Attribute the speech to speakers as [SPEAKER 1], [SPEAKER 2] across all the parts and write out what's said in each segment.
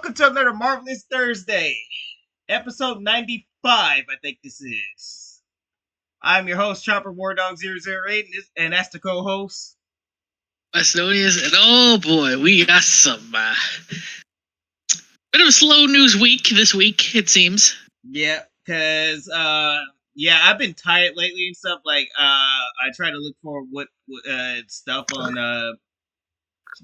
[SPEAKER 1] Welcome to another Marvelous Thursday, episode 95, I think this is. I'm your host, Chopper Wardog008, and that's the co-host.
[SPEAKER 2] Estonians, and oh boy, we got some bit of a slow news week this week, it seems.
[SPEAKER 1] Yeah, because, I've been tired lately and stuff, I try to look for what stuff on,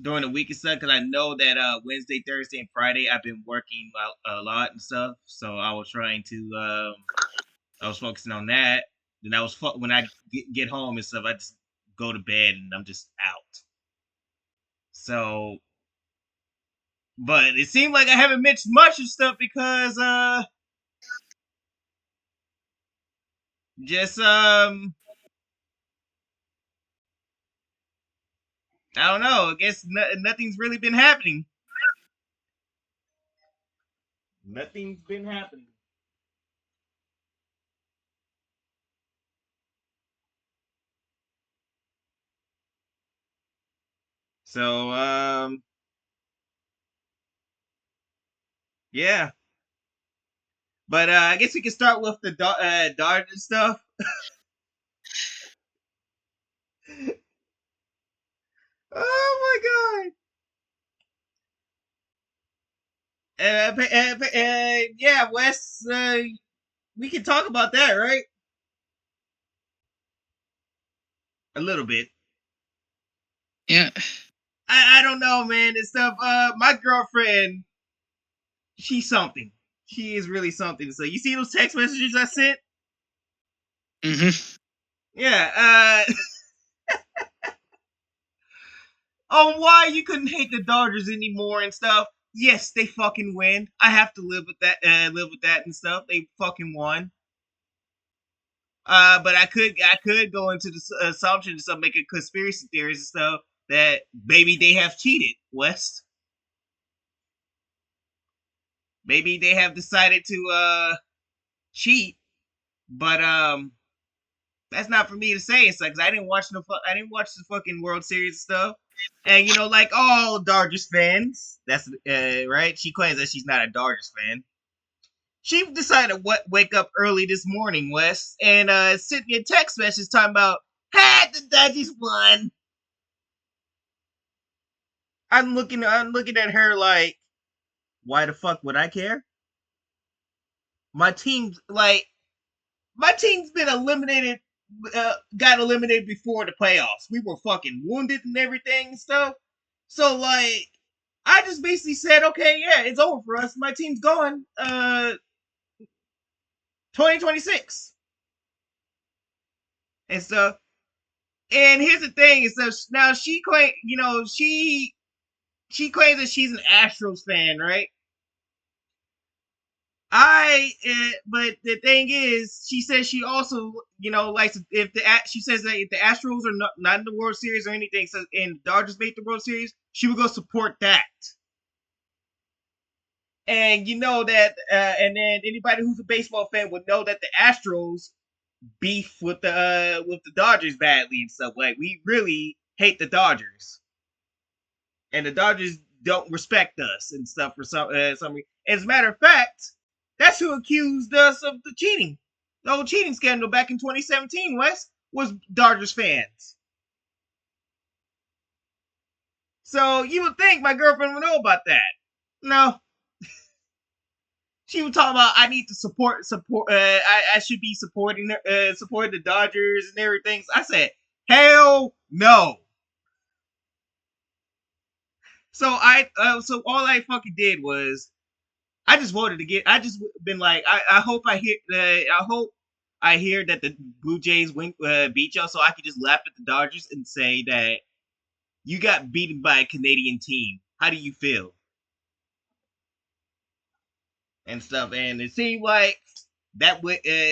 [SPEAKER 1] during the week and stuff, because I know that, Wednesday, Thursday, and Friday, I've been working a lot and stuff, so I was trying to, I was focusing on that. Then when I get home and stuff, I just go to bed and I'm just out. So, but it seemed like I haven't missed much of stuff because just I don't know. I guess nothing's really been happening. Nothing's been happening. So yeah. But I guess we can start with the Dodgers stuff. Oh my god. Yeah, Wes. We can talk about that, right? A little bit.
[SPEAKER 2] Yeah.
[SPEAKER 1] I don't know, man. And stuff. My girlfriend, she's something. She is really something. So you see those text messages I sent?
[SPEAKER 2] Mm-hmm.
[SPEAKER 1] Yeah. On why you couldn't hate the Dodgers anymore and stuff. Yes, they fucking win. I have to live with that. Live with that and stuff. They fucking won. But I could go into the assumption and stuff, making conspiracy theories and stuff that maybe they have cheated, West. Maybe they have decided to cheat, but that's not for me to say. It's like I didn't watch the fucking World Series stuff, and like all Dodgers fans, that's right. She claims that she's not a Dodgers fan. She decided what wake up early this morning, Wes, and sent me a text message talking about, "Hey, the Dodgers won." I'm looking at her like, why the fuck would I care? My team's like my team's been eliminated, got eliminated before the playoffs. We were fucking wounded and everything and stuff. So like, I just basically said, okay, yeah, it's over for us. My team's going. 2026 and stuff. And here's the thing: is that now she claims that she's an Astros fan, right? But the thing is, she says she also, likes if she says that if the Astros are not in the World Series or anything, so and the Dodgers make the World Series, she would go support that. And you know that, and then anybody who's a baseball fan would know that the Astros beef with the Dodgers badly and stuff. Like we really hate the Dodgers, and the Dodgers don't respect us and stuff for some reason. As a matter of fact, that's who accused us of the cheating. The whole cheating scandal back in 2017, Wes, was Dodgers fans. So you would think my girlfriend would know about that. No. She was talking about I need to support. I should be supporting the Dodgers and everything. So I said, hell no. So all I fucking did was I just wanted to get. I just been like, I hope I hear. I hope I hear that the Blue Jays beat y'all, so I could just laugh at the Dodgers and say that you got beaten by a Canadian team. How do you feel? And stuff. And it seemed like that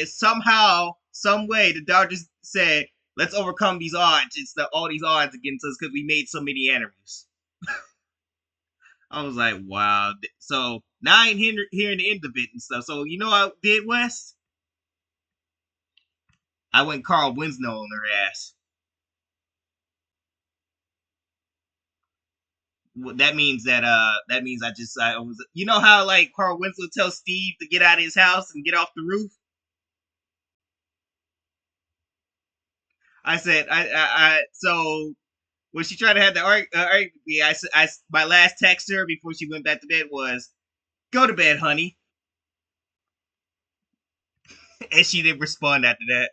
[SPEAKER 1] somehow, some way, the Dodgers said, "Let's overcome these odds. It's all these odds against us because we made so many enemies." I was like, wow. So now I ain't hearing the end of it and stuff. So you know what I did, West? I went Carl Winslow on their ass. that means I was, you know how like Carl Winslow tells Steve to get out of his house and get off the roof. I said I so when she tried to have the argument with me, my last text to her before she went back to bed was, "Go to bed, honey," and she didn't respond after that.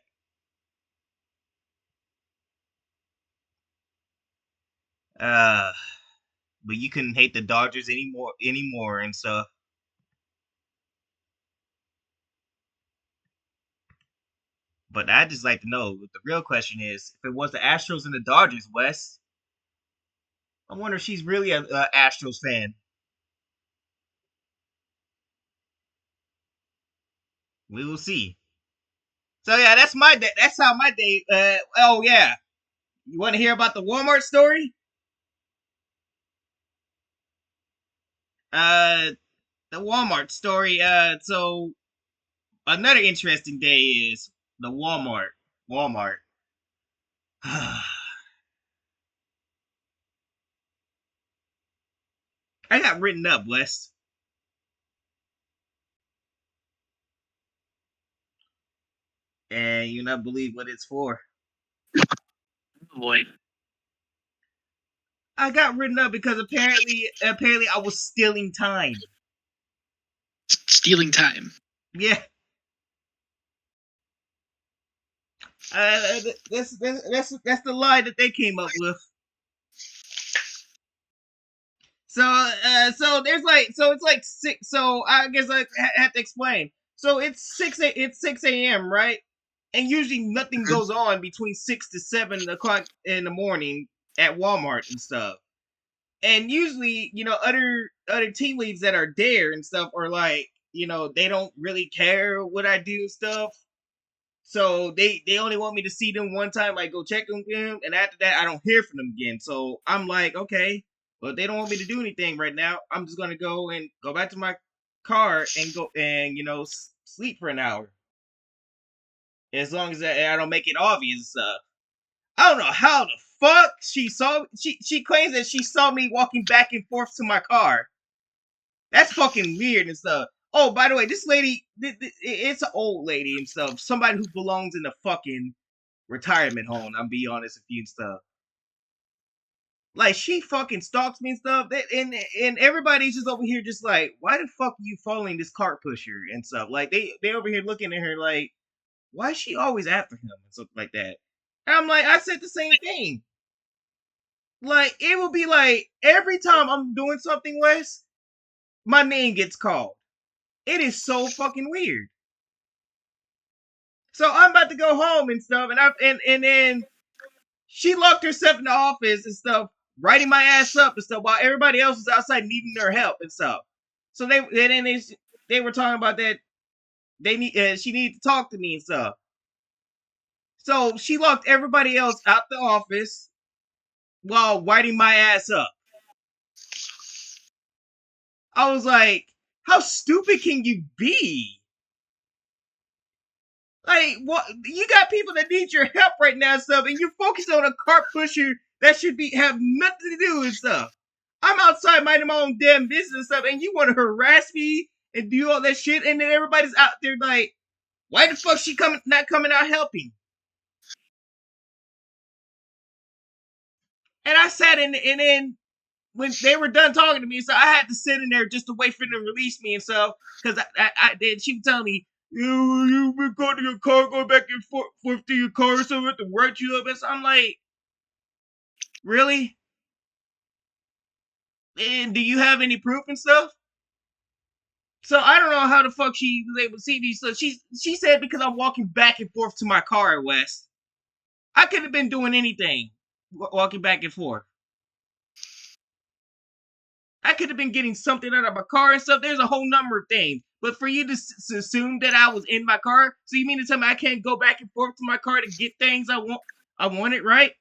[SPEAKER 1] Uh, but you couldn't hate the Dodgers anymore, and so. But I just like to know what the real question is. If it was the Astros and the Dodgers, Wes, I wonder if she's really a Astros fan. We will see. So yeah, that's my day. That's how my day. Oh yeah, you want to hear about the Walmart story? Uh, the Walmart story. So another interesting day is the Walmart. Walmart. I got written up, Wes, and you not believe what it's for.
[SPEAKER 2] Oh boy,
[SPEAKER 1] I got written up because apparently I was stealing time.
[SPEAKER 2] stealing time.
[SPEAKER 1] Yeah, that's the lie that they came up with. So there's like so it's like six. So I guess I have to explain. So it's 6 a.m. right, and usually nothing
[SPEAKER 2] Mhm.
[SPEAKER 1] goes on between 6 to 7 o'clock in the morning at Walmart and stuff. And usually, other team leads that are there and stuff are like, they don't really care what I do and stuff. So they only want me to see them one time, like go check on them, and after that I don't hear from them again. So I'm like, okay, well they don't want me to do anything right now. I'm just gonna go back to my car and go and sleep for an hour, as long as I don't make it obvious. I don't know how the fuck she claims that she saw me walking back and forth to my car. That's fucking weird and stuff. Oh, by the way, this lady, it's an old lady and stuff. Somebody who belongs in the fucking retirement home. I'm be honest with you and stuff. Like she fucking stalks me and stuff. And everybody's just over here just like, why the fuck are you following this cart pusher and stuff? Like they over here looking at her like, why is she always after him and stuff like that? And I'm like, I said the same thing. Like it will be like every time I'm doing something, Wes, my name gets called. It is so fucking weird. So I'm about to go home and stuff, and then she locked herself in the office and stuff, writing my ass up and stuff, while everybody else was outside needing their help and stuff. So they were talking about that she needed to talk to me and stuff. So she locked everybody else out the office while writing my ass up. I was like, how stupid can you be? Like, what? You got people that need your help right now and stuff, and you're focused on a cart pusher that should be have nothing to do with stuff. I'm outside minding my own damn business and stuff, and you want to harass me and do all that shit, and then everybody's out there like, why the fuck she not coming out helping? And I sat in, and then when they were done talking to me, so I had to sit in there just to wait for them to release me and stuff, because then she was telling me, you been going to your car, going back and forth to your car, so I have to write you up, and so I'm like, really? And do you have any proof and stuff? So I don't know how the fuck she was able to see me. So she said because I'm walking back and forth to my car at West. I could have been doing anything, walking back and forth. I could have been getting something out of my car and stuff. There's a whole number of things. But for you to assume that I was in my car, so you mean to tell me I can't go back and forth to my car to get things I want? I want it, right?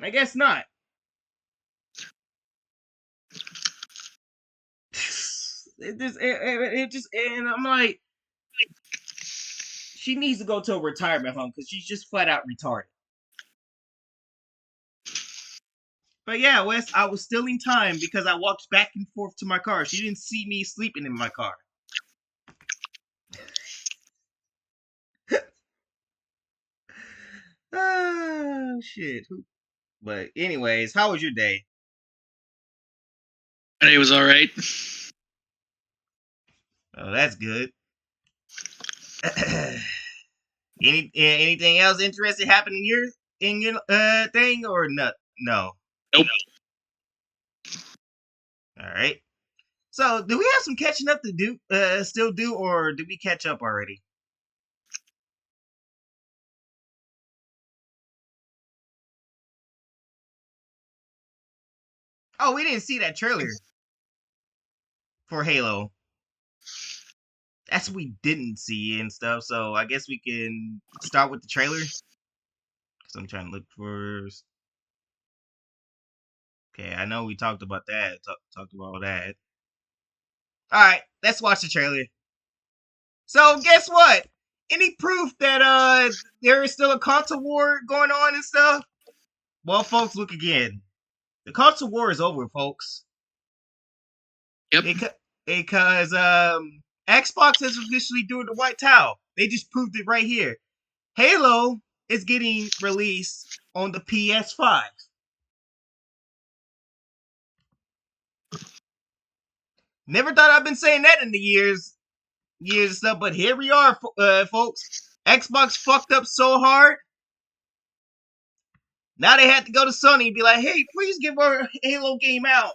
[SPEAKER 1] I guess not. And I'm like, she needs to go to a retirement home because she's just flat out retarded. But yeah, Wes, I was stealing time because I walked back and forth to my car. She didn't see me sleeping in my car. Ah, shit. But anyways, how was your day?
[SPEAKER 2] And it was all right.
[SPEAKER 1] Oh, that's good. Anything else interesting happening in your thing or not? No.
[SPEAKER 2] Nope.
[SPEAKER 1] All right. So, do we have some catching up to do? Still do, or did we catch up already? Oh, we didn't see that trailer for Halo. That's what we didn't see and stuff. So I guess we can start with the trailer. Cause I'm trying to look for. Okay, I know we talked about that. Talked about all that. All right, let's watch the trailer. So guess what? Any proof that there is still a console war going on and stuff? Well, folks, look again. The console war is over, folks.
[SPEAKER 2] Yep.
[SPEAKER 1] Because Xbox is officially doing the white towel. They just proved it right here. Halo is getting released on the PS5. Never thought I've been saying that in the years and stuff, but here we are, folks. Xbox fucked up so hard. Now they had to go to Sony and be like, "Hey, please give our Halo game out."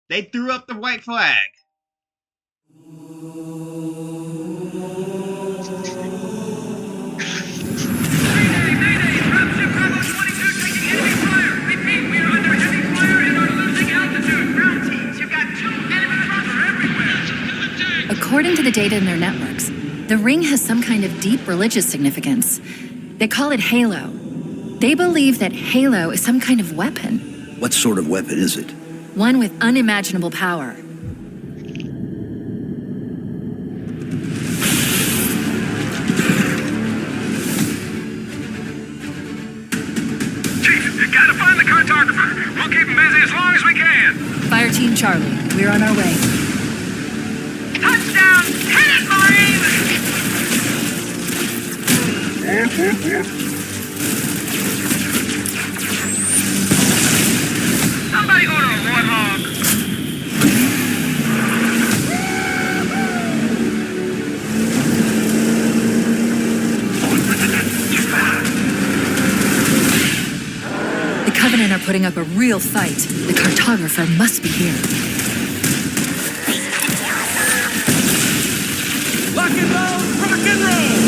[SPEAKER 1] They threw up the white flag.
[SPEAKER 3] According to the data in their networks, the ring has some kind of deep religious significance. They call it Halo. They believe that Halo is some kind of weapon.
[SPEAKER 4] What sort of weapon is it?
[SPEAKER 3] One with unimaginable power.
[SPEAKER 5] Chief, you gotta find the cartographer. We'll keep him busy as long as we can.
[SPEAKER 3] Fire Team Charlie, we're on our way.
[SPEAKER 5] Touchdown! Hit it, Marine! Somebody order a warthog.
[SPEAKER 3] The Covenant are putting up a real fight. The cartographer must be here.
[SPEAKER 5] Lock and load, rock and roll!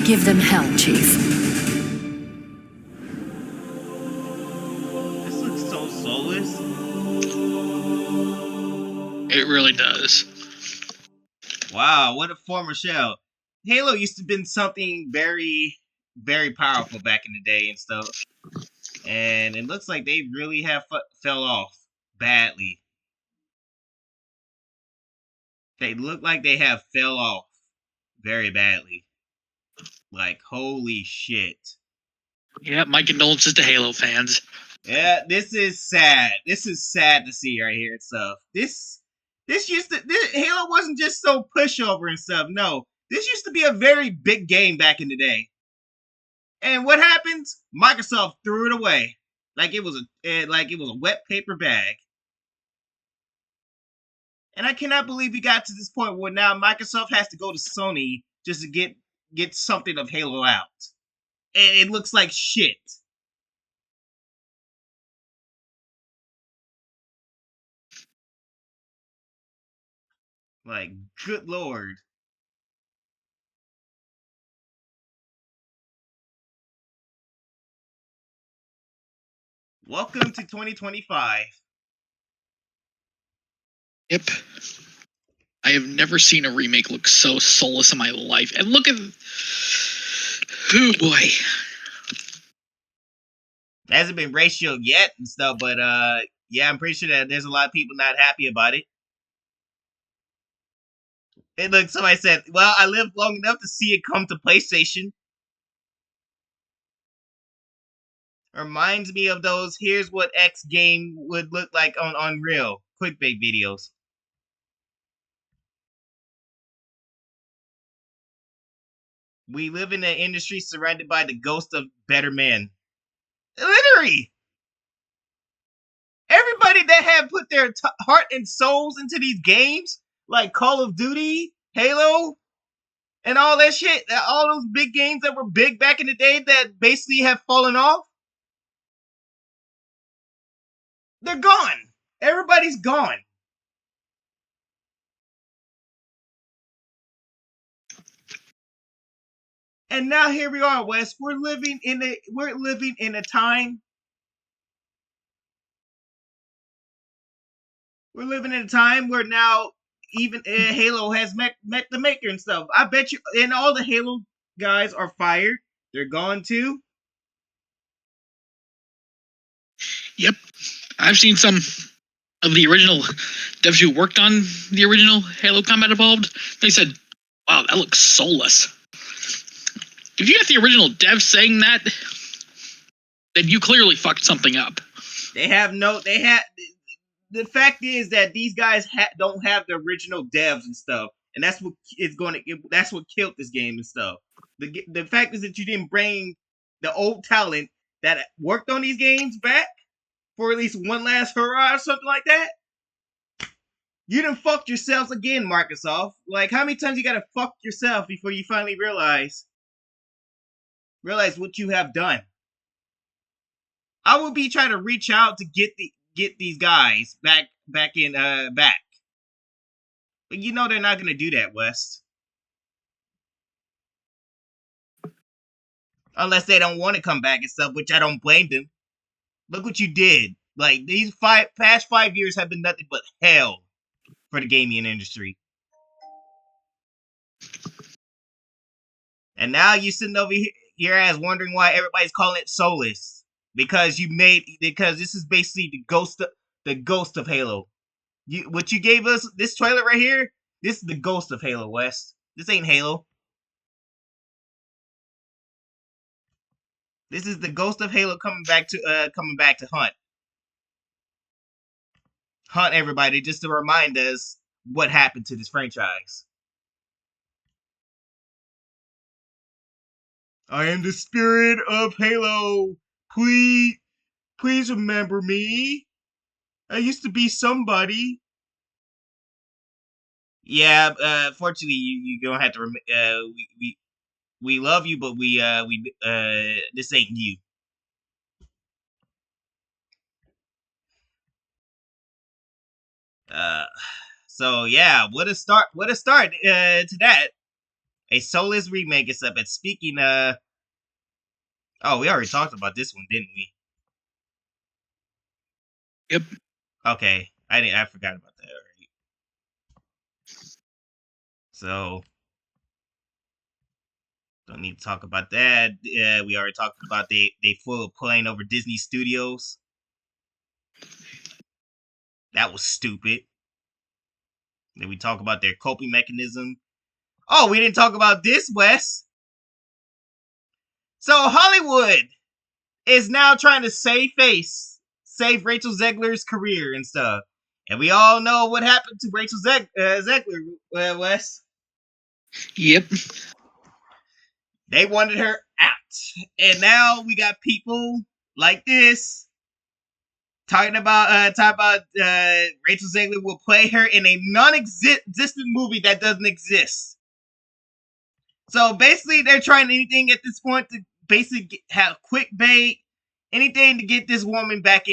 [SPEAKER 3] Give them hell, Chief.
[SPEAKER 1] This looks so soulless.
[SPEAKER 2] It really does.
[SPEAKER 1] Wow, what a former shell. Halo used to have been something very, very powerful back in the day and stuff. And it looks like they really have fell off badly. They look like they have fell off very badly. Like, holy shit.
[SPEAKER 2] Yeah, my condolences to Halo fans.
[SPEAKER 1] Yeah, this is sad. This is sad to see right here and stuff. This Halo wasn't just so pushover and stuff. No, this used to be a very big game back in the day. And what happens? Microsoft threw it away like it was a wet paper bag. And I cannot believe we got to this point where now Microsoft has to go to Sony just to get something of Halo out. And it looks like shit. Like, good lord. Welcome to 2025.
[SPEAKER 2] Yep. I have never seen a remake look so soulless in my life. And look at... Oh, boy.
[SPEAKER 1] It hasn't been ratioed yet and stuff, but yeah, I'm pretty sure that there's a lot of people not happy about it. And look, somebody said, "Well, I lived long enough to see it come to PlayStation." Reminds me of those "Here's what X game would look like on Unreal" clickbait videos. We live in an industry surrounded by the ghost of better men. Literally, everybody that have put their heart and souls into these games, like Call of Duty, Halo, and all that shit, all those big games that were big back in the day that basically have fallen off, they're gone. Everybody's gone. And now here we are, Wes. We're living in a time. We're living in a time where now even Halo has met the maker and stuff. I bet you, and all the Halo guys are fired. They're gone too.
[SPEAKER 2] Yep. I've seen some of the original devs who worked on the original Halo Combat Evolved. They said, wow, that looks soulless. If you got the original devs saying that, then you clearly fucked something up.
[SPEAKER 1] They have no. They have. The fact is that these guys don't have the original devs and stuff, and that's what is going to. That's what killed this game and stuff. The fact is that you didn't bring the old talent that worked on these games back for at least one last hurrah or something like that. You done fucked yourselves again, Microsoft. Like, how many times you gotta fuck yourself before you finally realize what you have done? I will be trying to reach out to get these guys back in back. But you know they're not gonna do that, West. Unless they don't want to come back and stuff, which I don't blame them. Look what you did. Like, these past 5 years have been nothing but hell for the gaming industry. And now you sitting over your ass wondering why everybody's calling it soulless. Because this is basically the ghost of Halo. What you gave us, this trailer right here, this is the ghost of Halo, West. This ain't Halo. This is the ghost of Halo coming back to hunt everybody, just to remind us what happened to this franchise. I am the spirit of Halo. Please remember me. I used to be somebody. Yeah, fortunately, you don't have to. We love you, but we this ain't you. Uh, so yeah, what a start! What a start to that. A soulless remake is up. And speaking, oh, we already talked about this one, didn't we?
[SPEAKER 2] Yep.
[SPEAKER 1] Okay, I forgot about that already. So don't need to talk about that. Yeah, we already talked about they full of playing over Disney Studios. That was stupid. Then we talk about their coping mechanism. Oh, we didn't talk about this, Wes. So Hollywood is now trying to save Rachel Zegler's career and stuff. And we all know what happened to Rachel Zegler, Wes.
[SPEAKER 2] Yep.
[SPEAKER 1] They wanted her out. And now we got people like this talking about Rachel Zegler will play her in a non-existent movie that doesn't exist. So basically, they're trying anything at this point to basically have quick bait, anything to get this woman back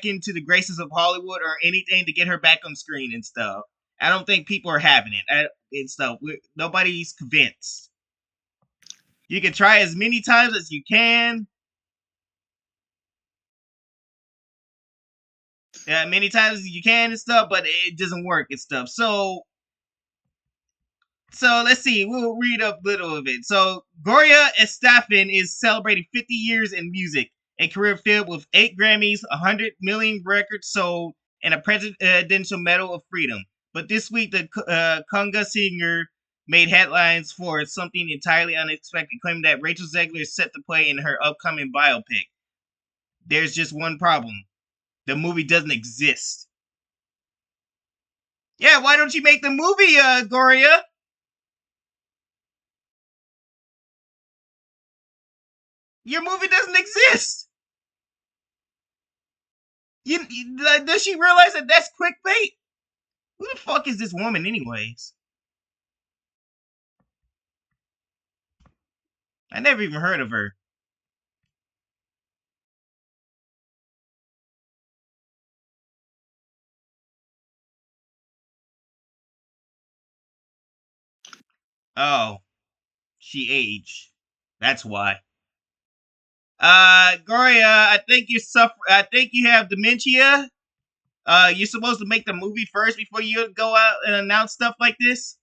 [SPEAKER 1] into the graces of Hollywood, or anything to get her back on screen and stuff. I don't think people are having it and stuff. Nobody's convinced. You can try as many times as you can. Many times as you can and stuff, but it doesn't work and stuff. So let's see. We'll read up a little of it. So Gloria Estefan is celebrating 50 years in music, a career filled with 8 Grammys, 100 million records sold, and a Presidential Medal of Freedom. But this week, the conga singer made headlines for something entirely unexpected, claiming that Rachel Zegler is set to play in her upcoming biopic. There's just one problem. The movie doesn't exist. Yeah, why don't you make the movie, Goria? Your movie doesn't exist. Does she realize that that's clickbait? Who the fuck is this woman, anyways? I never even heard of her. Oh, she aged. That's why. Gloria, I think you suffer. I think you have dementia. You're supposed to make the movie first before you go out and announce stuff like this.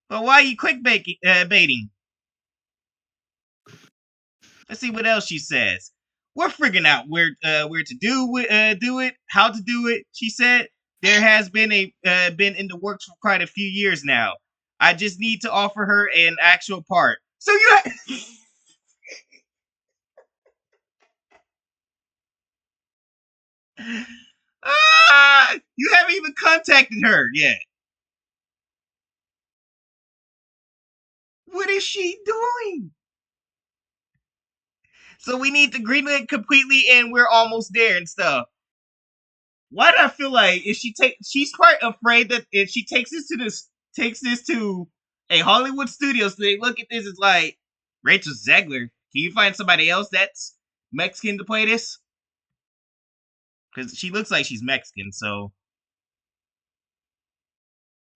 [SPEAKER 1] But why are you baiting? Let's see what else she says. We're figuring out where to do it, how to do it. She said there has been been in the works for quite a few years now. I just need to offer her an actual part. So you. You haven't even contacted her yet. What is she doing? So we need to greenlit completely, and we're almost there and stuff. Why do I feel like if she's quite afraid that if she takes this to a Hollywood studio, so they look at this as like Rachel Zegler. Can you find somebody else that's Mexican to play this? Because she looks like she's Mexican, so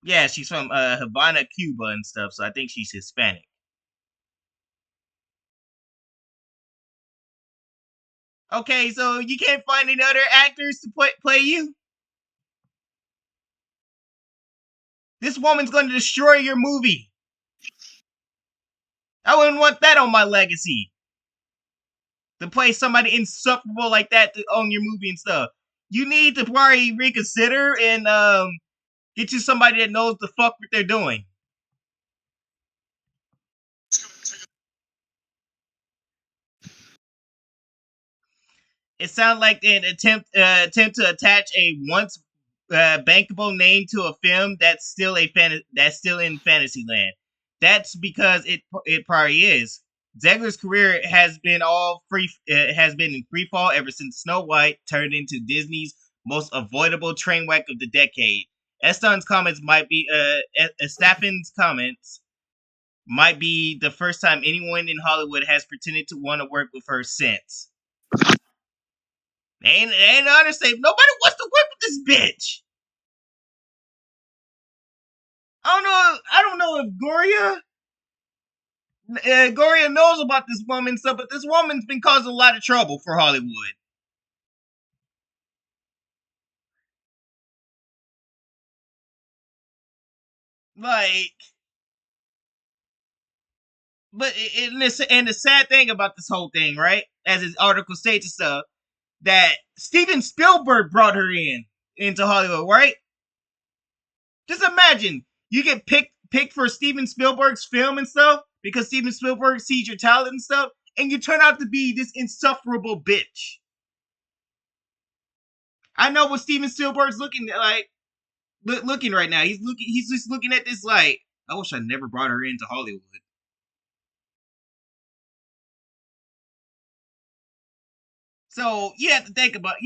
[SPEAKER 1] yeah, she's from Havana, Cuba, and stuff. So I think she's Hispanic. Okay, so you can't find any other actors to play you? This woman's going to destroy your movie. I wouldn't want that on my legacy. To play somebody insufferable like that to own your movie and stuff. You need to probably reconsider and get you somebody that knows the fuck what they're doing. It sounds like an attempt to attach a once bankable name to a film that's still in fantasy land. That's because it probably is. Zegler's career has been in free fall ever since Snow White turned into Disney's most avoidable train wreck of the decade. Staffan's comments might be the first time anyone in Hollywood has pretended to want to work with her since. Ain't understatement. Nobody wants to work with this bitch. I don't know if Goria knows about this woman stuff, but this woman's been causing a lot of trouble for Hollywood. Like, but and the sad thing about this whole thing, right? As his article states and stuff, that Steven Spielberg brought her into Hollywood, right? Just imagine you get picked for Steven Spielberg's film and stuff because Steven Spielberg sees your talent and stuff, and you turn out to be this insufferable bitch. I know what Steven Spielberg's looking like. Looking right now, he's just looking at this like, I wish I never brought her into Hollywood. So you have to think about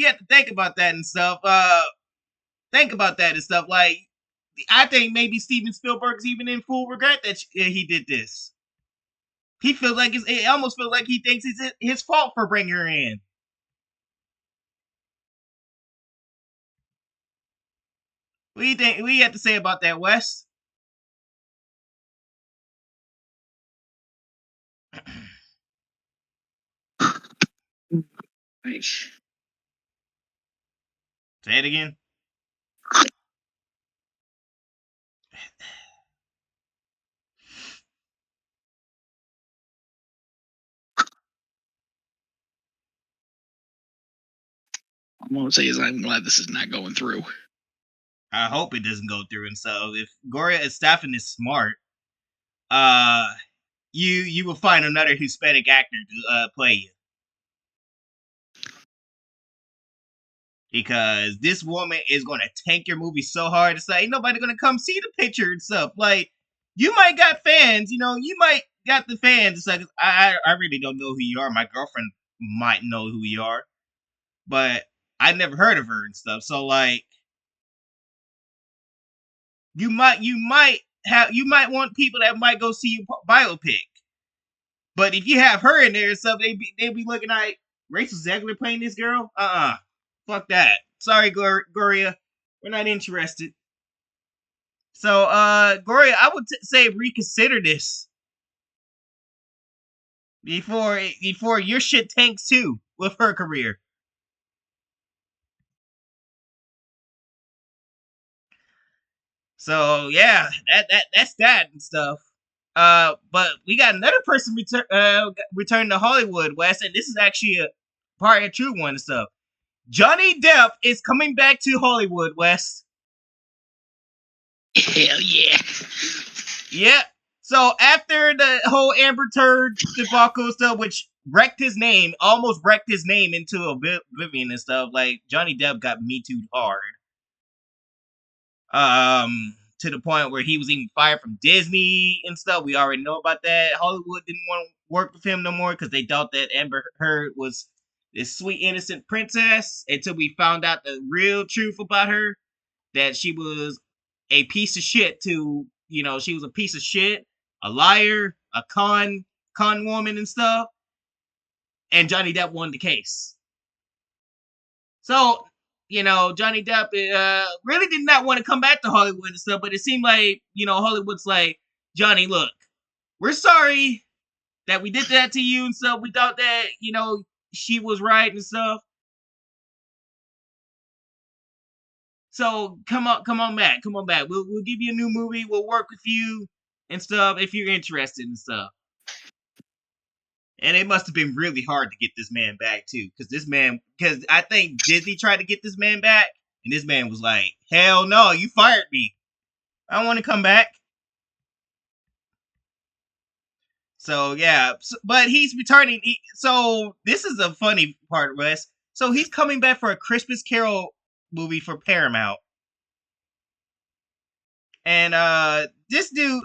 [SPEAKER 1] that and stuff. Think about that and stuff. Like, I think maybe Steven Spielberg's even in full regret that he did this. He feels like it almost feels like he thinks it's his fault for bringing her in. What do you think? What do you have to say about that, Wes?
[SPEAKER 2] Right.
[SPEAKER 1] Say it again.
[SPEAKER 2] All I want to say is I'm glad this is not going through.
[SPEAKER 1] I hope it doesn't go through. And so, if Gloria Estefan is smart, uh, you will find another Hispanic actor to play you, because this woman is going to tank your movie so hard. It's like ain't nobody going to come see the picture and stuff. Like you might got fans, you might got the fans. It's like I really don't know who you are. My girlfriend might know who you are, but I never heard of her and stuff. So like you might want people that might go see your biopic. But if you have her in there and stuff, they be looking like Rachel Zegler playing this girl. Fuck that. Sorry, Gloria, we're not interested. So, Gloria, I would say reconsider this before your shit tanks too with her career. So yeah, that's that and stuff. But we got another person return to Hollywood, Wes, and this is actually a part of true one and stuff. Johnny Depp is coming back to Hollywood, Wes.
[SPEAKER 2] Hell yeah.
[SPEAKER 1] Yeah. So after the whole Amber Turd debacle stuff, which almost wrecked his name into oblivion and stuff, like Johnny Depp got Me Too'd hard. To the point where he was even fired from Disney and stuff. We already know about that. Hollywood didn't want to work with him no more because they thought that Amber Heard was this sweet innocent princess, until we found out the real truth about her, that she was a piece of shit she was a piece of shit, a liar, a con woman and stuff. And Johnny Depp won the case. So, Johnny Depp really did not want to come back to Hollywood and stuff, but it seemed like, Hollywood's like, Johnny, look, we're sorry that we did that to you and stuff. We thought that, she was right and stuff. So come on back. We'll give you a new movie. We'll work with you and stuff if you're interested and stuff. And it must have been really hard to get this man back too, because I think Disney tried to get this man back, and this man was like, "Hell no, you fired me. I don't want to come back." So yeah, but he's returning. So this is a funny part, Wes. So he's coming back for a Christmas Carol movie for Paramount, and this dude,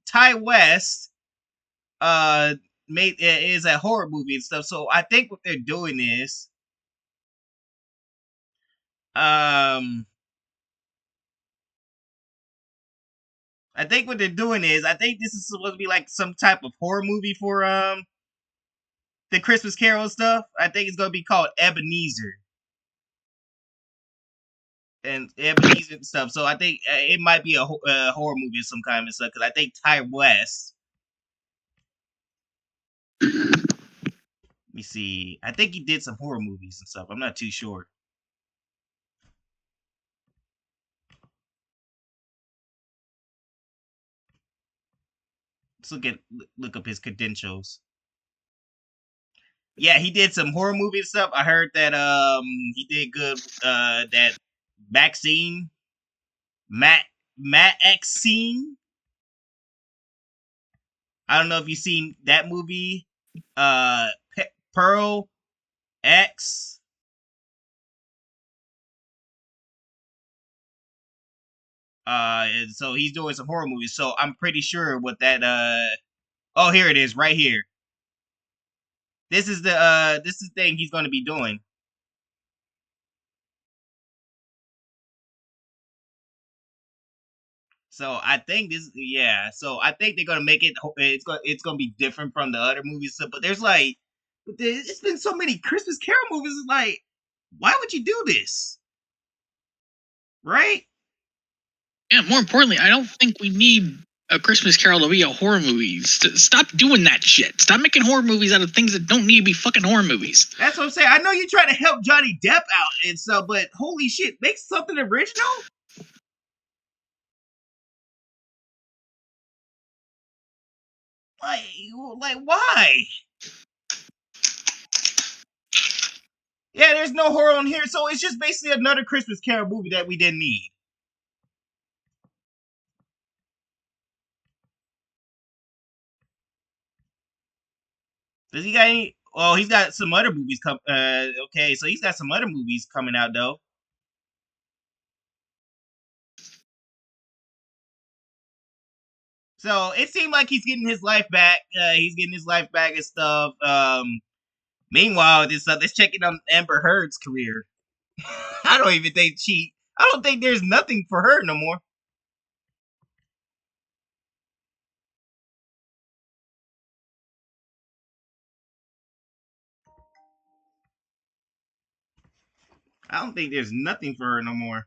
[SPEAKER 1] Ty West, is a horror movie and stuff. So I think what they're doing is, I think this is supposed to be like some type of horror movie for the Christmas Carol stuff. I think it's gonna be called Ebenezer and stuff. So I think it might be a horror movie of some kind and stuff, because I think Ty West. Let me see. I think he did some horror movies and stuff. I'm not too sure. Let's look up his credentials. Yeah, he did some horror movie stuff. I heard that he did good that Maxine Maxine. I don't know if you've seen that movie. Pearl X. And so he's doing some horror movies. So I'm pretty sure what that oh, here it is, right here. This is the thing he's going to be doing. So I think So I think they're gonna make it. It's gonna be different from the other movies. But it's been so many Christmas Carol movies. It's like, why would you do this? Right?
[SPEAKER 2] Yeah, more importantly, I don't think we need a Christmas Carol to be a horror movie. Stop doing that shit. Stop making horror movies out of things that don't need to be fucking horror movies.
[SPEAKER 1] That's what I'm saying. I know you're trying to help Johnny Depp out and stuff, but holy shit, make something original. Like why? Yeah, there's no horror on here, so it's just basically another Christmas Carol movie that we didn't need. Does he got any? Oh, he's got some other movies come. Okay, so he's got some other movies coming out though. So it seemed like he's getting his life back. He's getting his life back and stuff. Meanwhile, let's check in on Amber Heard's career. I don't even think she. I don't think there's nothing for her no more. I don't think there's nothing for her no more.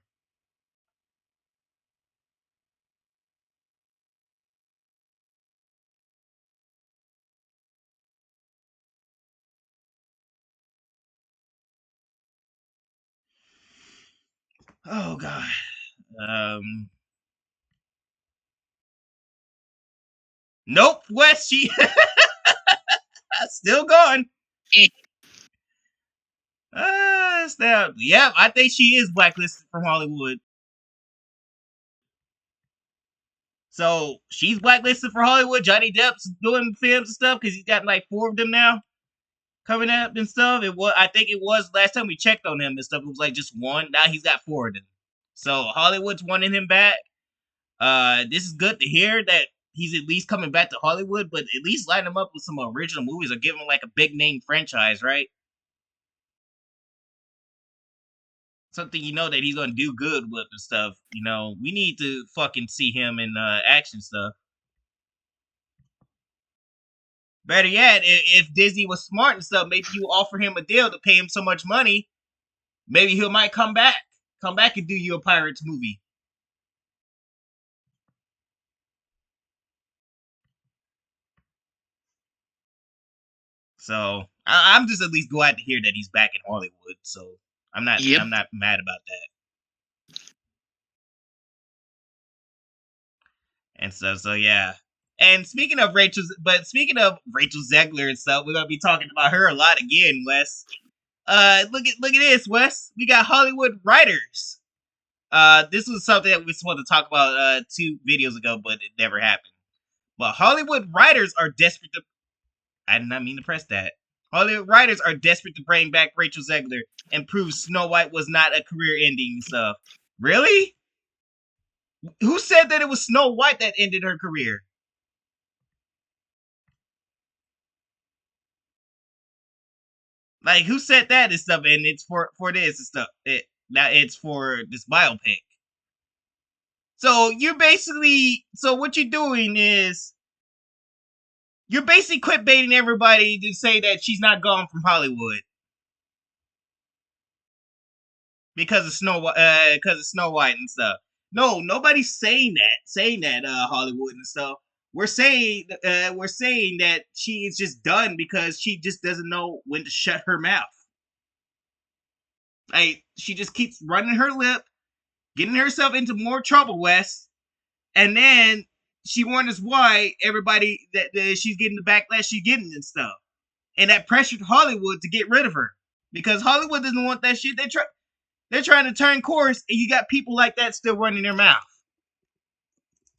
[SPEAKER 1] Oh god. Um. Nope. West. She still gone. Snap. Yep. I think she is blacklisted from Hollywood. So she's blacklisted for Hollywood. Johnny Depp's doing films and stuff because he's got like 4 of them now coming up and stuff. I think it was last time we checked on him and stuff. It was like just 1. Now he's got 4 of them. So Hollywood's wanting him back. This is good to hear that he's at least coming back to Hollywood, but at least line him up with some original movies or give him like a big name franchise, right? Something you know that he's gonna do good with and stuff. You know, we need to fucking see him in action stuff. Better yet, if Disney was smart and stuff, maybe you offer him a deal to pay him so much money, maybe he might come back and do you a Pirates movie. So I'm just at least glad to hear that he's back in Hollywood. So I'm not mad about that. And so yeah. And speaking of Rachel Zegler and stuff, we're gonna be talking about her a lot again, Wes. Look at this, Wes. We got Hollywood writers. This was something that we were supposed to talk about 2 videos ago, but it never happened. But Hollywood writers are desperate to. I did not mean to press that. Hollywood writers are desperate to bring back Rachel Zegler and prove Snow White was not a career-ending stuff. Really? Who said that it was Snow White that ended her career? Like, who said that and stuff? And it's for this and stuff. Now it's for this biopic. So what you're doing is you're basically clickbaiting everybody to say that she's not gone from Hollywood because of Snow White and stuff. No, nobody's saying that Hollywood and stuff. We're saying that she is just done because she just doesn't know when to shut her mouth. Like, she just keeps running her lip, getting herself into more trouble, Wes. And then she wonders why everybody that she's getting the backlash she's getting and stuff. And that pressured Hollywood to get rid of her. Because Hollywood doesn't want that shit. They're trying to turn course, and you got people like that still running their mouth.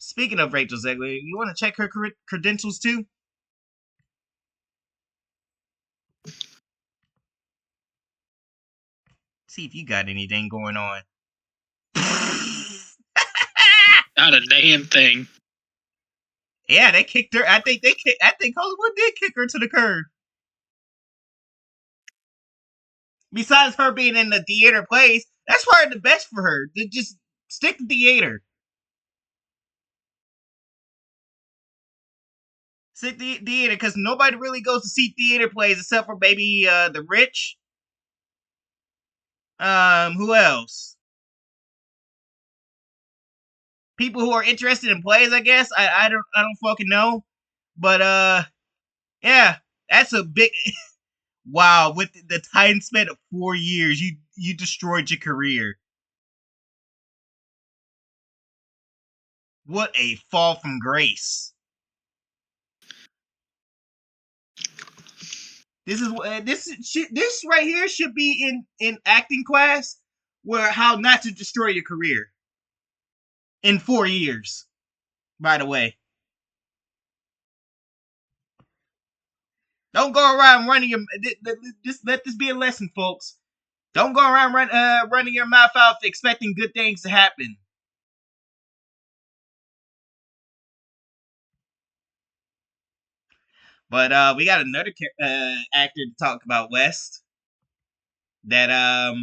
[SPEAKER 1] Speaking of Rachel Zegler, you want to check her credentials too? See if you got anything going on.
[SPEAKER 2] Not a damn thing.
[SPEAKER 1] Yeah, they kicked her. I think Hollywood did kick her to the curb. Besides her being in the theater plays, that's probably the best for her. To just stick to theater. Stick to theater, because nobody really goes to see theater plays except for maybe the rich. Who else? People who are interested in plays, I guess. I don't fucking know. But yeah, that's a big wow, with the time span of 4 years, you destroyed your career. What a fall from grace. This is this right here should be in acting class, where how not to destroy your career in 4 years. By the way. Don't go around running your. Just let this be a lesson, folks. Don't go around running your mouth out expecting good things to happen. But we got another actor to talk about, West. That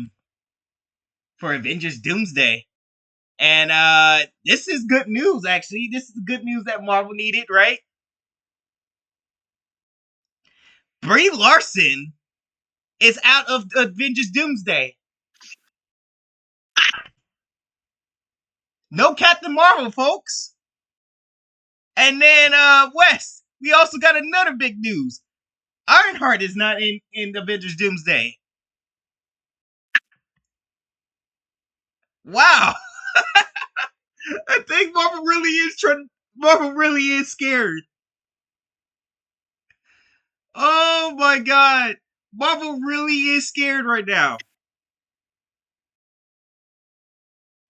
[SPEAKER 1] for Avengers Doomsday. And this is good news, actually. This is the good news that Marvel needed, right? Brie Larson is out of Avengers Doomsday. No Captain Marvel, folks. And then West, we also got another big news. Ironheart is not in Avengers Doomsday. Wow. I think Marvel really is scared. Oh my god. Marvel really is scared right now.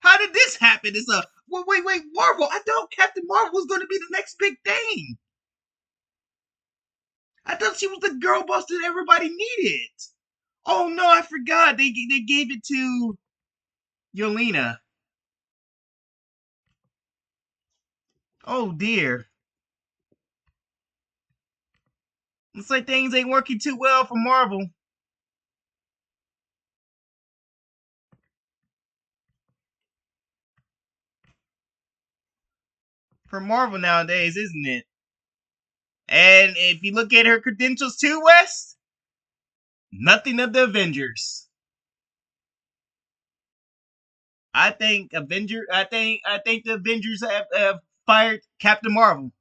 [SPEAKER 1] How did this happen? It's a wait, Marvel. I thought Captain Marvel was going to be the next big thing. I thought she was the girl boss that everybody needed. Oh no, I forgot. They gave it to Yelena. Oh dear. Looks like things ain't working too well for Marvel. For Marvel nowadays, isn't it? And if you look at her credentials too, West, nothing of the Avengers. I think the Avengers have fired Captain Marvel.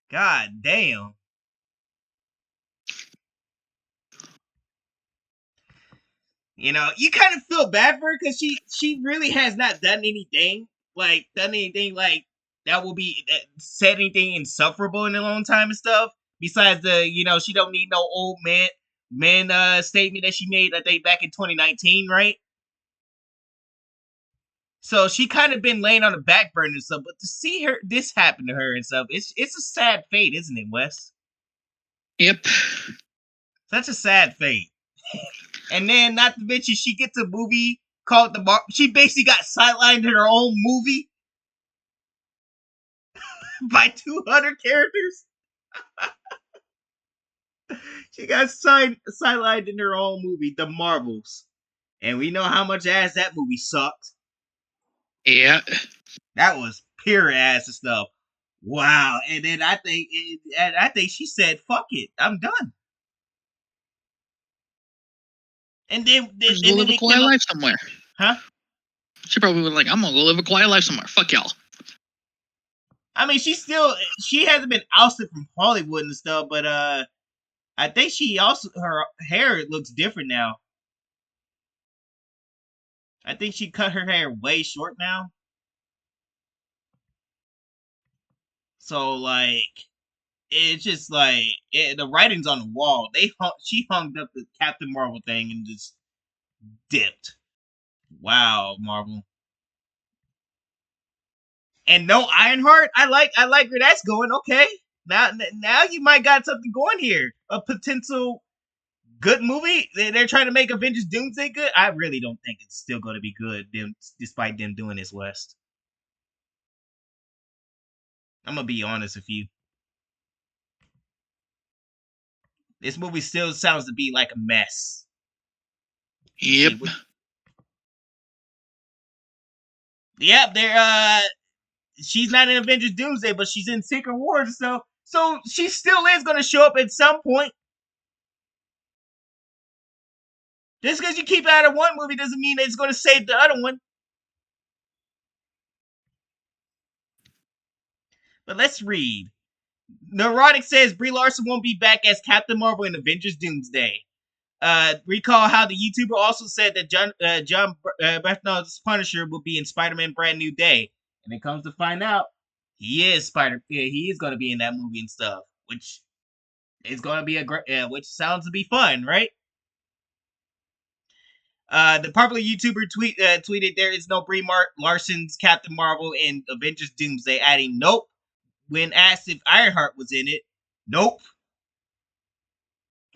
[SPEAKER 1] God damn. You know, you kind of feel bad for her because she really has not done anything like that will be said anything insufferable in a long time and stuff. Besides she don't need no old man statement that she made I think back in 2019, right? So she kind of been laying on the back burner and stuff. But to see this happen to her and stuff, it's a sad fate, isn't it, Wes?
[SPEAKER 2] Yep.
[SPEAKER 1] Such a sad fate. And then, not to mention, she gets a movie called she basically got sidelined in her own movie by 200 characters. She got sidelined in her own movie, The Marvels. And we know how much ass that movie sucked.
[SPEAKER 2] Yeah.
[SPEAKER 1] That was pure ass and stuff. Wow. And then I think she said, "Fuck it, I'm done." And then
[SPEAKER 2] Just go live a quiet life somewhere.
[SPEAKER 1] Huh?
[SPEAKER 2] She probably was like, "I'm gonna go live a quiet life somewhere. Fuck y'all."
[SPEAKER 1] I mean, she hasn't been ousted from Hollywood and stuff, but I think her hair looks different now. I think she cut her hair way short now. So like, it's just like the writing's on the wall. She hung up the Captain Marvel thing and just dipped. Wow, Marvel. And no Ironheart. I like where that's going. Okay, now you might got something going here. A potential good movie. They're trying to make Avengers Doomsday good. I really don't think it's still going to be good, despite them doing this, West. I'm gonna be honest with you. This movie still sounds to be like a mess.
[SPEAKER 2] Yep.
[SPEAKER 1] Yep, they're she's not in Avengers Doomsday, but she's in Secret Wars, so she still is gonna show up at some point. Just because you keep out of one movie doesn't mean it's gonna save the other one. But let's read. Neurotic says Brie Larson won't be back as Captain Marvel in Avengers Doomsday. Recall how the YouTuber also said that John Brethnall's Punisher will be in Spider-Man Brand New Day. And it comes to find out, he is going to be in that movie and stuff, which is going to be which sounds to be fun, right? The popular YouTuber tweeted there is no Brie Larson's Captain Marvel in Avengers Doomsday, adding nope when asked if Ironheart was in it. Nope.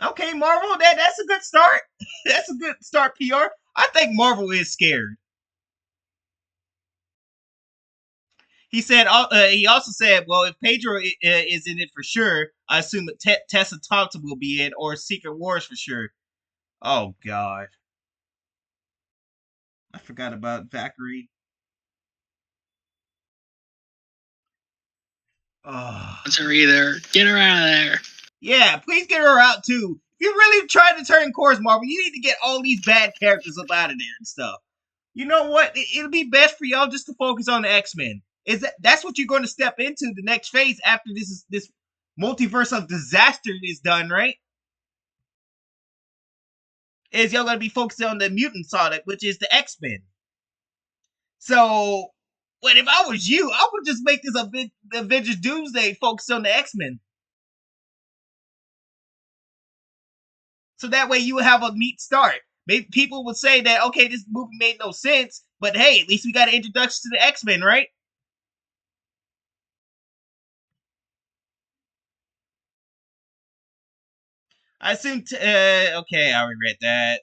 [SPEAKER 1] Okay, Marvel, that's a good start. That's a good start, PR. I think Marvel is scared. He said. He also said, "Well, if Pedro is in it for sure, I assume that Tessa Thompson will be in, or Secret Wars for sure." Oh God, I forgot about Valkyrie. Oh.
[SPEAKER 2] That's her either. Get her out of there.
[SPEAKER 1] Yeah, please get her out too. If you're really trying to turn course, Marvel, you need to get all these bad characters up out of there and stuff. You know what? It'll be best for y'all just to focus on the X-Men. That's what you're going to step into the next phase after this multiverse of disaster is done, right? Is y'all going to be focusing on the mutant side, which is the X-Men. So, but if I was you, I would just make this Avengers Doomsday focus on the X-Men. So that way you would have a neat start. Maybe people would say that, okay, this movie made no sense, but hey, at least we got an introduction to the X-Men, right? I assume, okay, I regret that.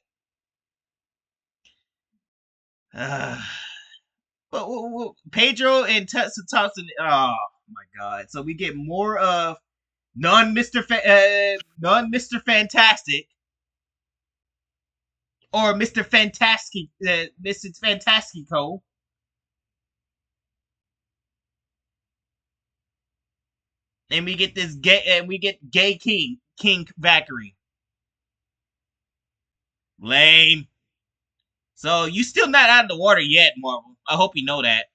[SPEAKER 1] But Pedro and Tessa Thompson, oh my God. So we get more of non-Mr. Fantastic, or Mr. Fantastic, Mrs. Fantastico. And we get this gay King Valkyrie. Lame. So you still not out of the water yet, Marvel. I hope you know that.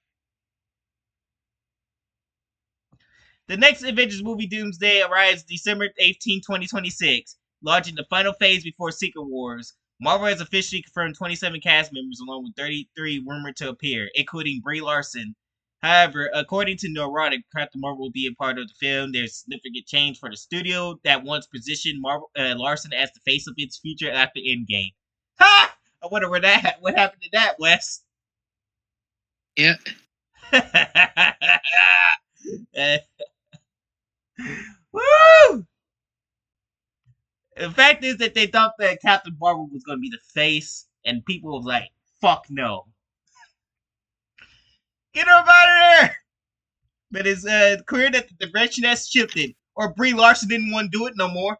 [SPEAKER 1] The next Avengers movie, Doomsday, arrives December 18, 2026, launching the final phase before Secret Wars. Marvel has officially confirmed 27 cast members along with 33 rumored to appear, including Brie Larson. However, according to Neurotic, Captain Marvel will be a part of the film. There's significant change for the studio that once positioned Larson as the face of its future after Endgame. Ha! I wonder what happened to that, Wes.
[SPEAKER 2] Yeah.
[SPEAKER 1] Woo! The fact is that they thought that Captain Marvel was going to be the face, and people was like, fuck no. Get her out of there! But it's clear that the direction has shifted, or Brie Larson didn't want to do it no more.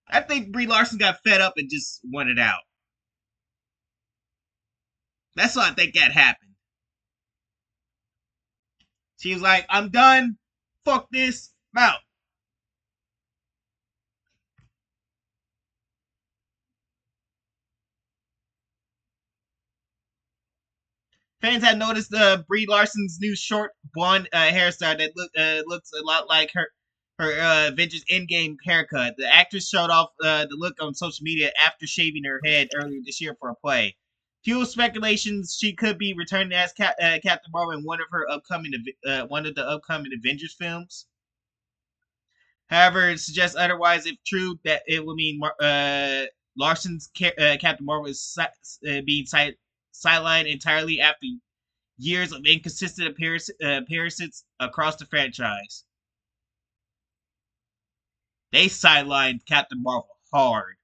[SPEAKER 1] I think Brie Larson got fed up and just wanted out. That's what I think that happened. She was like, I'm done. Fuck this. I'm out. Fans have noticed Brie Larson's new short blonde hairstyle that looks a lot like her Avengers Endgame haircut. The actress showed off the look on social media after shaving her head earlier this year for a play. Fuel speculations she could be returning as Captain Marvel in one of the upcoming Avengers films. However, it suggests otherwise if true that it will mean Larson's Captain Marvel is being sidelined entirely after years of inconsistent appearances across the franchise. They sidelined Captain Marvel hard.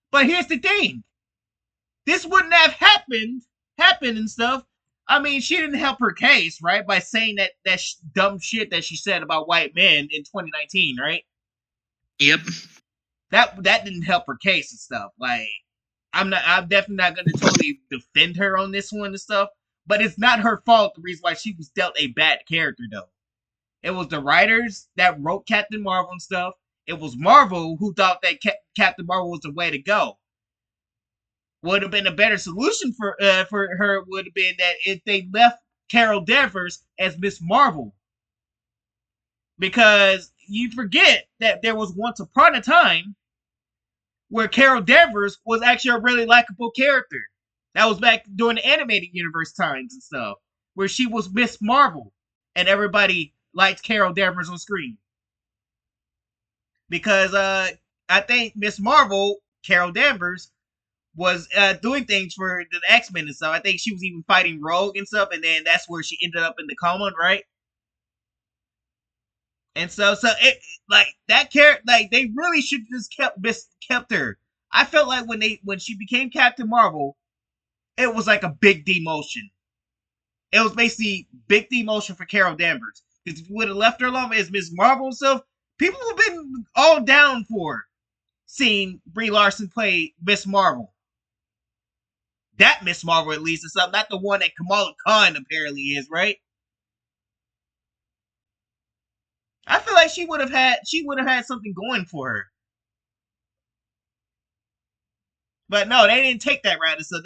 [SPEAKER 1] But here's the thing. This wouldn't have happened and stuff. I mean, she didn't help her case, right? By saying that dumb shit that she said about white men in 2019, right?
[SPEAKER 2] Yep.
[SPEAKER 1] That didn't help her case and stuff. Like, I'm definitely not going to totally defend her on this one and stuff. But it's not her fault. The reason why she was dealt a bad character, though. It was the writers that wrote Captain Marvel and stuff. It was Marvel who thought that Captain Marvel was the way to go. Would have been a better solution for her would have been that if they left Carol Danvers as Miss Marvel, because you forget that there was once upon a time where Carol Danvers was actually a really likable character. That was back during the animated universe times and stuff, where she was Miss Marvel, and everybody liked Carol Danvers on screen. Because I think Miss Marvel, Carol Danvers, was doing things for the X-Men and stuff. I think she was even fighting Rogue and stuff, and then that's where she ended up in the coma, right? And so it like that character, like they really should just kept her. I felt like when she became Captain Marvel, it was like a big demotion. It was basically big demotion for Carol Danvers. Because if you would have left her alone as Miss Marvel and stuff, people would have been all down for seeing Brie Larson play Miss Marvel. That Miss Marvel, at least, is something, not the one that Kamala Khan apparently is, right? I feel like she would have had something going for her. But no, they didn't take that route. So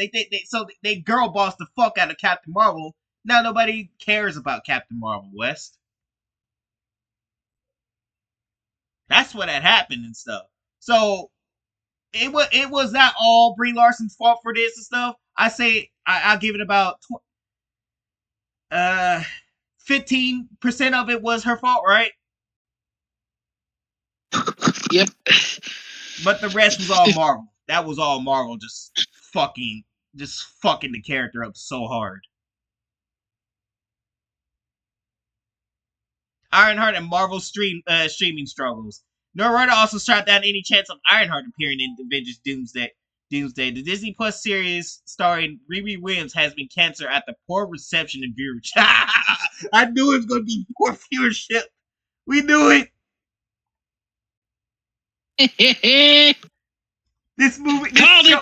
[SPEAKER 1] they girl bossed the fuck out of Captain Marvel. Now nobody cares about Captain Marvel, West. That's what had happened and stuff. So it was not all Brie Larson's fault for this and stuff. I say I'll give it about 15% of it was her fault, right?
[SPEAKER 2] Yep.
[SPEAKER 1] But the rest was all Marvel. That was all Marvel just fucking the character up so hard. Ironheart and Marvel streaming struggles. Norrøna also shot down any chance of Ironheart appearing in Avengers Doomsday. The Disney Plus series starring Riri Williams has been canceled after poor reception and viewership. I knew it was going to be poor viewership. We knew it. This movie.
[SPEAKER 2] Called it.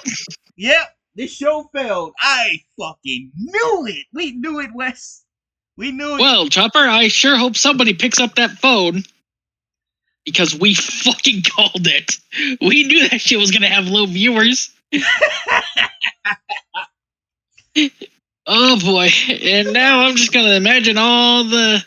[SPEAKER 1] Yep, this show failed. I fucking knew it. We knew it, Wes. We knew it.
[SPEAKER 2] Well, Chopper, I sure hope somebody picks up that phone. Because we fucking called it. We knew that shit was gonna have low viewers. Oh boy. And now I'm just gonna imagine all the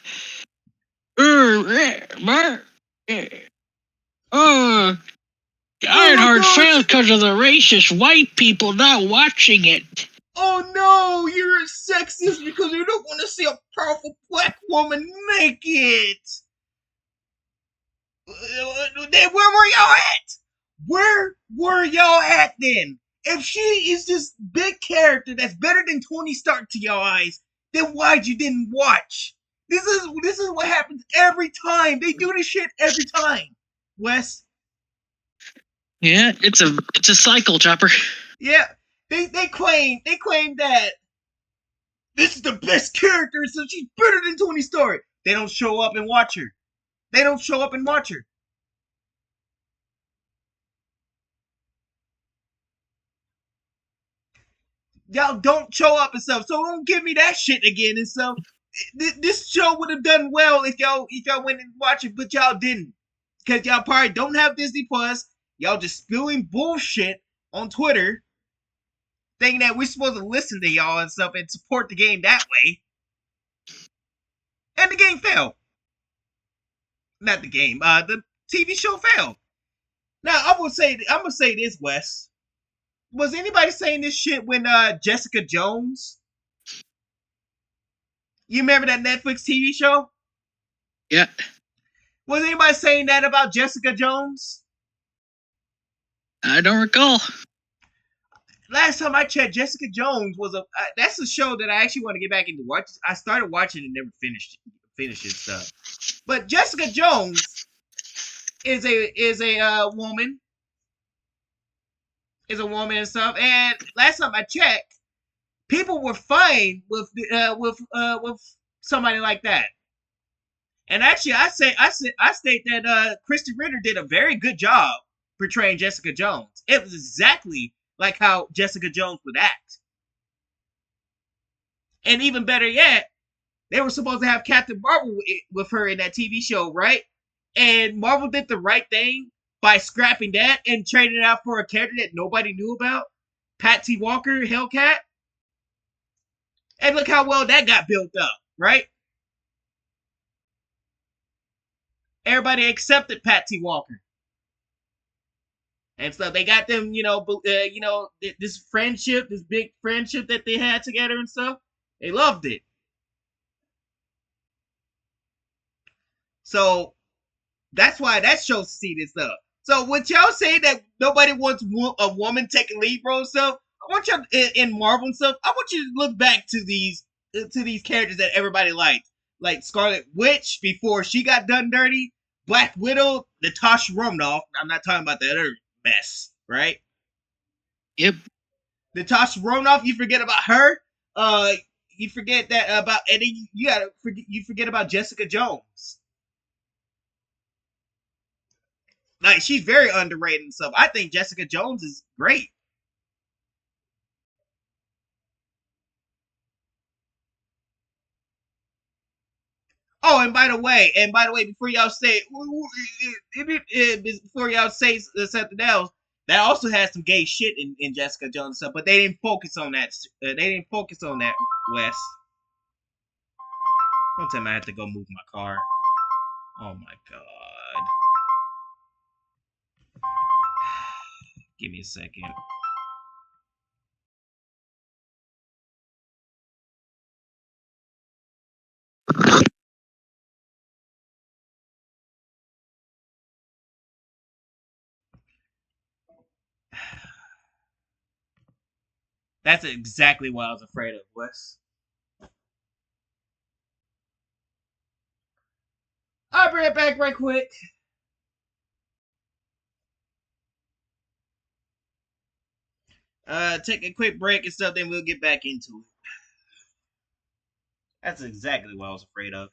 [SPEAKER 2] Ironheart failed because of the racist white people not watching it.
[SPEAKER 1] Oh no, you're a sexist because you don't want to see a powerful black woman naked. Then where were y'all at? Where were y'all at then? If she is this big character that's better than Tony Stark to your eyes, then why'd you didn't watch? This is what happens every time. They do this shit every time. Wes.
[SPEAKER 2] Yeah, it's a cycle, Chopper.
[SPEAKER 1] Yeah, they claim that this is the best character, so she's better than Tony Stark. They don't show up and watch her. Y'all don't show up and stuff, so don't give me that shit again and stuff. This show would have done well if y'all went and watched it, but y'all didn't. Because y'all probably don't have Disney Plus. Y'all just spewing bullshit on Twitter, thinking that we're supposed to listen to y'all and stuff and support the game that way. And the game failed. Not the game. The TV show failed. Now I'm gonna say this, Wes. Was anybody saying this shit when Jessica Jones? You remember that Netflix TV show?
[SPEAKER 2] Yeah.
[SPEAKER 1] Was anybody saying that about Jessica Jones?
[SPEAKER 2] I don't recall.
[SPEAKER 1] Last time I checked, Jessica Jones was that's a show that I actually want to get back into watch. I started watching and never finished it stuff. But Jessica Jones is a woman. Is a woman and stuff. And last time I checked, people were fine with somebody like that. And actually, I state that Kristen Ritter did a very good job portraying Jessica Jones. It was exactly like how Jessica Jones would act. And even better yet, they were supposed to have Captain Marvel with her in that TV show, right? And Marvel did the right thing by scrapping that and trading it out for a character that nobody knew about, Patsy Walker, Hellcat. And look how well that got built up, right? Everybody accepted Patsy Walker. And so they got them, this friendship, this big friendship that they had together and stuff. They loved it. So that's why that show succeeded stuff. So would y'all say that nobody wants a woman taking lead role and stuff? I want y'all in Marvel and stuff. I want you to look back to these characters that everybody liked, like Scarlet Witch before she got done dirty, Black Widow, Natasha Romanoff. I'm not talking about the other mess, right?
[SPEAKER 2] Yep.
[SPEAKER 1] Natasha Romanoff. You forget about her. You forget that about, and then you forget about Jessica Jones. Like, she's very underrated and stuff. I think Jessica Jones is great. Oh, and by the way, before y'all say, before y'all say something else, that also has some gay shit in Jessica Jones and stuff, but they didn't focus on that. They didn't focus on that, Wes. Don't tell me I have to go move my car. Oh my god. Give me a second. That's exactly what I was afraid of, Wes. I'll bring it back right quick. Take a quick break and stuff, then we'll get back into it. That's exactly what I was afraid of.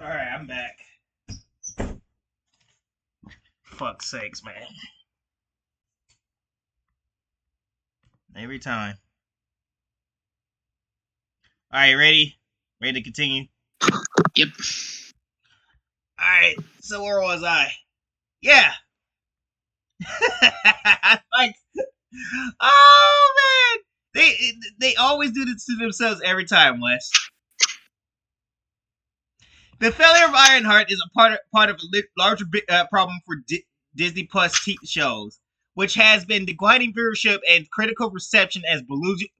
[SPEAKER 1] Alright, I'm back. Fuck's sakes, man. Every time. Alright, ready? Ready to continue?
[SPEAKER 2] Yep.
[SPEAKER 1] Alright, so where was I? Yeah! Like, oh man! They always do this to themselves every time, Wes. The failure of Ironheart is a part of a larger problem for Disney Plus shows, which has been declining viewership and critical reception as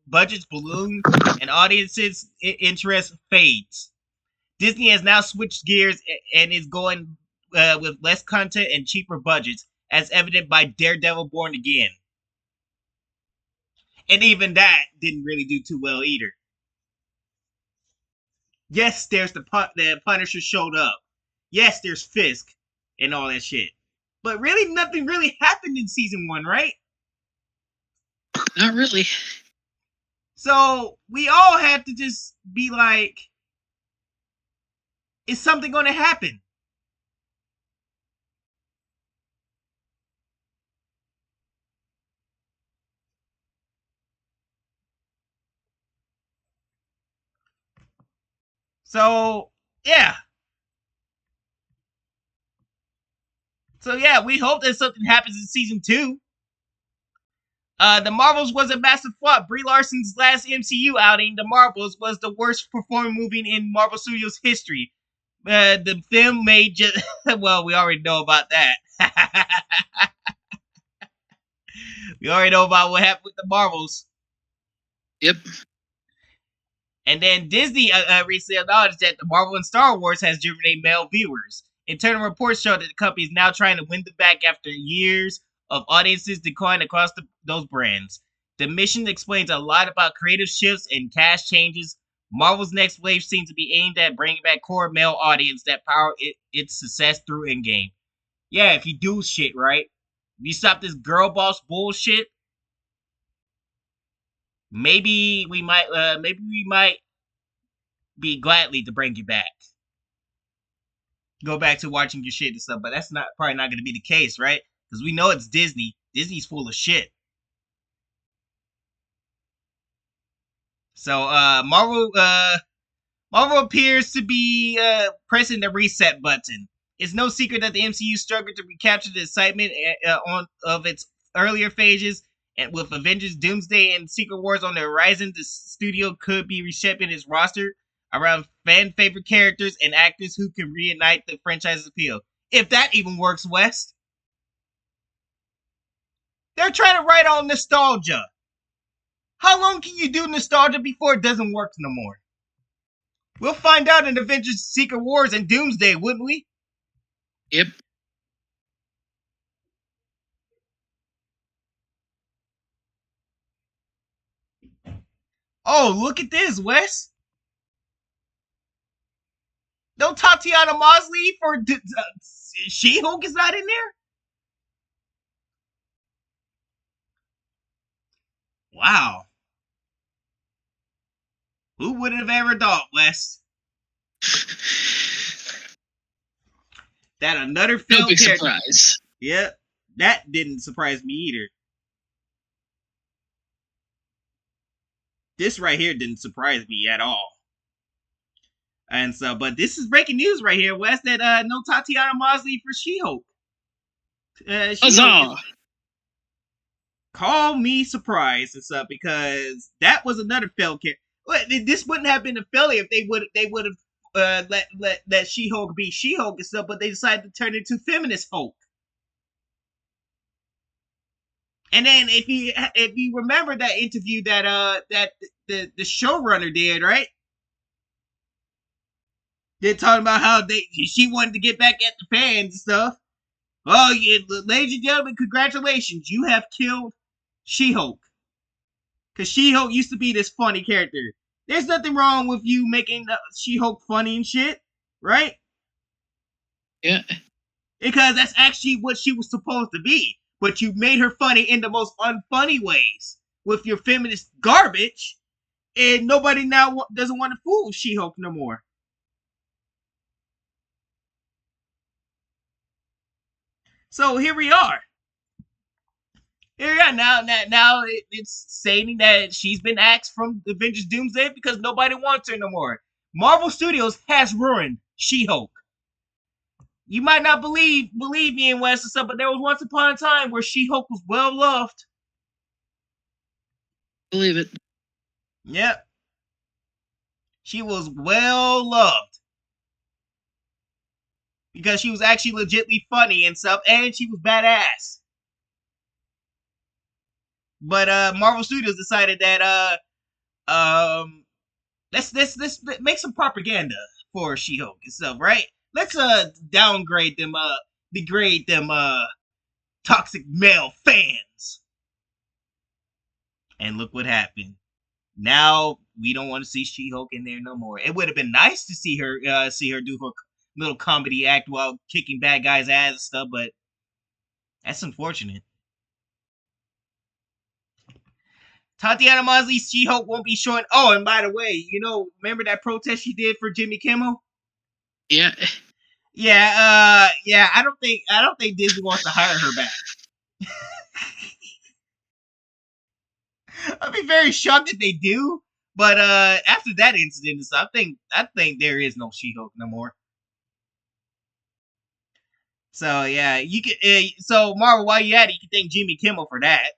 [SPEAKER 1] budgets balloon and audiences' interest fades. Disney has now switched gears and is going with less content and cheaper budgets, as evident by Daredevil Born Again. And even that didn't really do too well either. Yes, there's the Punisher showed up. Yes, there's Fisk and all that shit. But really, nothing really happened in season 1, right?
[SPEAKER 2] Not really.
[SPEAKER 1] So we all had to just be like, is something going to happen? So, yeah. We hope that something happens in season 2. The Marvels was a massive flop. Brie Larson's last MCU outing, The Marvels, was the worst performing movie in Marvel Studios history. The film made just well, we already know about that. We already know about what happened with the Marvels.
[SPEAKER 2] Yep.
[SPEAKER 1] And then Disney recently acknowledged that the Marvel and Star Wars has generated male viewers. Internal reports show that the company is now trying to win them back after years of audiences decline across those brands. The mission explains a lot about creative shifts and cast changes. Marvel's next wave seems to be aimed at bringing back core male audience that power its success through Endgame. Yeah, if you do shit right, if you stop this girl boss bullshit, maybe we might be gladly to bring you back. Go back to watching your shit and stuff, but that's probably not going to be the case, right? Because we know it's Disney. Disney's full of shit. So Marvel appears to be pressing the reset button. It's no secret that the MCU struggled to recapture the excitement of its earlier phases, and with Avengers, Doomsday, and Secret Wars on the horizon, the studio could be reshaping its roster around fan favorite characters and actors who can reignite the franchise's appeal. If that even works, West. They're trying to write on nostalgia. How long can you do nostalgia before it doesn't work no more? We'll find out in Avengers, Secret Wars, and Doomsday, wouldn't we?
[SPEAKER 2] Yep.
[SPEAKER 1] Oh, look at this, Wes. No Tatiana Mosley for She-Hulk is not in there? Wow. Who would have ever thought, Wes? That another film
[SPEAKER 2] no big
[SPEAKER 1] character.
[SPEAKER 2] Surprise.
[SPEAKER 1] Yep, that didn't surprise me either. This right here didn't surprise me at all. And so, but this is breaking news right here, Wes, that no Tatiana Mosley for She-Hulk.
[SPEAKER 2] Huzzah!
[SPEAKER 1] Call me surprised and stuff, because that was another failed character. This wouldn't have been a failure if they would have let She-Hulk be She-Hulk and stuff, but they decided to turn it into feminist Hulk. And then if you remember that interview that the showrunner did, right? They're talking about how she wanted to get back at the fans and stuff. Oh, yeah, ladies and gentlemen, congratulations, you have killed She-Hulk. Because She-Hulk used to be this funny character. There's nothing wrong with you making She-Hulk funny and shit, right?
[SPEAKER 2] Yeah.
[SPEAKER 1] Because that's actually what she was supposed to be. But you made her funny in the most unfunny ways with your feminist garbage, and nobody now doesn't want to fool She-Hulk no more. So here we are. Now it's stating that she's been axed from Avengers Doomsday because nobody wants her no more. Marvel Studios has ruined She-Hulk. You might not believe me in West and stuff, but there was once upon a time where She-Hulk was well loved.
[SPEAKER 2] Believe it.
[SPEAKER 1] Yep. She was well loved. because she was actually legitly funny and stuff, and she was badass. But Marvel Studios decided that let's make some propaganda for She-Hulk and stuff, right? Let's downgrade them, degrade them toxic male fans. And look what happened. Now we don't want to see She-Hulk in there no more. It would have been nice to see her do her little comedy act while kicking bad guys' ass and stuff, but that's unfortunate. Tatiana Maslany's She-Hulk won't be showing. Oh, and by the way, remember that protest she did for Jimmy Kimmel?
[SPEAKER 2] Yeah.
[SPEAKER 1] Yeah. I don't think Disney wants to hire her back. I'd be very shocked if they do. But after that incident, I think there is no She-Hulk no more. So yeah, you can. So Marvel, while you at it, you can thank Jimmy Kimmel for that.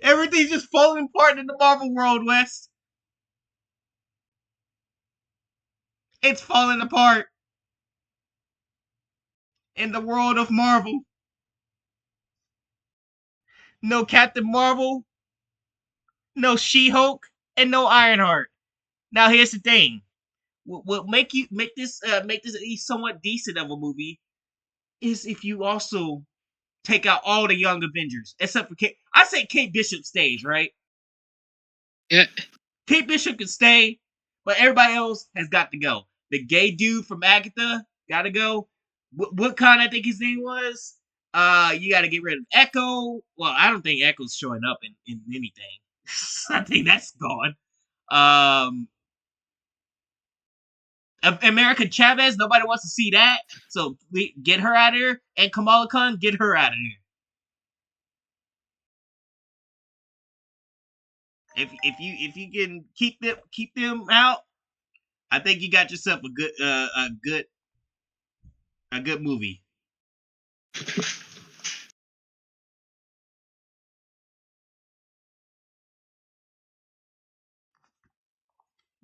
[SPEAKER 1] Everything's just falling apart in the Marvel world, West. It's falling apart in the world of Marvel. No Captain Marvel, no She-Hulk, and no Ironheart. Now here's the thing: what make this at least somewhat decent of a movie is if you also take out all the young Avengers except for Kate. I say Kate Bishop stays, right?
[SPEAKER 2] Yeah.
[SPEAKER 1] Kate Bishop can stay, but everybody else has got to go. The gay dude from Agatha gotta go. What kind I think his name was? You got to get rid of Echo. Well, I don't think Echo's showing up in anything. I think that's gone. America Chavez, nobody wants to see that. So get her out of here. And Kamala Khan, get her out of here. If you can keep them out, I think you got yourself a good movie.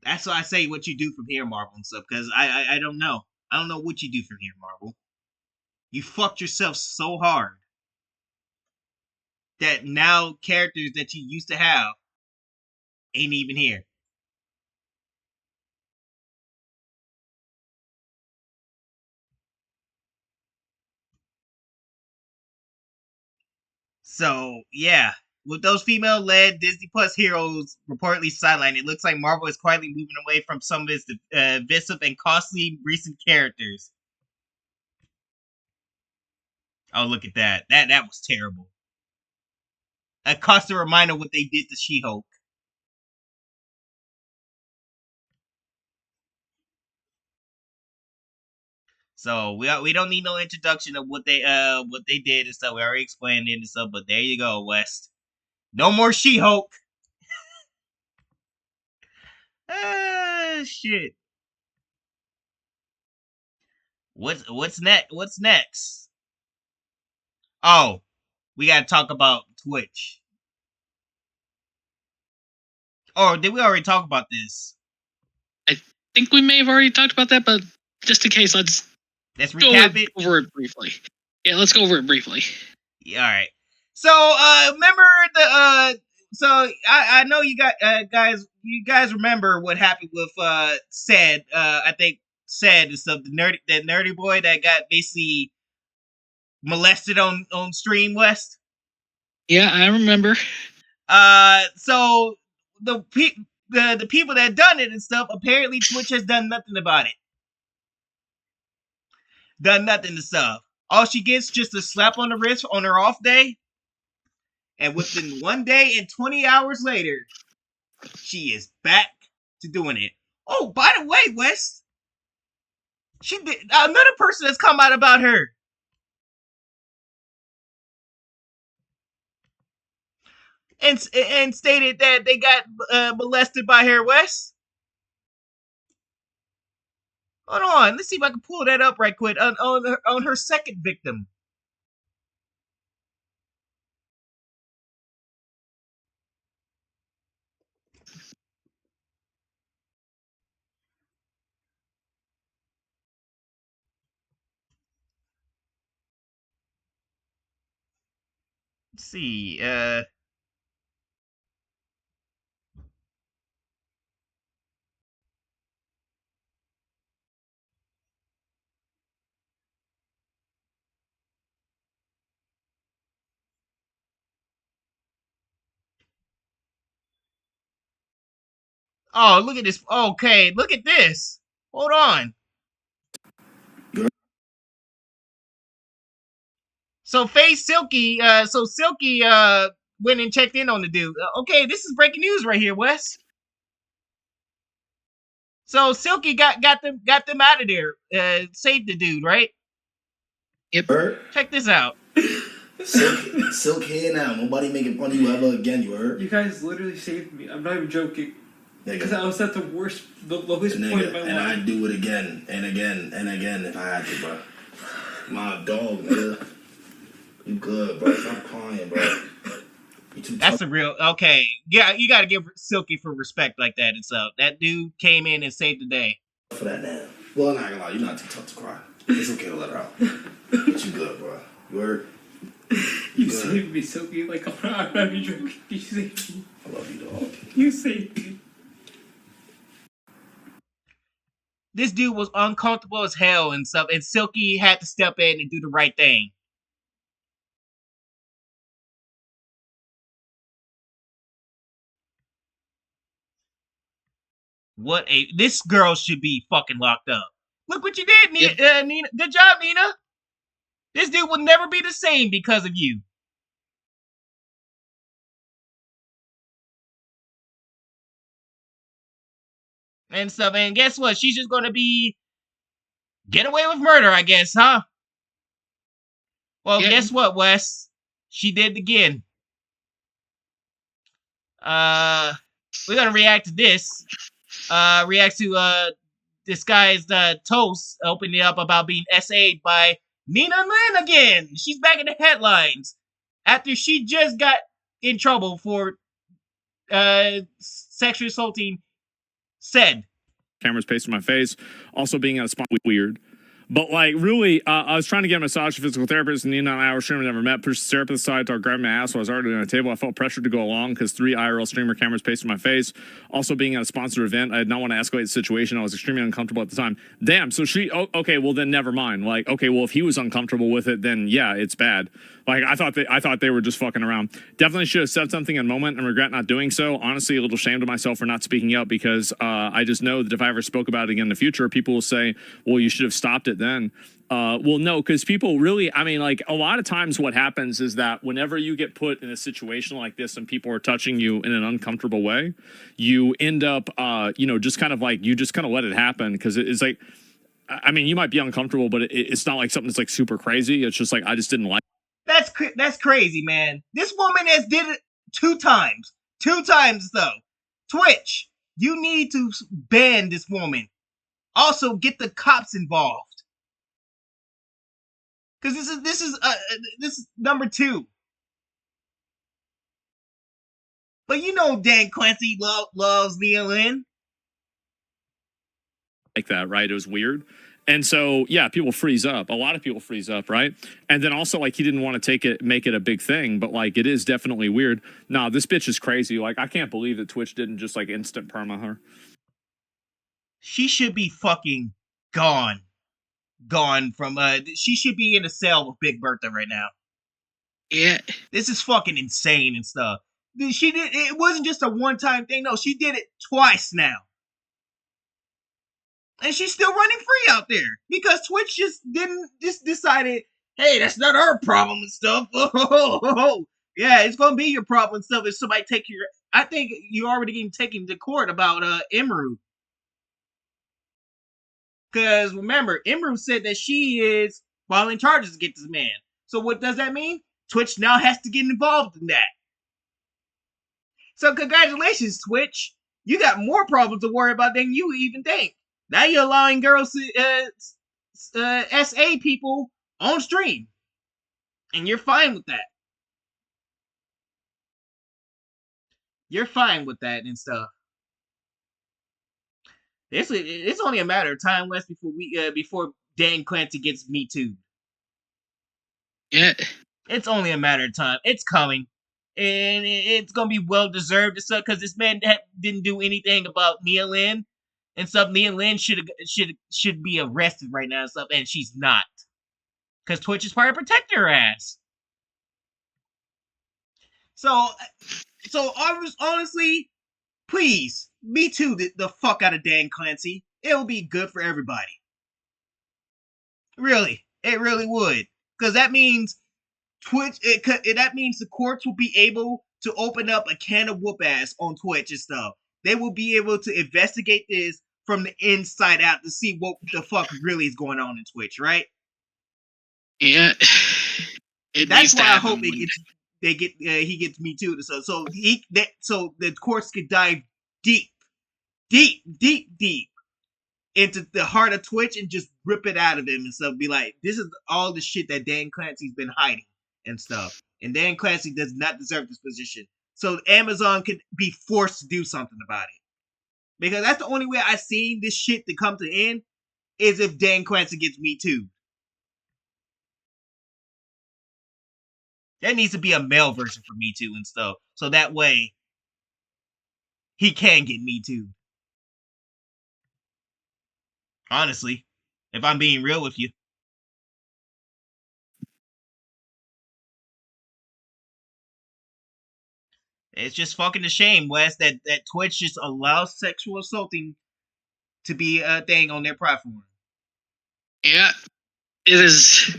[SPEAKER 1] That's why I say what you do from here, Marvel and stuff, because I don't know. I don't know what you do from here, Marvel. You fucked yourself so hard that now characters that you used to have ain't even here. So yeah, with those female-led Disney Plus heroes reportedly sidelined, it looks like Marvel is quietly moving away from some of its divisive and costly recent characters. Oh, look at that! That was terrible. A constant reminder what they did to She-Hulk. So we don't need no introduction of what they did and stuff. We already explained it and stuff. But there you go, West. No more She-Hulk. Ah, shit. What's next? What's next? Oh, we gotta talk about Twitch. Oh, did we already talk about this?
[SPEAKER 2] I think we may have already talked about that, but just in case, let's go
[SPEAKER 1] recap it.
[SPEAKER 2] over it briefly. Yeah, let's go over it briefly.
[SPEAKER 1] Yeah, all right. So, remember the so I know you guys remember what happened with Sad, I think Sad and stuff, that nerdy boy that got basically molested on stream, West.
[SPEAKER 2] Yeah, I remember.
[SPEAKER 1] So the people that done it and stuff, apparently Twitch has done nothing about it. Done nothing to stuff. All she gets just a slap on the wrist on her off day. And within 1 day and 20 hours later, she is back to doing it. Oh, by the way, Wes, she did another person has come out about her. And stated that they got molested by her, Wes. Hold on, let's see if I can pull that up right quick on her second victim. Let's see. Oh, look at this. Okay, look at this. Hold on. So Silky went and checked in on the dude. Okay, this is breaking news right here, Wes. So Silky got them out of there. Saved the dude, right?
[SPEAKER 2] Yep.
[SPEAKER 1] Check this out.
[SPEAKER 6] Silk here now. Nobody making fun of you ever again. You heard?
[SPEAKER 7] You guys literally saved me. I'm not even joking. Because I was at the lowest point of my life.
[SPEAKER 6] And I'd do it again and again and again if I had to, bro. My dog, nigga. You good, bro. Stop crying, bro.
[SPEAKER 1] That's a real okay. Yeah, you gotta give Silky for respect like that and stuff. That dude came in and saved the day.
[SPEAKER 6] For that now. Well, I'm not gonna lie, you're not too tough to cry. It's okay to let her out. But you good, bro. You heard?
[SPEAKER 7] You saved me, Silky. Like, I'm not even joking. You saved me.
[SPEAKER 6] I love you, dog.
[SPEAKER 7] You saved me.
[SPEAKER 1] This dude was uncomfortable as hell and stuff, and Silky had to step in and do the right thing. This girl should be fucking locked up. Look what you did, Nina. Good job, Nina. This dude will never be the same because of you. And stuff, and guess what? She's just gonna get away with murder, I guess, huh? Well, guess what, Wes? She did it again. We're gonna react to this. React to this guy's toast opening up about being SA'd by Nina Lynn again. She's back in the headlines after she just got in trouble for sexually assaulting said.
[SPEAKER 8] Cameras pasted in my face. Also being at a spot weird. But like really, I was trying to get a massage physical therapist, and Nina and I were streaming, never met. Pushed the therapist aside, started grabbing my ass while I was already on a table. I felt pressured to go along because 3 IRL streamer cameras pasted in my face. Also being at a sponsored event, I did not want to escalate the situation. I was extremely uncomfortable at the time. Damn, so okay, well then never mind. Like, okay, well if he was uncomfortable with it, then yeah, it's bad. Like I thought they were just fucking around. Definitely should have said something in the moment and regret not doing so. Honestly, a little ashamed of myself for not speaking up because I just know that if I ever spoke about it again in the future, people will say, well, you should have stopped it then. Well, no, because people really, I mean, like a lot of times what happens is that whenever you get put in a situation like this and people are touching you in an uncomfortable way, you end up, just kind of like, you just kind of let it happen because it's like, I mean, you might be uncomfortable, but it's not like something that's like super crazy. It's just like, I just didn't like.
[SPEAKER 1] That's crazy, man. This woman has did it 2 times. 2 times, though. Twitch, you need to ban this woman. Also, get the cops involved. Because this is number 2. But you know Dan Clancy loves Nia Lynn.
[SPEAKER 8] Like that, right? It was weird. And so, yeah, people freeze up. A lot of people freeze up, right? And then also, like, he didn't want to make it a big thing, but, like, it is definitely weird. Nah, this bitch is crazy. Like, I can't believe that Twitch didn't just, like, instant perma her.
[SPEAKER 1] She should be fucking gone. Gone from, she should be in a cell with Big Bertha right now.
[SPEAKER 2] Yeah.
[SPEAKER 1] This is fucking insane and stuff. It wasn't just a one-time thing. No, she did it twice now. And she's still running free out there because Twitch just decided, hey, that's not our problem and stuff. Yeah, it's gonna be your problem and stuff if somebody take your. I think you already getting taken to court about Imru. Because remember, Imru said that she is filing charges against this man. So what does that mean? Twitch now has to get involved in that. So congratulations, Twitch. You got more problems to worry about than you even think. Now you're allowing girls to SA people on stream. And you're fine with that. You're fine with that and stuff. It's only a matter of time, Wes, before Dan Clancy gets Me Too.
[SPEAKER 2] Yeah.
[SPEAKER 1] It's only a matter of time. It's coming, and it's gonna be well deserved and stuff because this man didn't do anything about Nia Lin and stuff. Nia Lin should be arrested right now and stuff, and she's not because Twitch is trying to protect her ass. So, honestly, please, Me Too the fuck out of Dan Clancy. It will be good for everybody. Really, it really would, because that means that means the courts will be able to open up a can of whoop ass on Twitch and stuff. They will be able to investigate this from the inside out to see what the fuck really is going on in Twitch, right?
[SPEAKER 2] Yeah.
[SPEAKER 1] That's why I hope he gets Me Too. So so the courts could dive deep into the heart of Twitch and just rip it out of him and stuff. Be like, this is all the shit that Dan Clancy's been hiding and stuff. And Dan Clancy does not deserve this position. So Amazon could be forced to do something about it. Because that's the only way I've seen this shit to come to end is if Dan Clancy gets Me Too. There needs to be a male version for Me Too and stuff. So that way he can get Me Too. Honestly, if I'm being real with you. It's just fucking a shame, Wes, that Twitch just allows sexual assaulting to be a thing on their platform.
[SPEAKER 2] Yeah, it is.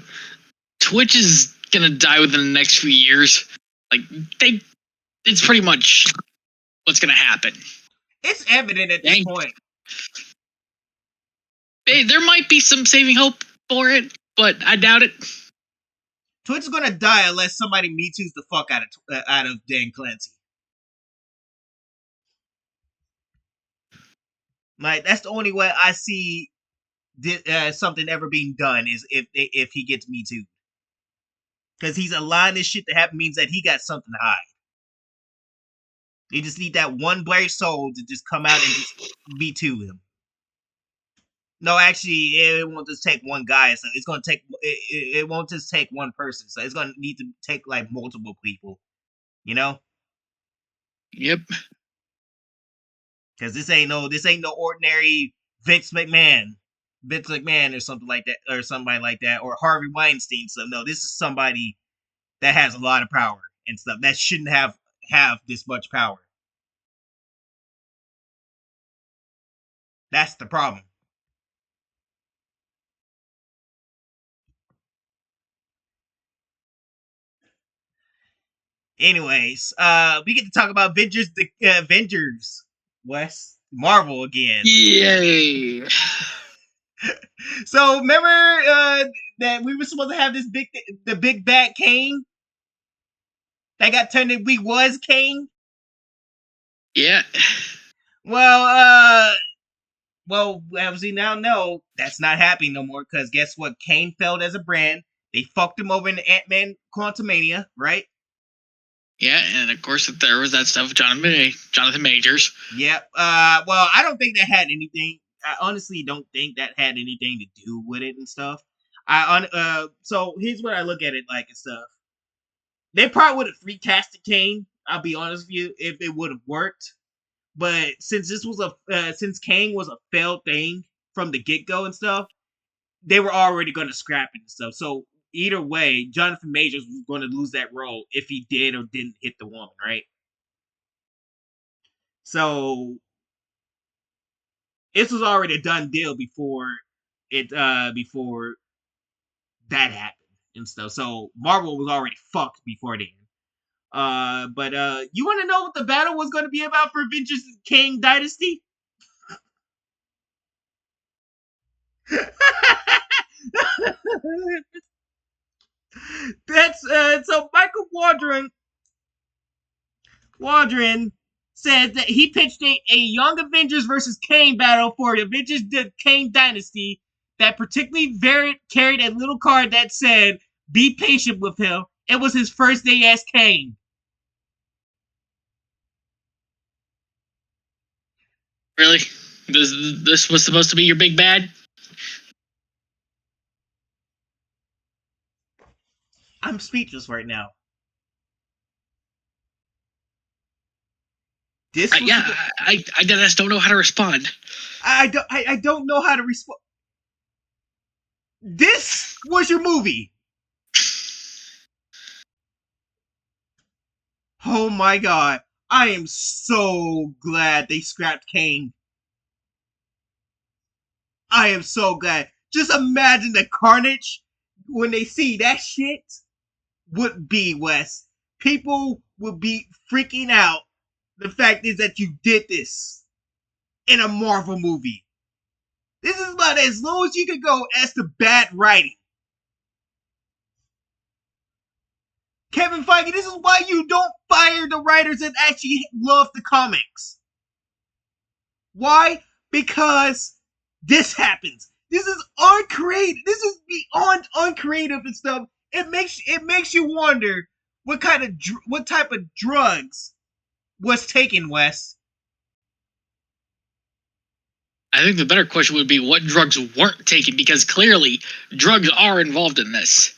[SPEAKER 2] Twitch is gonna die within the next few years. Like it's pretty much what's gonna happen.
[SPEAKER 1] It's evident at this point.
[SPEAKER 2] Hey, there might be some saving hope for it, but I doubt it.
[SPEAKER 1] Twitch is gonna die unless somebody Me Too's the fuck out of Dan Clancy. Like, that's the only way I see something ever being done is if he gets Me Too. Because he's allowing this shit to happen means that he got something to hide. You just need that one brave soul to just come out and just Me Too him. No, actually, it won't just take one guy. So it's gonna take it won't just take one person. So it's gonna need to take like multiple people. You know?
[SPEAKER 2] Yep.
[SPEAKER 1] Because this ain't no ordinary Vince McMahon or something like that, or somebody like that, or Harvey Weinstein. So no, this is somebody that has a lot of power and stuff that shouldn't have this much power. That's the problem. Anyways, we get to talk about Avengers, Wes, Marvel again.
[SPEAKER 2] Yay!
[SPEAKER 1] So remember that we were supposed to have the big bad Kane that got turned into We Was Kane.
[SPEAKER 2] Yeah.
[SPEAKER 1] Well, as we now know, that's not happening no more. Because guess what? Kane failed as a brand. They fucked him over in the Ant-Man Quantumania, right?
[SPEAKER 2] Yeah, and of course there was that stuff with Jonathan Majors.
[SPEAKER 1] Yep. Well, I don't think that had anything. I honestly don't think that had anything to do with it and stuff. So here's what I look at it like and stuff. They probably would have recasted Kane. I'll be honest with you, if it would have worked. But since since Kane was a failed thing from the get go and stuff, they were already going to scrap it and stuff. So either way, Jonathan Majors was going to lose that role if he did or didn't hit the woman, right? So this was already a done deal before that happened and stuff. So Marvel was already fucked before then. But you want to know what the battle was going to be about for Avengers Kang Dynasty? That's so Michael Waldron says that he pitched a Young Avengers versus Kane battle for Avengers the Kane Dynasty that particularly carried a little card that said, "Be patient with him. It was his first day as Kane."
[SPEAKER 2] Really? This was supposed to be your big bad?
[SPEAKER 1] I'm speechless right now. This was
[SPEAKER 2] Yeah, I just don't know how to respond.
[SPEAKER 1] I don't know how to respond. This was your movie. Oh my god. I am so glad they scrapped Kane. I am so glad. Just imagine the carnage when they see that shit would be, Wes. People would be freaking out. The fact is that you did this in a Marvel movie. This is about as low as you could go as to bad writing. Kevin Feige, this is why you don't fire the writers that actually love the comics. Why? Because this happens. This is uncreative. This is beyond uncreative and stuff. It makes you wonder what type of drugs was taken, Wes.
[SPEAKER 2] I think the better question would be what drugs weren't taken, because clearly drugs are involved in this.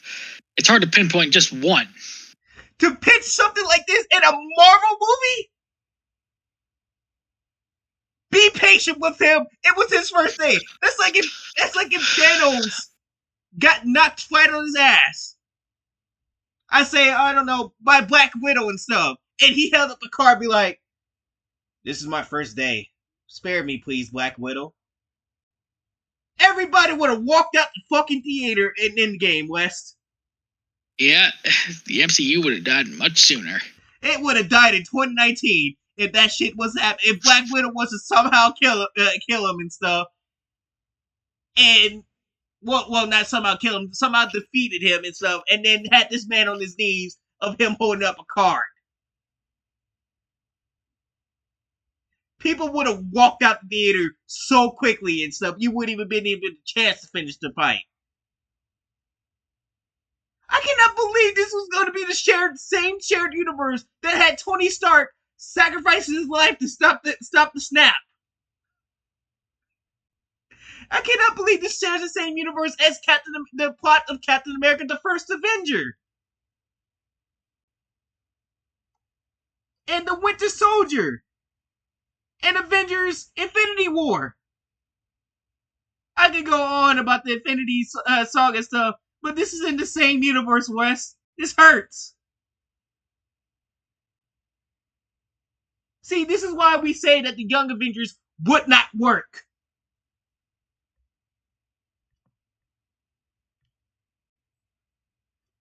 [SPEAKER 2] It's hard to pinpoint just one.
[SPEAKER 1] To pitch something like this in a Marvel movie? Be patient with him. It was his first day. That's like if Thanos got knocked flat on his ass. I say, I don't know, by Black Widow and stuff. And he held up the card, be like, "This is my first day. Spare me, please, Black Widow." Everybody would have walked out the fucking theater in Endgame, West.
[SPEAKER 2] Yeah, the MCU would have died much sooner.
[SPEAKER 1] It would have died in 2019 if that shit was happening. If Black Widow was to somehow kill him and stuff. And, well, not somehow kill him, somehow defeated him and stuff. And then had this man on his knees of him holding up a card. People would have walked out the theater so quickly and stuff, you wouldn't even been even a chance to finish the fight. I cannot believe this was going to be the same shared universe that had Tony Stark sacrifice his life to stop the snap. I cannot believe this shares the same universe as the plot of Captain America: The First Avenger and the Winter Soldier and Avengers: Infinity War. I could go on about the Infinity Saga stuff, but this is in the same universe, Wes. This hurts. See, this is why we say that the Young Avengers would not work.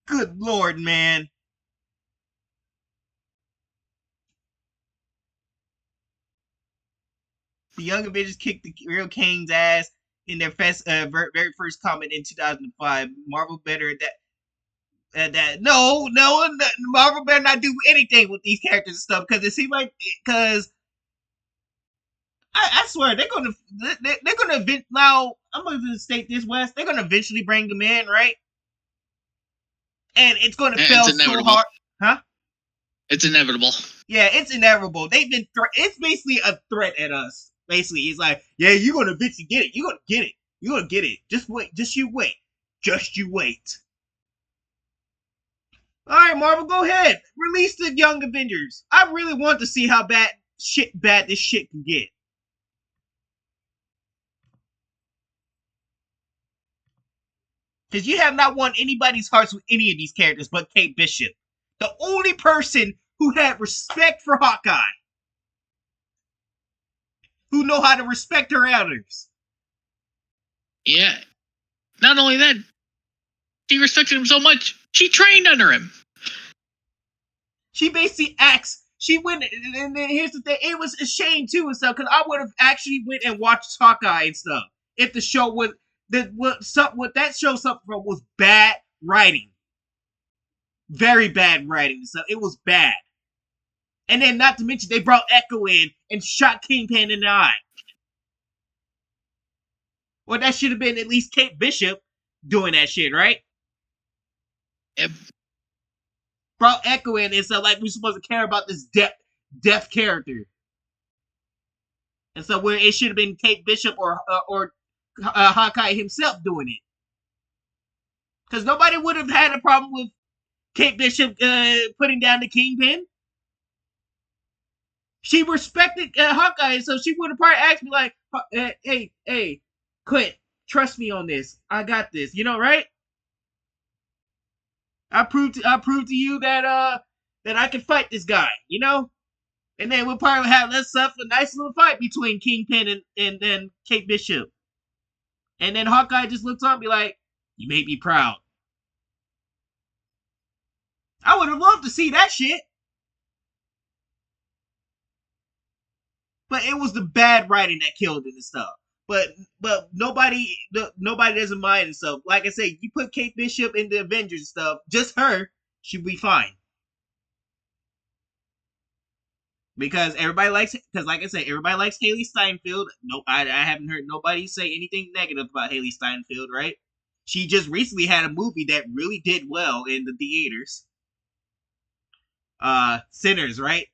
[SPEAKER 1] Good lord, man. The Young Avengers kicked the real Kane's ass in their very first comic in 2005. Marvel better no, Marvel better not do anything with these characters and stuff, because it seems like, because I swear they're gonna now. I'm gonna state this, West. They're gonna eventually bring them in, right? And it's gonna fail so hard, huh?
[SPEAKER 2] It's inevitable.
[SPEAKER 1] Yeah, it's inevitable. They've been it's basically a threat at us. Basically, it's like, yeah, you're gonna eventually get it. You're gonna get it. You're gonna get it. Just wait. Just you wait. Just you wait. All right, Marvel, go ahead. Release the Young Avengers. I really want to see how bad this shit can get. Because you have not won anybody's hearts with any of these characters but Kate Bishop. The only person who had respect for Hawkeye. Who know how to respect her elders.
[SPEAKER 2] Yeah. Not only that, she respected him so much, she trained under him.
[SPEAKER 1] She basically acts. She went, and then here's the thing. It was a shame too and stuff, because I would have actually went and watched Hawkeye and stuff if the show was what that show suffered from was bad writing, very bad writing. So it was bad. And then, not to mention, they brought Echo in and shot Kingpin in the eye. Well, that should have been at least Kate Bishop doing that shit, right?
[SPEAKER 2] Yep.
[SPEAKER 1] Brought Echo in and so like we're supposed to care about this deaf character. And so where it should have been Kate Bishop or Hawkeye himself doing it. Because nobody would have had a problem with Kate Bishop putting down the Kingpin. She respected Hawkeye, so she would have probably asked me like, "Hey, quit. Trust me on this. I got this. You know, right? I proved to you that I can fight this guy. You know." And then we'll probably have let's have a nice little fight between Kingpin and then Kate Bishop. And then Hawkeye just looks on me like, "You made me proud." I would have loved to see that shit. But it was the bad writing that killed it and stuff. But nobody doesn't mind and stuff. Like I said, you put Kate Bishop in the Avengers and stuff, just her, she'll be fine. Because everybody likes like I said, everybody likes Haley Steinfeld. No, I haven't heard nobody say anything negative about Haley Steinfeld, right? She just recently had a movie that really did well in the theaters. Sinners, right?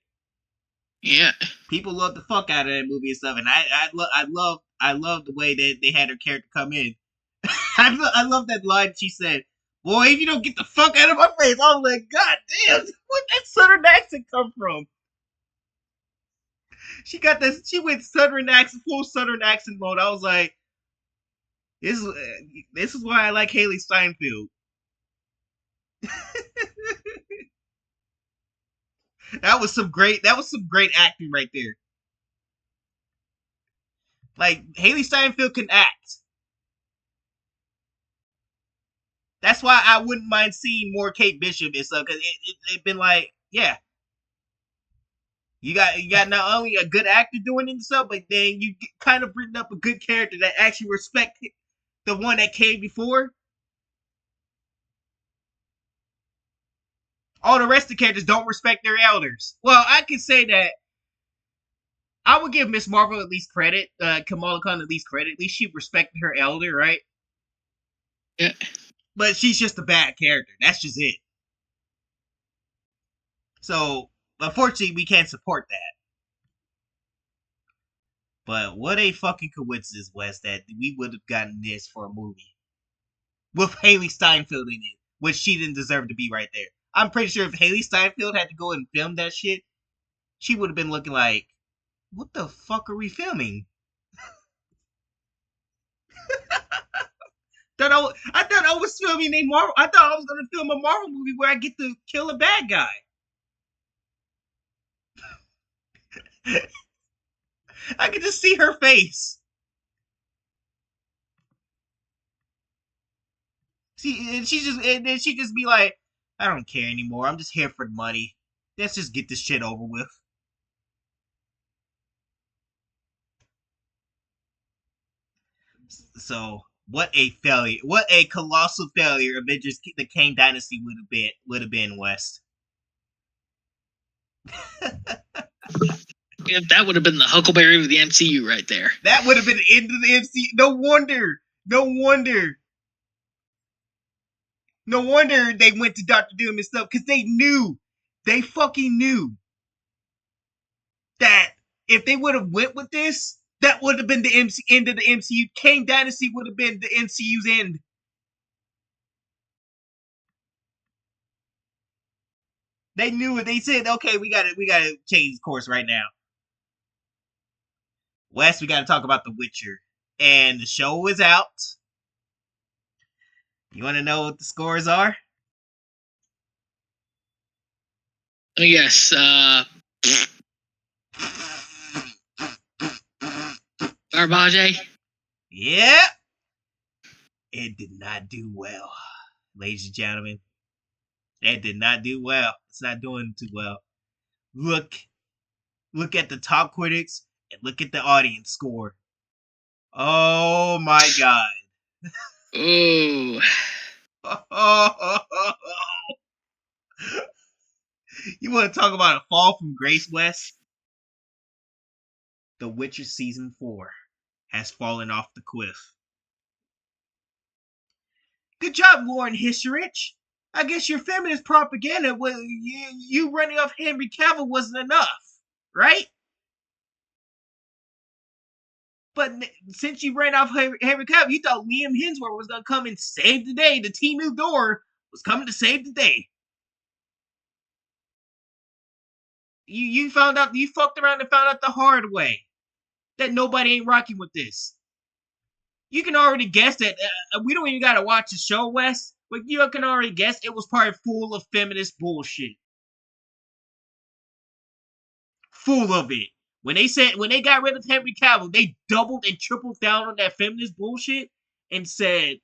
[SPEAKER 2] Yeah.
[SPEAKER 1] People love the fuck out of that movie and stuff, and I love the way that they had her character come in. I love that line she said, "Boy, if you don't get the fuck out of my face," I was like, "God damn, where'd that southern accent come from?" She got this. She went southern accent, full southern accent mode. I was like, "This is why I like Haley Steinfeld." That was some great acting right there. Like Haley Steinfeld can act. That's why I wouldn't mind seeing more Kate Bishop and stuff, because it been like, yeah, you got not only a good actor doing it and stuff, but then you kind of written up a good character that actually respect the one that came before. All the rest of the characters don't respect their elders. Well, I can say that I would give Miss Marvel at least credit, Kamala Khan at least credit. At least she respected her elder, right?
[SPEAKER 2] Yeah.
[SPEAKER 1] But she's just a bad character. That's just it. So, unfortunately, we can't support that. But what a fucking coincidence, Wes, that we would have gotten this for a movie. With Haley Steinfeld in it, which she didn't deserve to be right there. I'm pretty sure if Haley Steinfeld had to go and film that shit, she would have been looking like, what the fuck are we filming? I thought I was filming a Marvel. I thought I was gonna film a Marvel movie where I get to kill a bad guy. I could just see her face. And then she just be like, "I don't care anymore. I'm just here for the money. Let's just get this shit over with." So what a failure! What a colossal failure! Avengers: The Kang Dynasty would have been West.
[SPEAKER 2] Yeah, that would have been the Huckleberry of the MCU right there.
[SPEAKER 1] That would have been the end of the MCU. No wonder they went to Doctor Doom and stuff, because they fucking knew that if they would have went with this, that would have been the end of the MCU. Kang Dynasty would have been the MCU's end. They knew it. They said, "Okay, we gotta change course right now." Wes, we gotta talk about The Witcher, and the show is out. You want to know what the scores are?
[SPEAKER 2] Oh, yes. Garbage.
[SPEAKER 1] Yeah, it did not do well, ladies and gentlemen. It did not do well. It's not doing too well. Look at the top critics and look at the audience score. Oh my god.
[SPEAKER 2] Oh.
[SPEAKER 1] You want to talk about a fall from grace, Wes? The Witcher Season 4 has fallen off the cliff. Good job, Lauren Hisrich. I guess your feminist propaganda was you running off Henry Cavill wasn't enough, right? But since you ran off Henry Cavill, you thought Liam Hemsworth was gonna come and save the day. The Timu Door was coming to save the day. You found out, you fucked around and found out the hard way that nobody ain't rocking with this. You can already guess that we don't even gotta watch the show, Wes, but you can already guess it was probably full of feminist bullshit. Full of it. When they got rid of Henry Cavill, they doubled and tripled down on that feminist bullshit and said,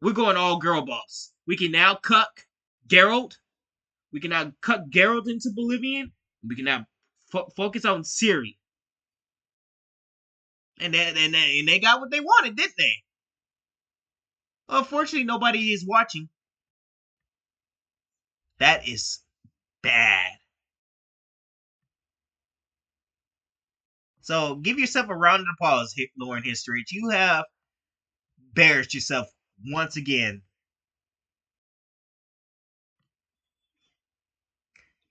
[SPEAKER 1] we're going all girl boss. We can now cuck Geralt. We can now cut Geralt into Bolivian. We can now focus on Ciri. And they got what they wanted, didn't they? Unfortunately, nobody is watching. That is bad. So give yourself a round of applause, Lauren History. You have embarrassed yourself once again.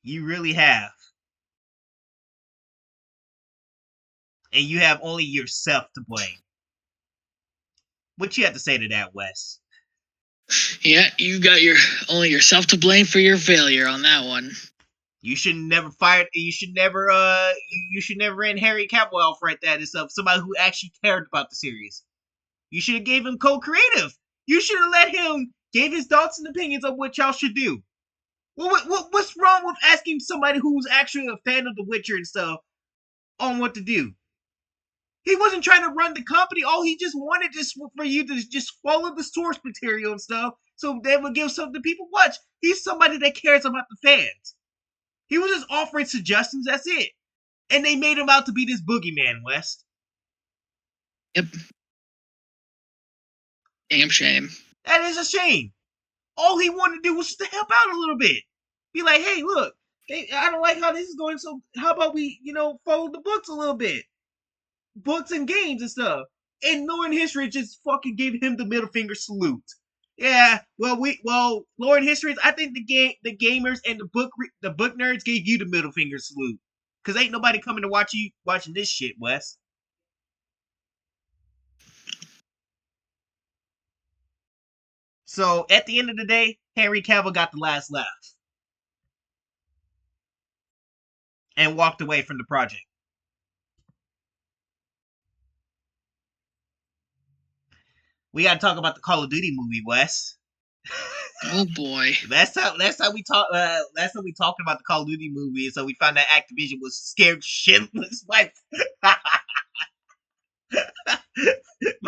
[SPEAKER 1] You really have. And you have only yourself to blame. What you have to say to that, Wes?
[SPEAKER 2] Yeah, you got only yourself to blame for your failure on that one.
[SPEAKER 1] You should never fired. You should never. You should never end Harry Cavill off right that and stuff. Somebody who actually cared about the series. You should have gave him co-creative. You should have let him give his thoughts and opinions on what y'all should do. What's wrong with asking somebody who's actually a fan of The Witcher and stuff on what to do? He wasn't trying to run the company. All he just wanted just for you to just follow the source material and stuff, so they would give something people watch. He's somebody that cares about the fans. He was just offering suggestions. That's it. And they made him out to be this boogeyman, West.
[SPEAKER 2] Yep. Damn shame.
[SPEAKER 1] That is a shame. All he wanted to do was just to help out a little bit. Be like, hey, look, I don't like how this is going, so how about we, follow the books a little bit? Books and games and stuff. And Lauren History just fucking gave him the middle finger salute. Yeah, Lauren History, I think the gamers and the book nerds gave you the middle finger salute. Cause ain't nobody coming to watching this shit, Wes. So at the end of the day, Henry Cavill got the last laugh. And walked away from the project. We gotta talk about the Call of Duty movie, Wes.
[SPEAKER 2] Oh boy.
[SPEAKER 1] Last time we talked about the Call of Duty movie, so we found that Activision was scared shitless by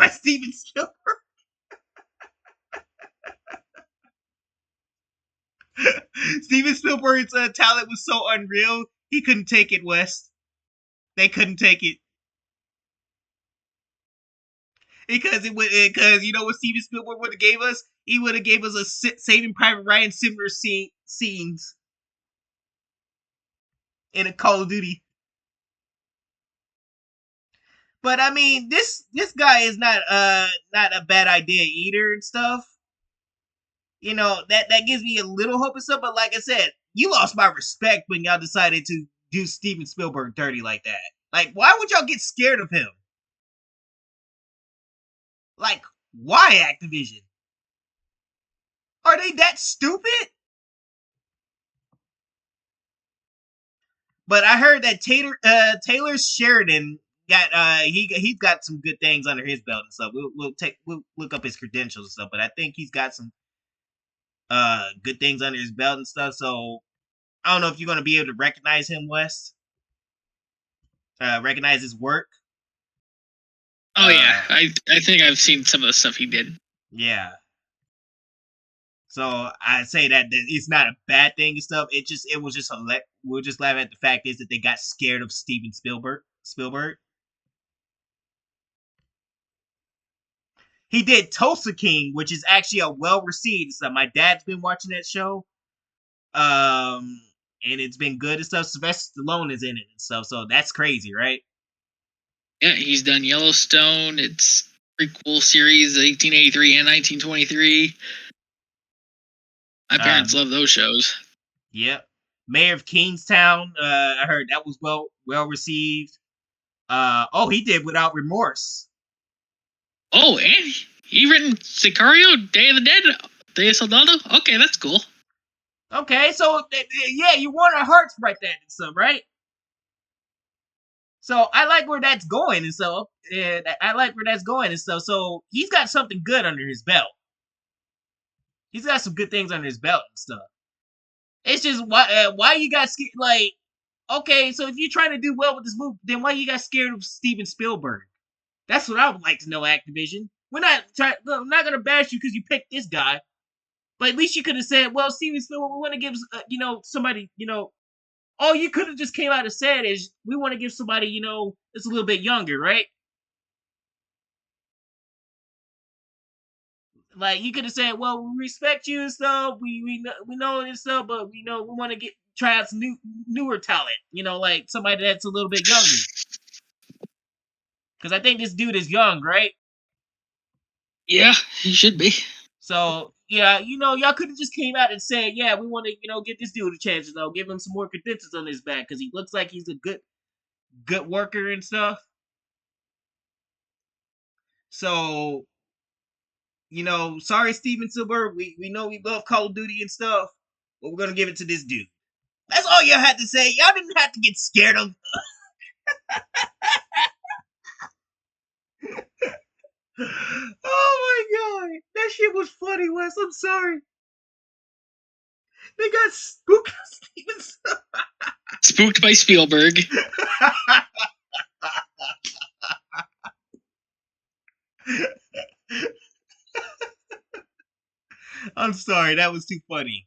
[SPEAKER 1] Steven Spielberg. Steven Spielberg's talent was so unreal, he couldn't take it, Wes. They couldn't take it. Because you know what Steven Spielberg would have gave us? He would have gave us a Saving Private Ryan similar scenes in a Call of Duty. But I mean, this guy is not a bad idea either and stuff. That gives me a little hope and stuff. But like I said, you lost my respect when y'all decided to do Steven Spielberg dirty like that. Like, why would y'all get scared of him? Like, why Activision? Are they that stupid? But I heard that Taylor Sheridan got he's got some good things under his belt and stuff. We'll look up his credentials and stuff, but I think he's got some good things under his belt and stuff. So I don't know if you're gonna be able to recognize him, Wes. Recognize his work.
[SPEAKER 2] Oh yeah, I think I've seen some of the stuff he did.
[SPEAKER 1] Yeah. So I say that it's not a bad thing and stuff. It was just we're just laughing at the fact is that they got scared of Steven Spielberg. He did Tulsa King, which is actually a well-received stuff. My dad's been watching that show. And it's been good and stuff. Sylvester Stallone is in it and stuff, so that's crazy, right?
[SPEAKER 2] Yeah, he's done Yellowstone. It's prequel series, 1883 and 1923. My parents love those shows.
[SPEAKER 1] Yep. Mayor of Kingstown. I heard that was well received. He did Without Remorse.
[SPEAKER 2] Oh, and he written Sicario, Day of the Dead, Day of Soldado. Okay, that's cool.
[SPEAKER 1] Okay, so yeah, you won our hearts right there and stuff, right? So I like where that's going and so I like where that's going and stuff. So he's got something good under his belt. He's got some good things under his belt and stuff. It's just why you got scared? Like, okay, so if you're trying to do well with this movie, then why you got scared of Steven Spielberg? That's what I would like to know, Activision. I'm not gonna bash you because you picked this guy, but at least you could have said, "Well, Steven Spielberg, we want to give somebody, all you could have just came out and said is we want to give somebody, that's a little bit younger, right? Like you could have said, "Well, we respect you and stuff. We know and stuff, but we want to try out some newer talent. Like somebody that's a little bit younger. Because I think this dude is young, right?
[SPEAKER 2] Yeah, he should be.
[SPEAKER 1] So yeah, y'all could have just came out and said, yeah, we want to, give this dude a chance, give him some more credentials on his back because he looks like he's a good worker and stuff. So sorry, Steven Spielberg. We know we love Call of Duty and stuff, but we're gonna give it to this dude. That's all y'all had to say. Y'all didn't have to get scared of. Oh my god, that shit was funny, Wes. I'm sorry. They got spooked on Steven Spielberg.
[SPEAKER 2] Spooked by Spielberg.
[SPEAKER 1] I'm sorry, that was too funny.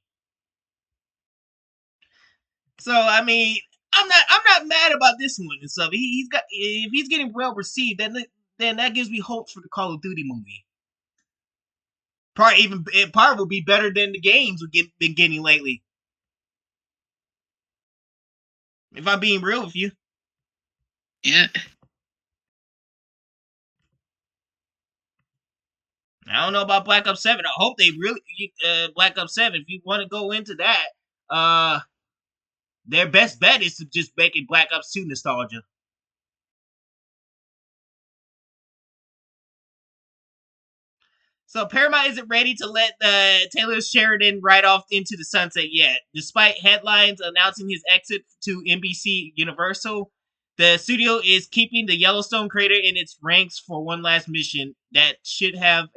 [SPEAKER 1] So I mean, I'm not mad about this one and stuff. He's got if he's getting well received, then that gives me hopes for the Call of Duty movie. It probably will be better than the games we've been getting lately. If I'm being real with you.
[SPEAKER 2] Yeah.
[SPEAKER 1] I don't know about Black Ops 7. I hope they really Black Ops 7. If you want to go into that, their best bet is to just make it Black Ops 2 nostalgia. So Paramount isn't ready to let Taylor Sheridan ride off into the sunset yet. Despite headlines announcing his exit to NBC Universal, the studio is keeping the Yellowstone crater in its ranks for one last mission that should have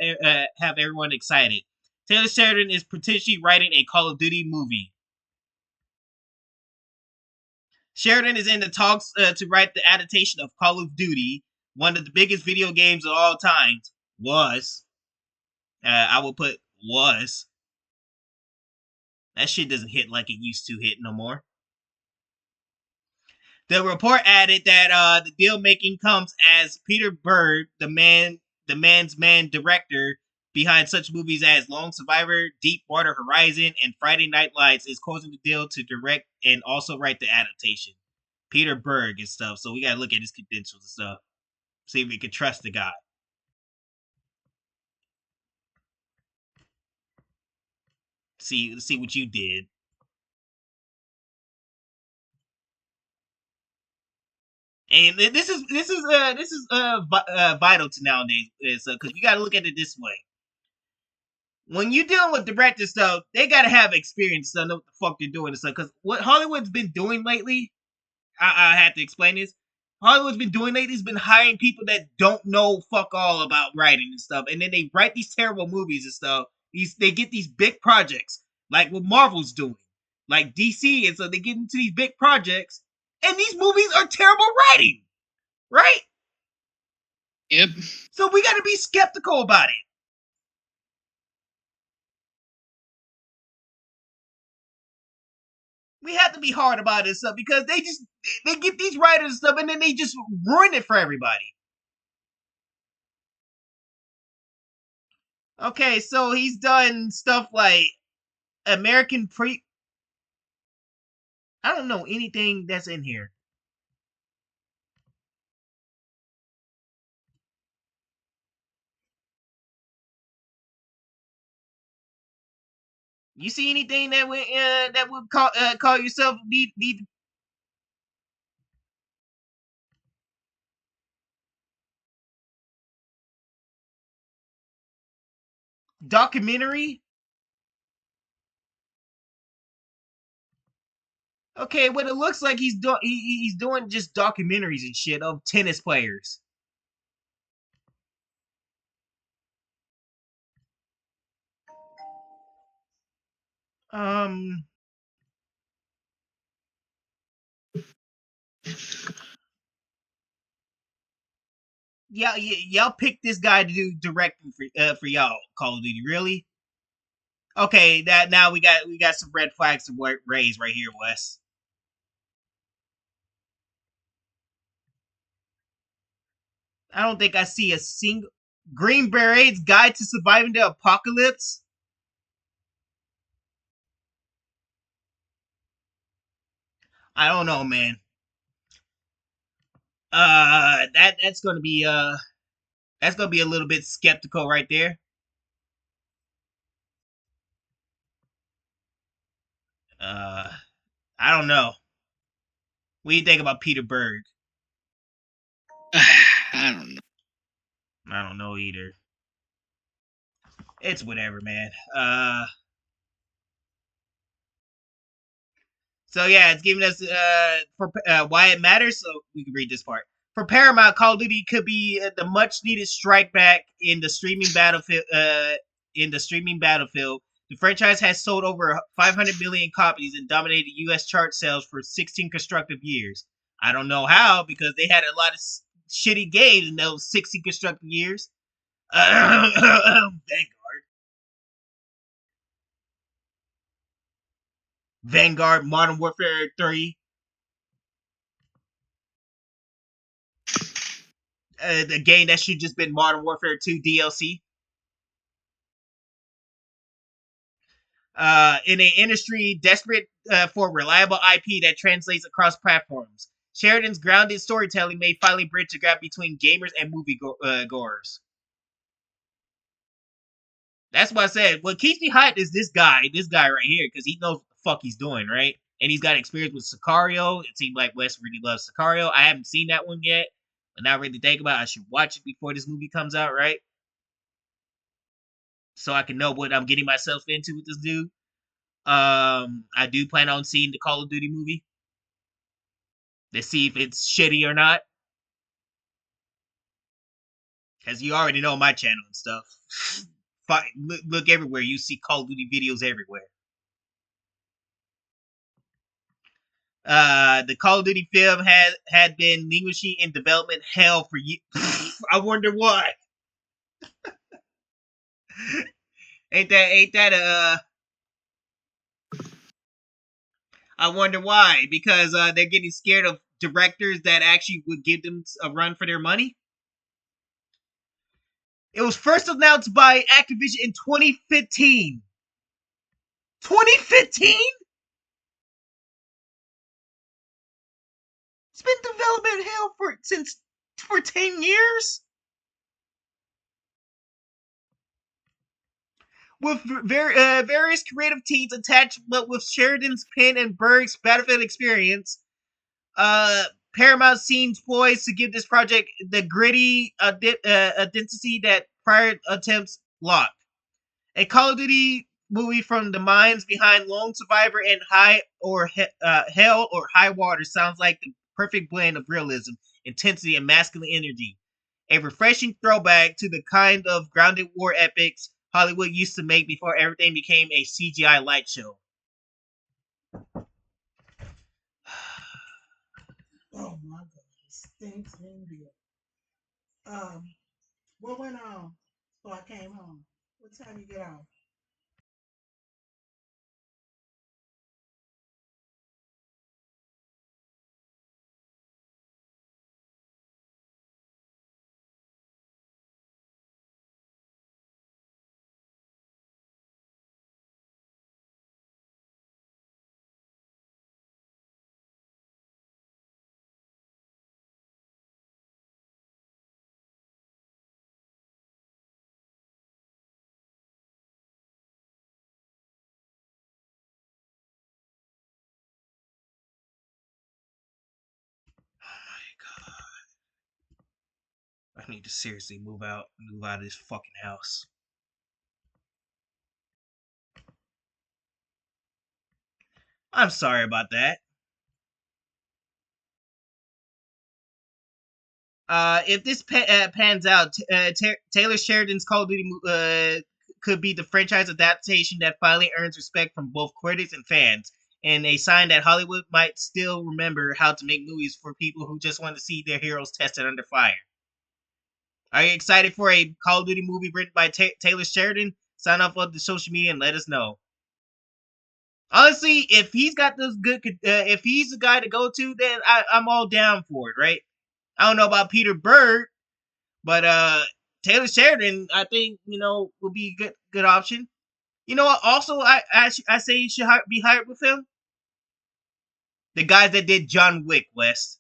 [SPEAKER 1] everyone excited. Taylor Sheridan is potentially writing a Call of Duty movie. Sheridan is in the talks to write the adaptation of Call of Duty, one of the biggest video games of all time. I will put was. That shit doesn't hit like it used to hit no more. The report added that the deal making comes as Peter Berg, the man's man director behind such movies as Lone Survivor, Deepwater Horizon, and Friday Night Lights, is closing the deal to direct and also write the adaptation. Peter Berg and stuff. So we gotta look at his credentials and stuff. See if we can trust the guy. See what you did. And this is vital to nowadays, because you got to look at it this way. When you dealing with director stuff, they got to have experience to know what the fuck they're doing and stuff. Because what Hollywood's been doing lately, I had to explain this. Hollywood's been doing lately has been hiring people that don't know fuck all about writing and stuff, and then they write these terrible movies and stuff. They get these big projects like what Marvel's doing, like DC, and so they get into these big projects, and these movies are terrible writing, right?
[SPEAKER 2] Yep.
[SPEAKER 1] So we got to be skeptical about it. We have to be hard about this stuff because they get these writers and stuff and then they just ruin it for everybody. Okay, so he's done stuff like American Pre. I don't know anything that's in here. You see anything that would call yourself need documentary? Okay, what it looks like he's doing just documentaries and shit of tennis players. Um, y'all picked this guy to do directing for y'all Call of Duty, really? Okay, that now we got some red flags to raise right here, Wes. I don't think I see a single Green Beret's Guide to Surviving the Apocalypse. I don't know, man. That's gonna be a little bit skeptical right there. Uh, I don't know. What do you think about Peter Berg?
[SPEAKER 2] I don't know.
[SPEAKER 1] I don't know either. It's whatever, man. So yeah, it's giving us for why it matters. So we can read this part. For Paramount, Call of Duty could be the much needed strike back in the streaming battlefield. The franchise has sold over 500 million copies and dominated U.S. chart sales for 16 constructive years. I don't know how because they had a lot of shitty games in those 60 constructive years. Vanguard, Modern Warfare 3, the game that should just been Modern Warfare 2 DLC. In an industry desperate for reliable IP that translates across platforms, Sheridan's grounded storytelling may finally bridge the gap between gamers and movie goers. That's what I said. What keeps me hyped is this guy right here, because he knows what the fuck he's doing, right? And he's got experience with Sicario. It seems like Wes really loves Sicario. I haven't seen that one yet, but now I really think about it, I should watch it before this movie comes out, right? So I can know what I'm getting myself into with this dude. I do plan on seeing the Call of Duty movie to see if it's shitty or not. Because you already know my channel and stuff. Look everywhere. You see Call of Duty videos everywhere. The Call of Duty film had been languishing in development hell for years. I wonder why. Ain't that I wonder why. Because they're getting scared of directors that actually would give them a run for their money. It was first announced by Activision in 2015. 2015? It's been development hell for 10 years? With various creative teams attached, but with Sheridan's pen and Berg's Battlefield experience, Paramount seems poised to give this project the gritty identity that prior attempts locked. A Call of Duty movie from the minds behind Lone Survivor and Hell or High Water sounds like the perfect blend of realism, intensity, and masculine energy. A refreshing throwback to the kind of grounded war epics Hollywood used to make before everything became a CGI light show.
[SPEAKER 9] Oh my goodness, stinks in here. What went on? So I came home. What time you get off?
[SPEAKER 1] I need to seriously move out of this fucking house. I'm sorry about that. If this pans out, Taylor Sheridan's Call of Duty could be the franchise adaptation that finally earns respect from both critics and fans, and a sign that Hollywood might still remember how to make movies for people who just want to see their heroes tested under fire. Are you excited for a Call of Duty movie written by Taylor Sheridan? Sign up on the social media and let us know. Honestly, if he's got those good, if he's the guy to go to, then I'm all down for it, right? I don't know about Peter Berg, but Taylor Sheridan, I think would be a good option. You know what? Also, I say you should be hired with him. The guys that did John Wick, West.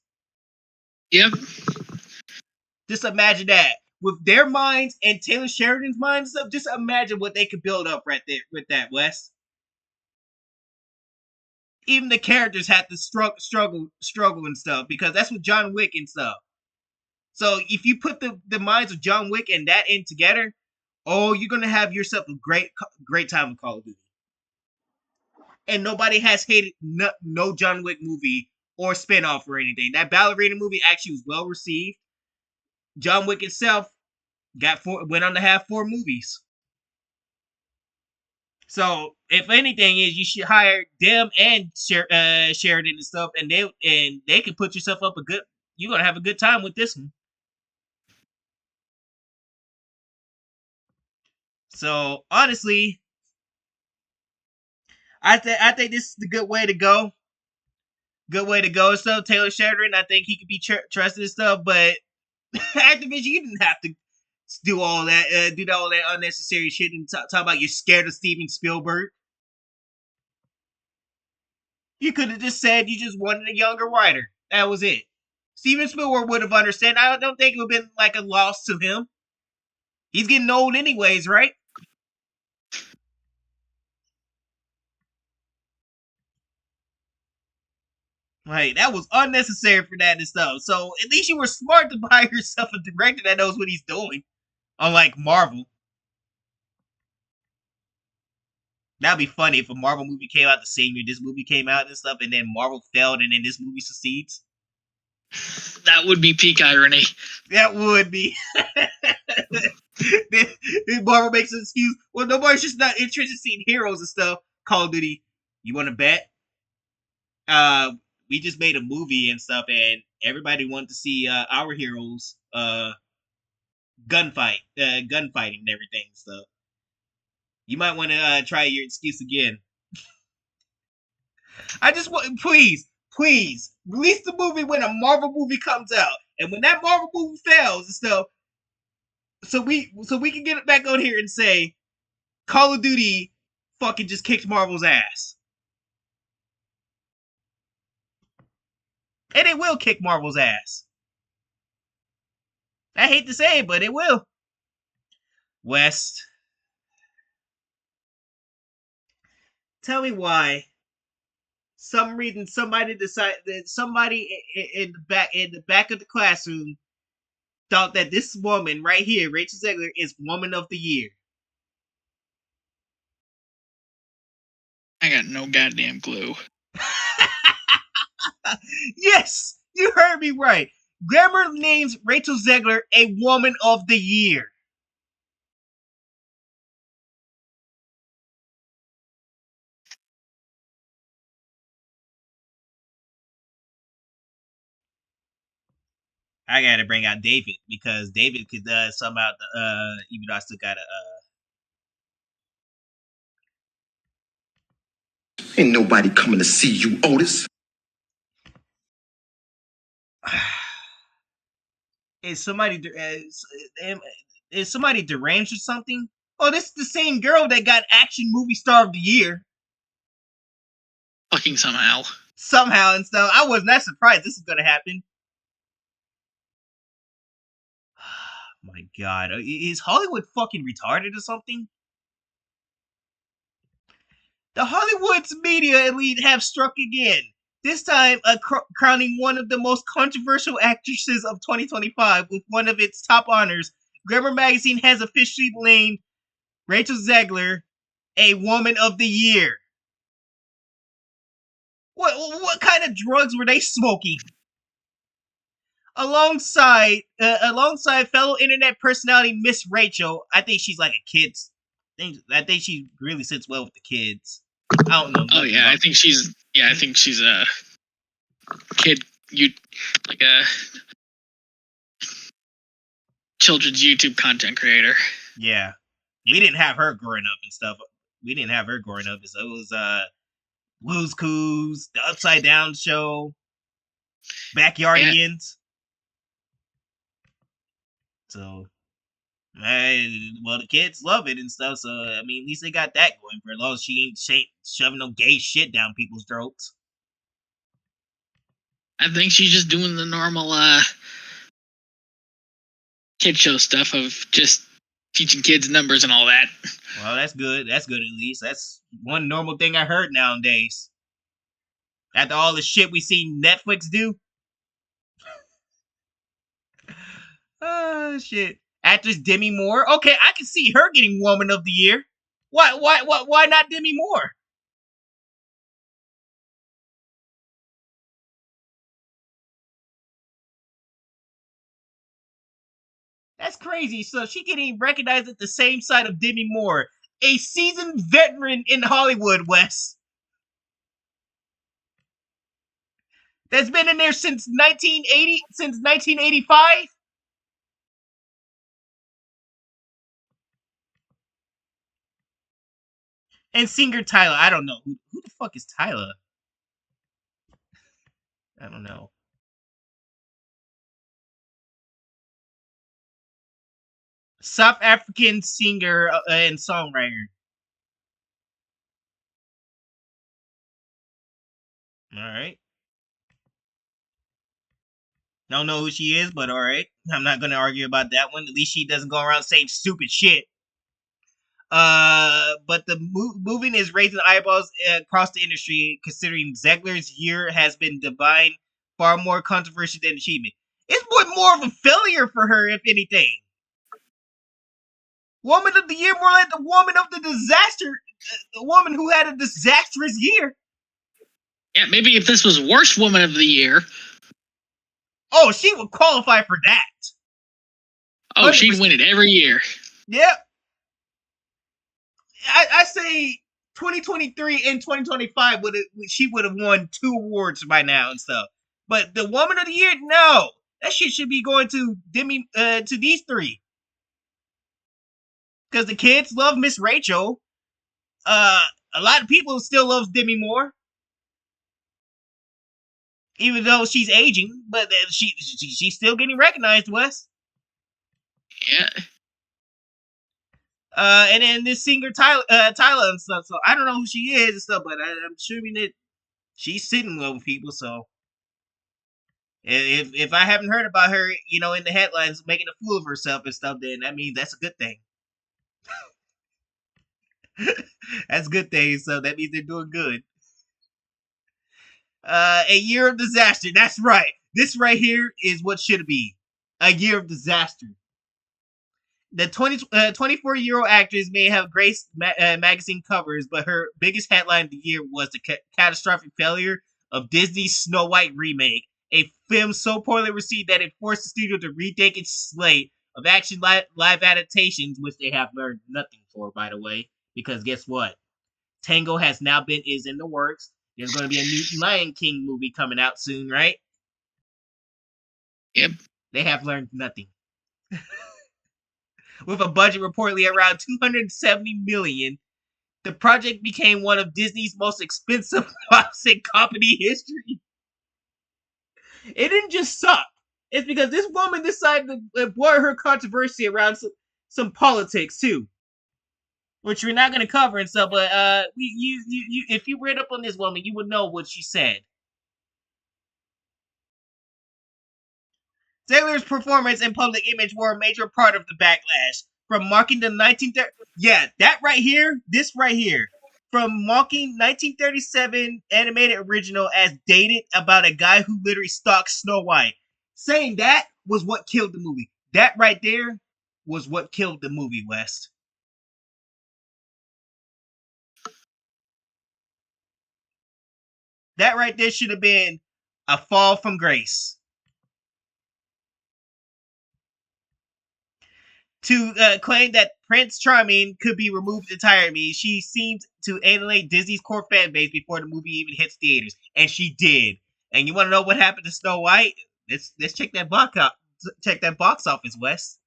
[SPEAKER 2] Yep.
[SPEAKER 1] Just imagine that with their minds and Taylor Sheridan's minds. Just imagine what they could build up right there with that, West. Even the characters had to struggle and stuff because that's what John Wick and stuff. So if you put the minds of John Wick and that in together, oh, you're gonna have yourself a great time with Call of Duty. And nobody has hated no John Wick movie or spinoff or anything. That ballerina movie actually was well received. John Wick itself went on to have 4 movies. So if anything is, you should hire them and Sheridan and stuff, and they can put yourself up you're gonna have a good time with this one. So honestly, I think this is the good way to go. Good way to go. So Taylor Sheridan, I think he could be trusted and stuff, but Activision, you didn't have to do all that, unnecessary shit and talk about you're scared of Steven Spielberg. You could have just said you just wanted a younger writer. That was it. Steven Spielberg would have understood. I don't think it would have been like a loss to him. He's getting old anyways, right? Like, that was unnecessary for that and stuff. So at least you were smart to buy yourself a director that knows what he's doing. Unlike Marvel. That'd be funny if a Marvel movie came out the same year this movie came out and stuff, and then Marvel failed and then this movie succeeds.
[SPEAKER 2] That would be peak irony.
[SPEAKER 1] That would be. Marvel makes an excuse. Well, nobody's just not interested in seeing heroes and stuff. Call of Duty. You want to bet? We just made a movie and stuff, and everybody wanted to see our heroes gunfighting and everything. So you might want to try your excuse again. I just want, please release the movie when a Marvel movie comes out, and when that Marvel movie fails and stuff, so we can get it back on here and say Call of Duty fucking just kicked Marvel's ass. And it will kick Marvel's ass. I hate to say it, but it will. West, tell me why. Some reason somebody decided that somebody in the back of the classroom thought that this woman right here, Rachel Zegler, is Woman of the Year.
[SPEAKER 2] I got no goddamn clue.
[SPEAKER 1] Yes, you heard me right. Glamour names Rachel Zegler a Woman of the Year. I gotta bring out David because David could somehow even though I still gotta
[SPEAKER 10] Ain't nobody coming to see you, Otis.
[SPEAKER 1] Is somebody deranged or something? Oh, this is the same girl that got Action Movie Star of the Year.
[SPEAKER 2] Fucking somehow.
[SPEAKER 1] Somehow and stuff. I was not surprised this was gonna happen. My God, is Hollywood fucking retarded or something? The Hollywood's media elite have struck again. This time, crowning one of the most controversial actresses of 2025 with one of its top honors. Glamour magazine has officially named Rachel Zegler a Woman of the Year. What kind of drugs were they smoking? alongside fellow internet personality Miss Rachel. I think she's like a kid's thing. I think she really sits well with the kids. I don't know.
[SPEAKER 2] Oh yeah, I think she's a kid, you like a children's YouTube content creator.
[SPEAKER 1] Yeah, we didn't have her growing up and stuff. We didn't have her growing up. So it was Blue's Clues, The Upside Down Show, Backyardians. So, well, the kids love it and stuff. So, I mean, at least they got that going for as long as she ain't shoving no gay shit down people's throats.
[SPEAKER 2] I think she's just doing the normal kid show stuff of just teaching kids numbers and all that.
[SPEAKER 1] Well, that's good. That's good at least. That's one normal thing I heard nowadays. After all the shit we see Netflix do. Oh shit. Actress Demi Moore. Okay, I can see her getting Woman of the Year. Why not Demi Moore? That's crazy. So she getting recognized at the same side of Demi Moore, a seasoned veteran in Hollywood, Wes. That's been in there since 1985. And singer Tyler. I don't know. Who the fuck is Tyler? I don't know. South African singer and songwriter. All right. Don't know who she is, but all right. I'm not gonna argue about that one. At least she doesn't go around saying stupid shit. But the moving is raising eyeballs across the industry, considering Zegler's year has been divine, far more controversial than achievement. It's more of a failure for her, if anything. Woman of the Year, more like the woman of the disaster, the woman who had a disastrous year.
[SPEAKER 2] Yeah, maybe if this was Worst Woman of the Year.
[SPEAKER 1] Oh, she would qualify for that.
[SPEAKER 2] Oh, 100%. She'd win it every year.
[SPEAKER 1] Yep. I say 2023 and 2025 she would have won 2 awards by now and stuff. But the Woman of the Year, no, that shit should be going to to these 3. Because the kids love Miss Rachel. A lot of people still love Demi Moore, even though she's aging. But she's still getting recognized, Wes.
[SPEAKER 2] Yeah.
[SPEAKER 1] And then this singer Tyler and stuff. So I don't know who she is and stuff, but I'm assuming that she's sitting well with people. So if I haven't heard about her, in the headlines making a fool of herself and stuff, then that means that's a good thing. That's a good thing. So that means they're doing good. A year of disaster. That's right. This right here is what should be a year of disaster. The 24-year-old actress may have graced magazine covers, but her biggest headline of the year was the catastrophic failure of Disney's Snow White remake, a film so poorly received that it forced the studio to retake its slate of action live adaptations, which they have learned nothing for, by the way, because guess what? Tango is in the works. There's going to be a new Lion King movie coming out soon, right?
[SPEAKER 2] Yep.
[SPEAKER 1] They have learned nothing. With a budget reportedly around $270 million, the project became one of Disney's most expensive flops in company history. It didn't just suck. It's because this woman decided to blur her controversy around some politics too, which we're not going to cover and stuff. But if you read up on this woman, you would know what she said. Zegler's performance and public image were a major part of the backlash. From mocking the 1930s... Yeah, that right here, this right here. From mocking 1937 animated original as dated about a guy who literally stalked Snow White. Saying that was what killed the movie. That right there was what killed the movie, West. That right there should have been a fall from grace. to claim that Prince Charming could be removed entirely. She seemed to alienate Disney's core fan base before the movie even hits theaters, and she did. And you want to know what happened to Snow White? Let's check that box out. Check that box office, Wes.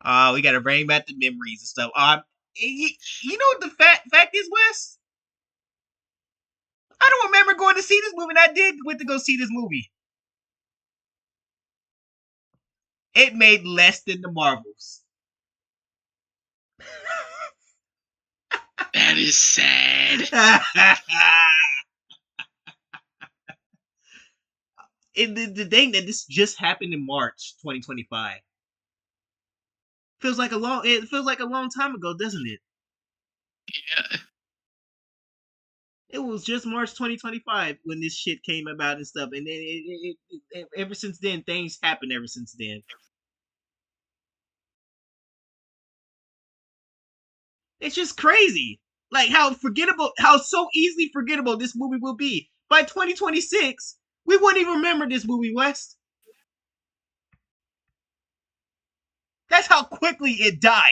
[SPEAKER 1] We gotta bring back the memories and stuff. You know what the fact is, Wes? I don't remember going to see this movie, and I did went to go see this movie. It made less than the Marvels.
[SPEAKER 2] That is sad.
[SPEAKER 1] The thing that this just happened in March 2025 feels like a long time ago, doesn't it?
[SPEAKER 2] Yeah.
[SPEAKER 1] It was just March 2025 when this shit came about and stuff, and ever since then, things happened. Ever since then, it's just crazy, like how so easily forgettable this movie will be. By 2026, we wouldn't even remember this movie, West. That's how quickly it died.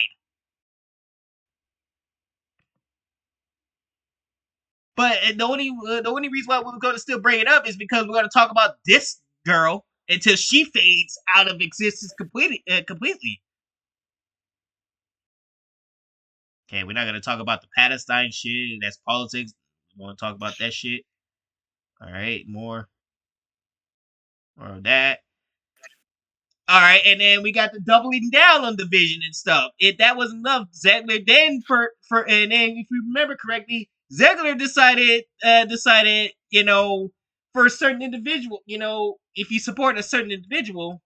[SPEAKER 1] But the only reason why we're going to still bring it up is because we're going to talk about this girl until she fades out of existence completely. Okay, we're not going to talk about the Palestine shit. That's politics. We want to talk about that shit. All right, more of that. All right, and then we got the doubling down on the vision and stuff. If that was enough, Zegler then and then if you remember correctly, Zegler decided for a certain individual, if you support a certain individual,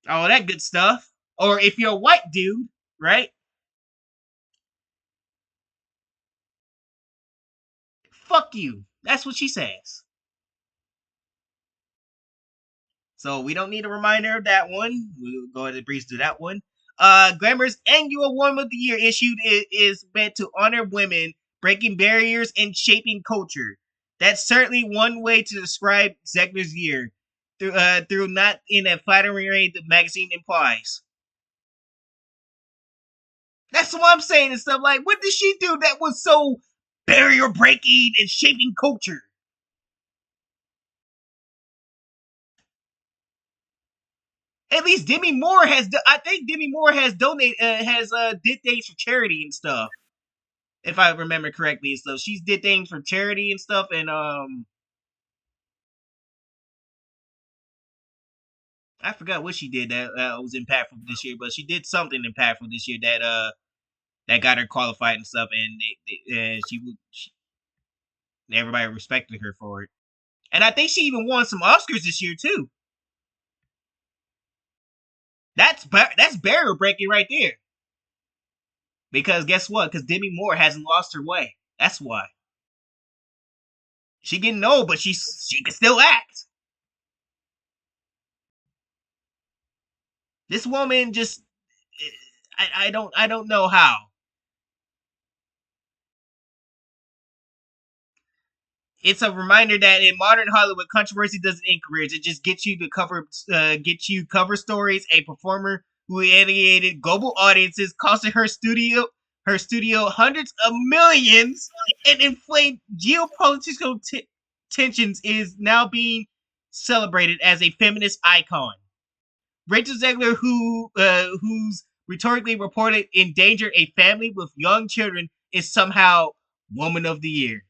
[SPEAKER 1] all that good stuff, or if you're a white dude, right? Fuck you. That's what she says. So we don't need a reminder of that one. We'll go ahead and breeze through that one. Glamour's annual Woman of the Year issued is meant to honor women breaking barriers and shaping culture. That's certainly one way to describe Zegler's year, through not in a flattering way the magazine implies. That's what I'm saying and stuff. Like, what did she do that was so barrier breaking and shaping culture? At least Demi Moore has. I think Demi Moore has did things for charity and stuff. If I remember correctly, so she's did things for charity and stuff, and I forgot what she did that was impactful this year, but she did something impactful this year that got her qualified and stuff, and everybody respected her for it. And I think she even won some Oscars this year too. That's barrier breaking right there. Because guess what? Because Demi Moore hasn't lost her way. That's why. She getting old, but she can still act. This woman just I don't know how. It's a reminder that in modern Hollywood, controversy doesn't encourage. It just gets you to cover stories. A performer who alienated global audiences, costing her studio hundreds of millions, and inflamed geopolitical tensions, is now being celebrated as a feminist icon. Rachel Zegler, who's rhetorically reported endangered a family with young children, is somehow Woman of the Year.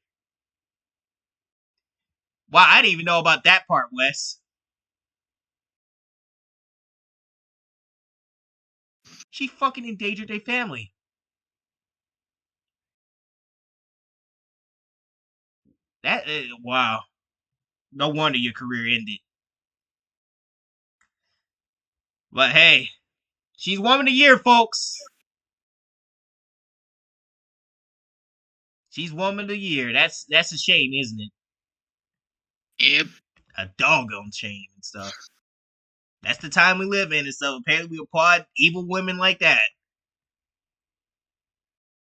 [SPEAKER 1] Wow, I didn't even know about that part, Wes. She fucking endangered a family. That wow. No wonder your career ended. But hey, she's Woman of the Year, folks. She's Woman of the Year. That's a shame, isn't it?
[SPEAKER 2] Yep.
[SPEAKER 1] A doggone shame and stuff. That's the time we live in, and so apparently we applaud evil women like that.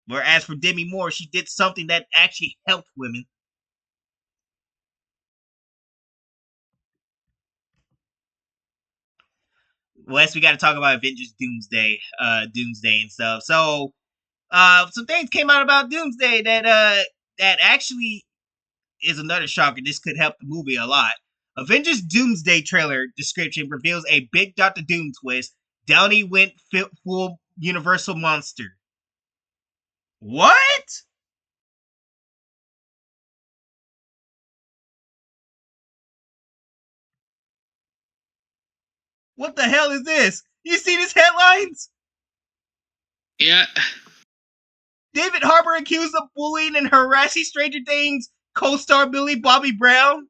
[SPEAKER 1] Whereas for Demi Moore, she did something that actually helped women. Wes, we got to talk about Avengers Doomsday and stuff. So, some things came out about Doomsday that actually is another shocker. This could help the movie a lot. Avengers Doomsday trailer description reveals a big Doctor Doom twist. Downey went full Universal monster. What? What the hell is this? You see these headlines?
[SPEAKER 2] Yeah.
[SPEAKER 1] David Harbour accused of bullying and harassing Stranger Things co-star Millie Bobby Brown.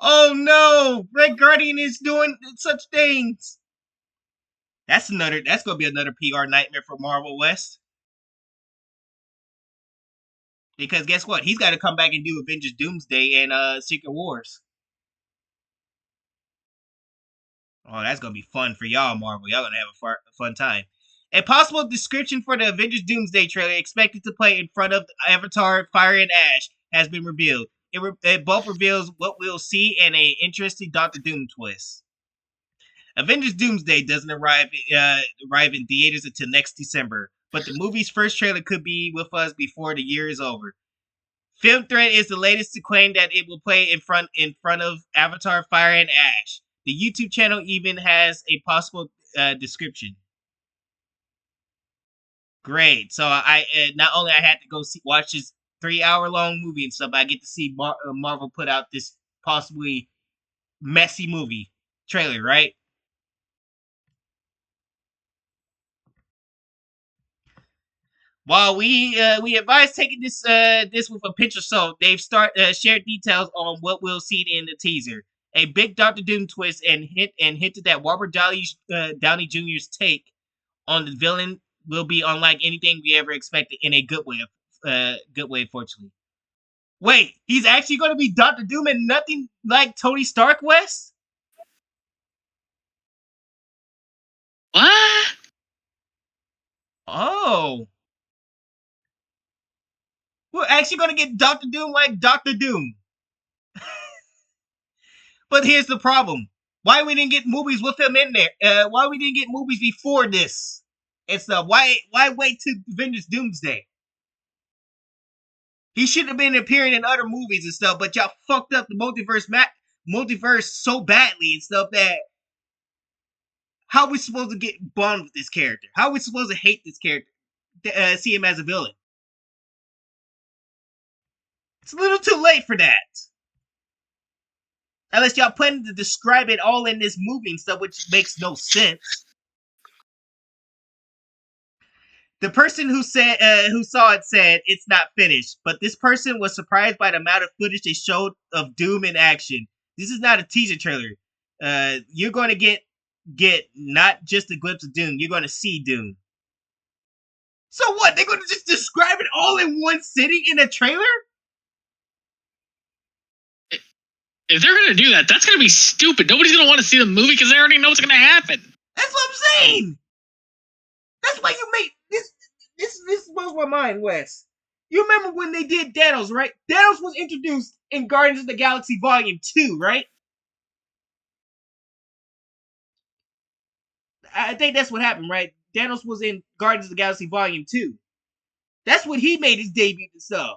[SPEAKER 1] Oh no! Red Guardian is doing such things. That's gonna be another PR nightmare for Marvel West. Because guess what? He's got to come back and do Avengers Doomsday and Secret Wars. Oh, that's gonna be fun for y'all, Marvel. Y'all gonna have a fun time. A possible description for the Avengers Doomsday trailer expected to play in front of Avatar: Fire and Ash has been revealed. It both reveals what we'll see and an interesting Doctor Doom twist. Avengers Doomsday doesn't arrive in theaters until next December, but the movie's first trailer could be with us before the year is over. Film Thread is the latest to claim that it will play in front of Avatar: Fire and Ash. The YouTube channel even has a possible description. Great. So I not only I had to go watch this 3-hour long movie and stuff, but I get to see Marvel put out this possibly messy movie trailer, right? While we advise taking this with a pinch of salt, they've shared details on what we'll see in the teaser. A big Doctor Doom twist and hinted that Robert Downey Jr.'s take on the villain will be unlike anything we ever expected in a good way, fortunately. Wait, he's actually going to be Doctor Doom and nothing like Tony Stark, Wes?
[SPEAKER 2] What?
[SPEAKER 1] Oh. We're actually going to get Doctor Doom like Doctor Doom. But here's the problem. Why we didn't get movies with him in there? Why we didn't get movies before this? It's why wait to Avengers Doomsday? He should have been appearing in other movies and stuff, but y'all fucked up the multiverse so badly and stuff that how are we supposed to get bond with this character? How are we supposed to hate this character? See him as a villain? It's a little too late for that. Unless y'all planning to describe it all in this movie and stuff, which makes no sense. The person who saw it said it's not finished, but this person was surprised by the amount of footage they showed of Doom in action. This is not a teaser trailer. You're going to get not just a glimpse of Doom. You're going to see Doom. So what? They're going to just describe it all in one sitting in a trailer?
[SPEAKER 2] If they're going to do that, that's going to be stupid. Nobody's going to want to see the movie because they already know what's going to happen.
[SPEAKER 1] That's what I'm saying. That's why you made this. This blows my mind, Wes. You remember when they did Thanos, right? Thanos was introduced in Guardians of the Galaxy Volume 2, right? I think that's what happened, right? Thanos was in Guardians of the Galaxy Volume 2. That's when he made his debut and stuff.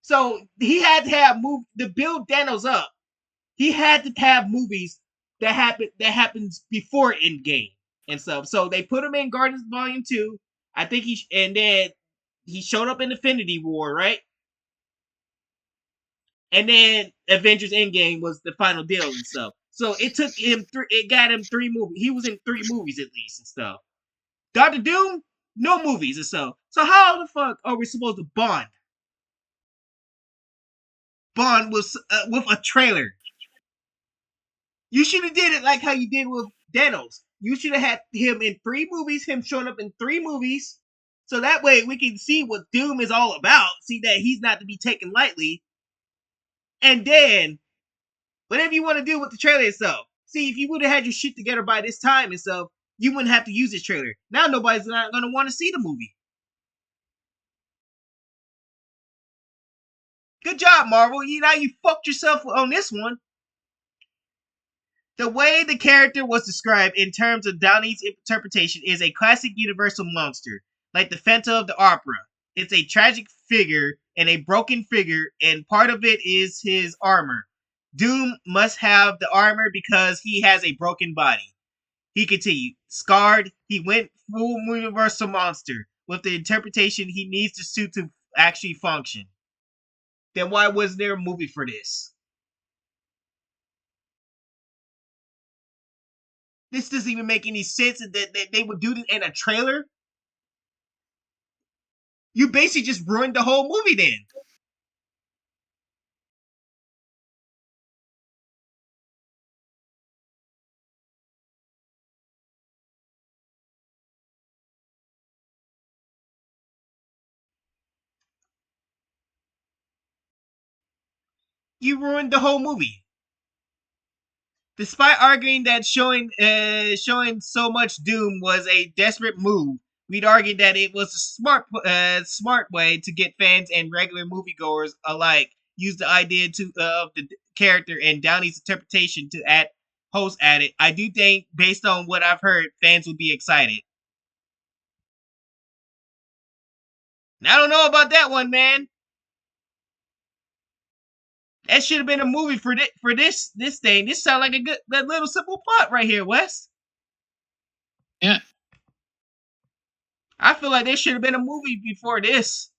[SPEAKER 1] So he had to have to build Thanos up. He had to have movies that happens before Endgame and stuff. So they put him in Guardians Volume 2. I think and then he showed up in Infinity War, right? And then Avengers Endgame was the final deal and stuff. So it took him it got him 3 movies. He was in 3 movies at least and stuff. Doctor Doom, no movies and stuff. So how the fuck are we supposed to bond? Bond with a trailer. You should have did it like how you did with Thanos. You should have had him in 3 movies, him showing up in 3 movies, so that way we can see what Doom is all about, see that he's not to be taken lightly, and then whatever you want to do with the trailer itself. See, if you would have had your shit together by this time and stuff, you wouldn't have to use this trailer. Now nobody's not going to want to see the movie. Good job, Marvel. You fucked yourself on this one. The way the character was described in terms of Downey's interpretation is a classic universal monster, like the Phantom of the Opera. It's a tragic figure and a broken figure, and part of it is his armor. Doom must have the armor because he has a broken body. He continued, scarred, he went full universal monster with the interpretation he needs the suit to actually function. Then why wasn't there a movie for this? This doesn't even make any sense that they would do this in a trailer. You basically just ruined the whole movie then. You ruined the whole movie. Despite arguing that showing so much Doom was a desperate move, we'd argue that it was a smart way to get fans and regular moviegoers alike use the idea of the character and Downey's interpretation to add host at it. I do think, based on what I've heard, fans will be excited. I don't know about that one, man. That should have been a movie for this thing. This sounds like that little simple plot right here, Wes.
[SPEAKER 2] Yeah.
[SPEAKER 1] I feel like there should have been a movie before this.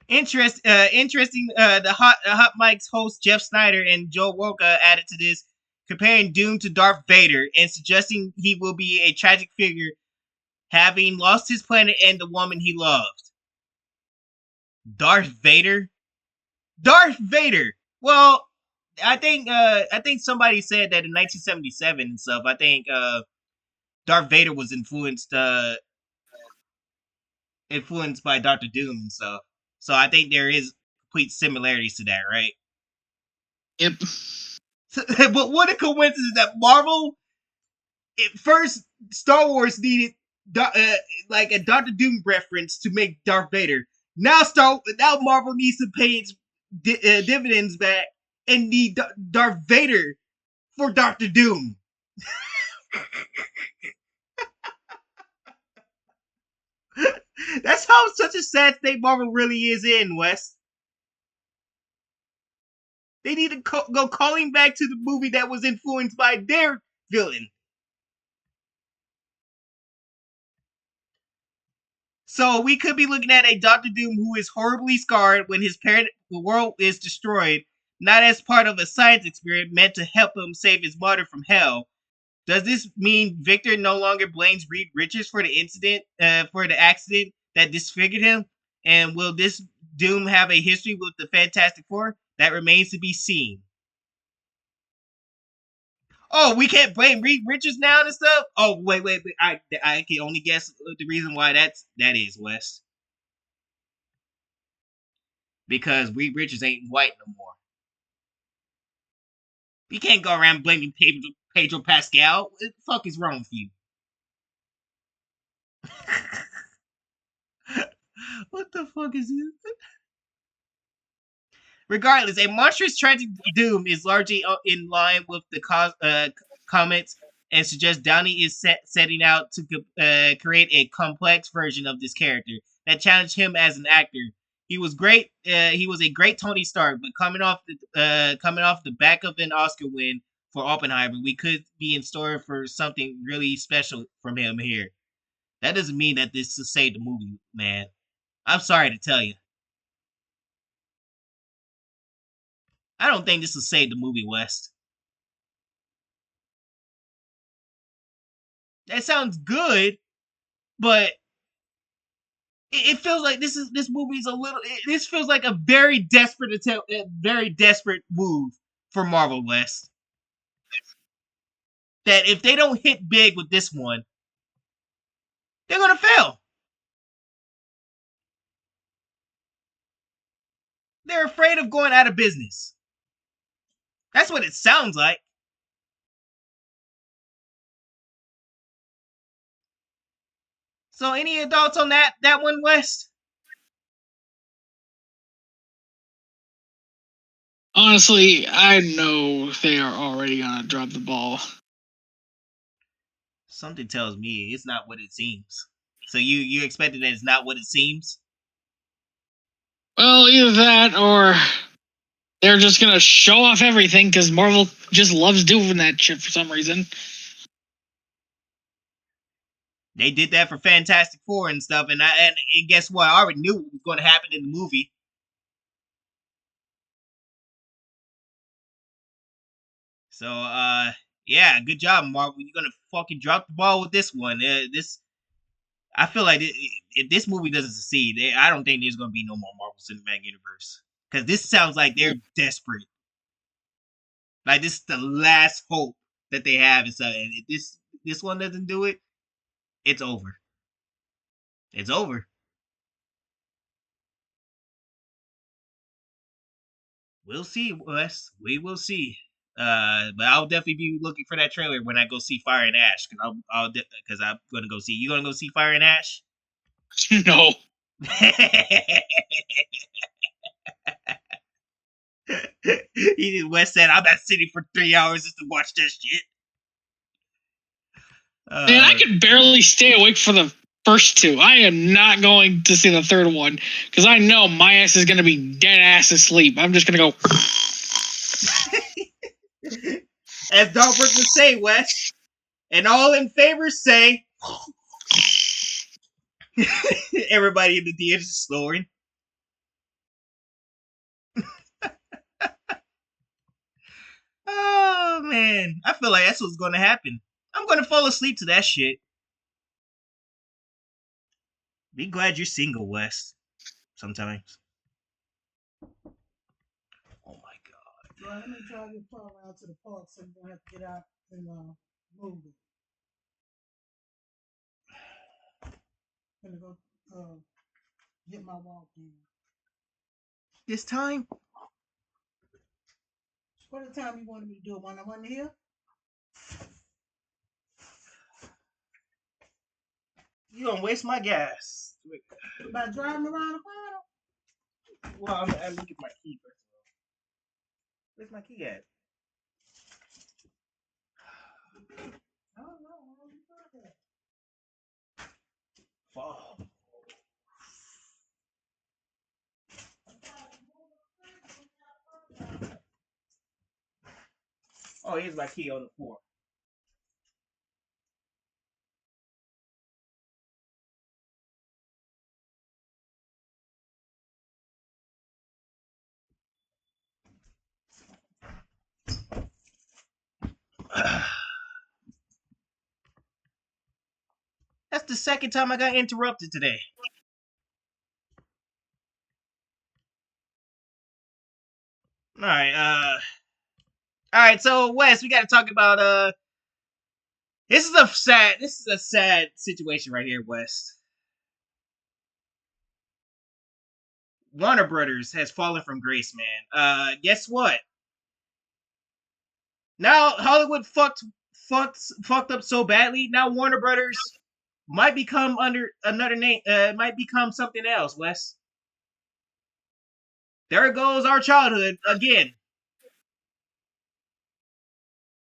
[SPEAKER 1] Interesting. The Hot Mike's host Jeff Snyder and Joe Woka added to this, comparing Doom to Darth Vader and suggesting he will be a tragic figure, having lost his planet and the woman he loved. Darth Vader. Well, I think somebody said that in 1977 and stuff. I think Darth Vader was influenced by Doctor Doom and stuff. So I think there is complete similarities to that, right?
[SPEAKER 2] Yep.
[SPEAKER 1] But what a coincidence that Marvel, first Star Wars needed like a Doctor Doom reference to make Darth Vader. Now Marvel needs to pay its dividends back and need Darth Vader for Doctor Doom. That's how such a sad state Marvel really is in, Wes. They need to go calling back to the movie that was influenced by their villain. So we could be looking at a Doctor Doom who is horribly scarred when the world is destroyed, not as part of a science experiment meant to help him save his mother from hell. Does this mean Victor no longer blames Reed Richards for the accident that disfigured him? And will this Doom have a history with the Fantastic Four? That remains to be seen. Oh, we can't blame Reed Richards now and stuff? Oh, wait. I can only guess the reason why that is, Wes. Because Reed Richards ain't white no more. You can't go around blaming Pedro Pascal. What the fuck is wrong with you? What the fuck is this? Regardless, a monstrous tragic Doom is largely in line with the comments and suggests Downey is setting out to create a complex version of this character that challenged him as an actor. He was great. He was a great Tony Stark, but coming off the back of an Oscar win for Oppenheimer, we could be in store for something really special from him here. That doesn't mean that this will save the movie, man. I'm sorry to tell you. I don't think this will save the movie, West. That sounds good, but it feels like this movie's a little. This feels like a very desperate attempt, a very desperate move for Marvel West. That if they don't hit big with this one, they're gonna fail. They're afraid of going out of business. That's what it sounds like. So, any thoughts on that one, West?
[SPEAKER 2] Honestly, I know they are already gonna drop the ball.
[SPEAKER 1] Something tells me it's not what it seems. So you expected that it's not what it seems?
[SPEAKER 2] Well, either that or they're just gonna show off everything because Marvel just loves doing that shit for some reason.
[SPEAKER 1] They did that for Fantastic Four and stuff, and guess what? I already knew what was going to happen in the movie. So, yeah, good job, Marvel. You're gonna fucking drop the ball with this one. I feel like if this movie doesn't succeed, I don't think there's gonna be no more Marvel Cinematic Universe because this sounds like they're desperate. Like this is the last hope that they have, and so and if this one doesn't do it, it's over. It's over. We'll see, Wes. We will see. But I'll definitely be looking for that trailer when I go see Fire and Ash because I'm gonna go see. You gonna go see Fire and Ash?
[SPEAKER 2] No.
[SPEAKER 1] Wes said, "I'm not sitting for 3 hours just to watch that shit."
[SPEAKER 2] Man, I can barely stay awake for the first two. I am not going to see the third one because I know my ass is going to be dead ass asleep. I'm just going to go.
[SPEAKER 1] As Dark would say, Wes, and all in favor say. Everybody in the theater is snoring. Oh man, I feel like that's what's going to happen. I'm going to fall asleep to that shit. Be glad you're single, Wes. Sometimes. Oh my god.
[SPEAKER 9] Well, let me drive your car around to the park so you don't have to get out and move it. I'm gonna go get my walk in.
[SPEAKER 1] This time?
[SPEAKER 9] What the time you wanted me to do it when I wasn't here?
[SPEAKER 1] You gonna waste my gas.
[SPEAKER 9] By driving around the corner?
[SPEAKER 1] Well, I'm looking at my key first of all. Where's my key at?
[SPEAKER 9] I don't know. Why don't you do that?
[SPEAKER 1] Fuck. Oh, here's my key on the floor. That's the second time I got interrupted today. Alright, so Wes, we gotta talk about this is a sad situation right here, Wes. Warner Brothers has fallen from grace, man. Guess what? Now Hollywood fucked up so badly. Now Warner Brothers might become under another name. Might become something else, Wes. There goes our childhood again.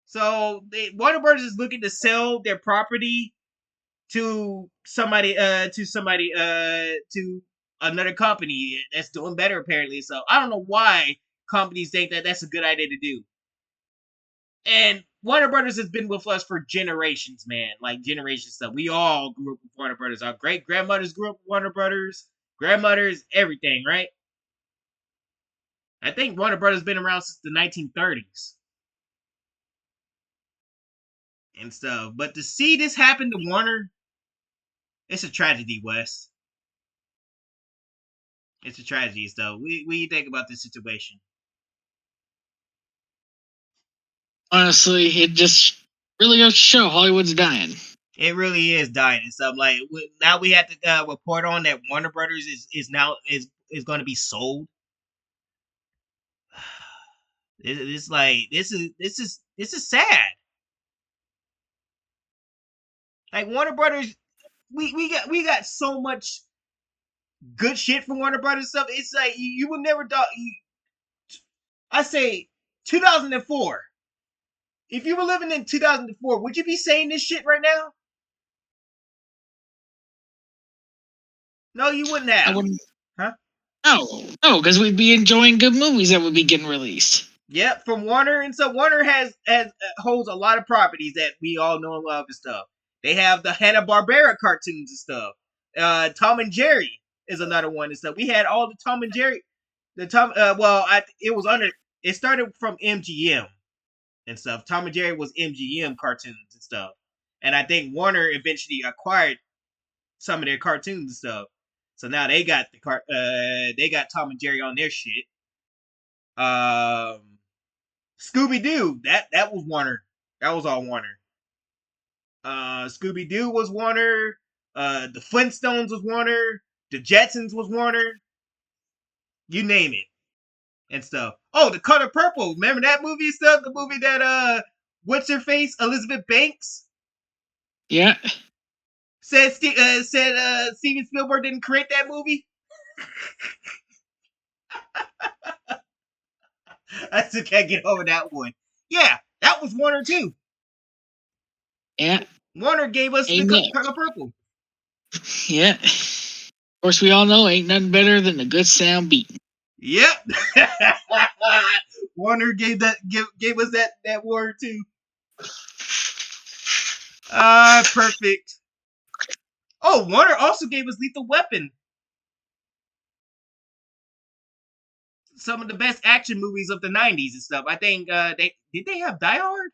[SPEAKER 1] So Warner Brothers is looking to sell their property to to another company that's doing better apparently. So I don't know why companies think that that's a good idea to do. And Warner Brothers has been with us for generations, man. Like generations stuff. We all grew up with Warner Brothers. Our great grandmothers grew up with Warner Brothers. Grandmothers, everything, right? I think Warner Brothers been around since the 1930s and stuff. But to see this happen to Warner, it's a tragedy, Wes. It's a tragedy, so what do you think about this situation?
[SPEAKER 2] Honestly, it just really goes to show Hollywood's dying.
[SPEAKER 1] It really is dying and stuff. Like now we have to report on that Warner Brothers is now going to be sold. It's like this is sad. Like Warner Brothers we got so much good shit from Warner Brothers stuff. It's like you will never I say 2004. If you were living in 2004, would you be saying this shit right now? No, you wouldn't have.
[SPEAKER 2] I wouldn't.
[SPEAKER 1] Huh?
[SPEAKER 2] No, because we'd be enjoying good movies that would be getting released.
[SPEAKER 1] Yep, from Warner, and so Warner has holds a lot of properties that we all know and love and stuff. They have the Hanna-Barbera cartoons and stuff. Tom and Jerry is another one and stuff. We had all the Tom and Jerry. It was under. It started from MGM and stuff. Tom and Jerry was MGM cartoons and stuff, and I think Warner eventually acquired some of their cartoons and stuff. So now they got they got Tom and Jerry on their shit. Scooby Doo, that was Warner. That was all Warner. Scooby Doo was Warner. The Flintstones was Warner. The Jetsons was Warner. You name it and stuff. Oh, The Color Purple. Remember that movie and stuff? The movie that what's her face? Elizabeth Banks.
[SPEAKER 2] Yeah.
[SPEAKER 1] Said Steven Spielberg didn't create that movie. I still can't get over that one. Yeah, that was Warner too.
[SPEAKER 2] Yeah.
[SPEAKER 1] Warner gave us The Color Purple.
[SPEAKER 2] Yeah. Of course, we all know ain't nothing better than a good sound beat.
[SPEAKER 1] Yep. Warner gave us that word too. Perfect. Oh, Warner also gave us Lethal Weapon. Some of the best action movies of the 90s and stuff. I think did they have Die Hard?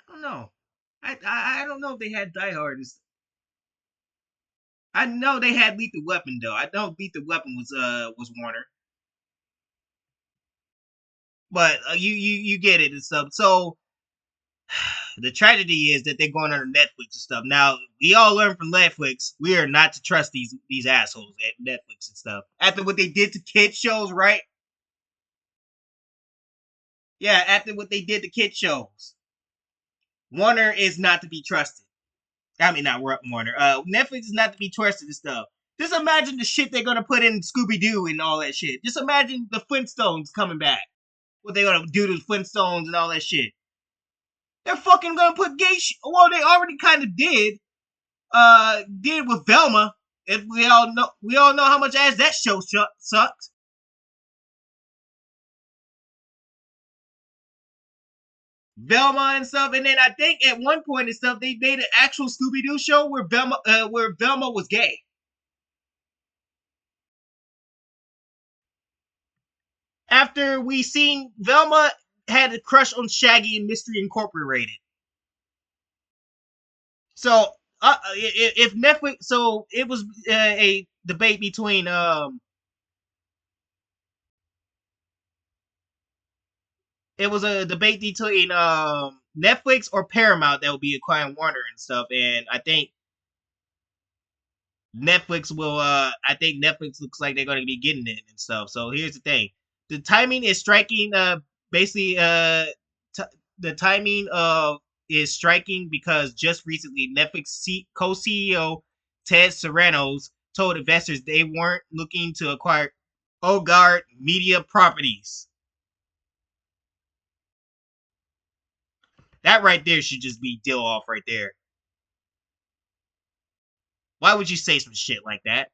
[SPEAKER 1] I don't know. I don't know if they had Die Hard. I know they had Lethal Weapon though. I know Lethal Weapon was Warner. But you get it and stuff. So the tragedy is that they're going under Netflix and stuff. Now we all learn from Netflix we are not to trust these assholes at Netflix and stuff. After what they did to kids shows, right? Yeah, after what they did to kids shows, Warner is not to be trusted. I mean, not Warner. Netflix is not to be trusted and stuff. Just imagine the shit they're gonna put in Scooby Doo and all that shit. Just imagine the Flintstones coming back. What they're gonna do to the Flintstones and all that shit. They're fucking gonna put gay shit. Well, they already kind of did. Did with Velma. If we all know how much ass that show sucked. Velma and stuff, and then I think at one point and stuff they made an actual Scooby Doo show where Velma was gay. After we seen Velma had a crush on Shaggy and Mystery Incorporated. So if Netflix, so it was a debate between Netflix or Paramount that will be acquiring Warner and stuff, and I think Netflix will. I think Netflix looks like they're going to be getting it and stuff. So here's the thing: the timing is striking. Basically, the timing of is striking because just recently Netflix co-CEO Ted Sarandos told investors they weren't looking to acquire Ogard Media properties. That right there should just be deal off right there. Why would you say some shit like that?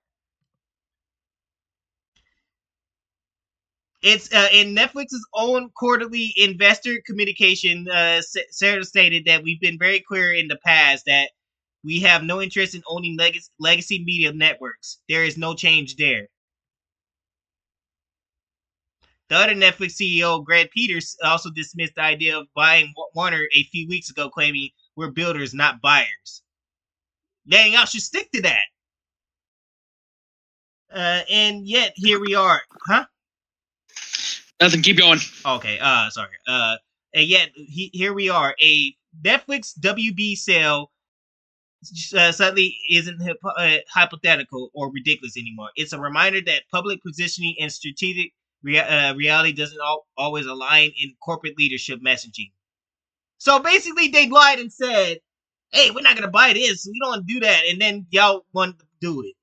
[SPEAKER 1] It's in Netflix's own quarterly investor communication. Sarah stated that we've been very clear in the past that we have no interest in owning legacy media networks. There is no change there. The other Netflix CEO, Greg Peters, also dismissed the idea of buying Warner a few weeks ago, claiming we're builders, not buyers. Dang, y'all should stick to that. And yet here we are, huh?
[SPEAKER 2] Nothing. Keep going.
[SPEAKER 1] Okay. Sorry. And yet here we are. A Netflix WB sale suddenly isn't hypothetical or ridiculous anymore. It's a reminder that public positioning and strategic reality doesn't always align in corporate leadership messaging. So basically, they lied and said, "Hey, we're not gonna buy this. We don't want to do that." And then y'all want to do it.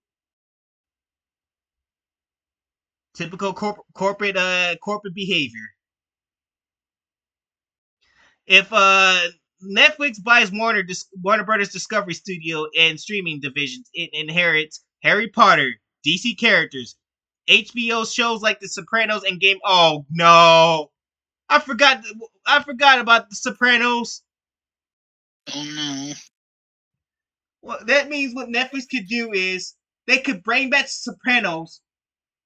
[SPEAKER 1] Typical corporate behavior. If Netflix buys Warner Brothers Discovery Studio and streaming divisions, it inherits Harry Potter, DC characters, HBO shows like The Sopranos and Game. Oh no, I forgot. I forgot about The Sopranos.
[SPEAKER 2] Oh no.
[SPEAKER 1] Well, that means what Netflix could do is they could bring back The Sopranos,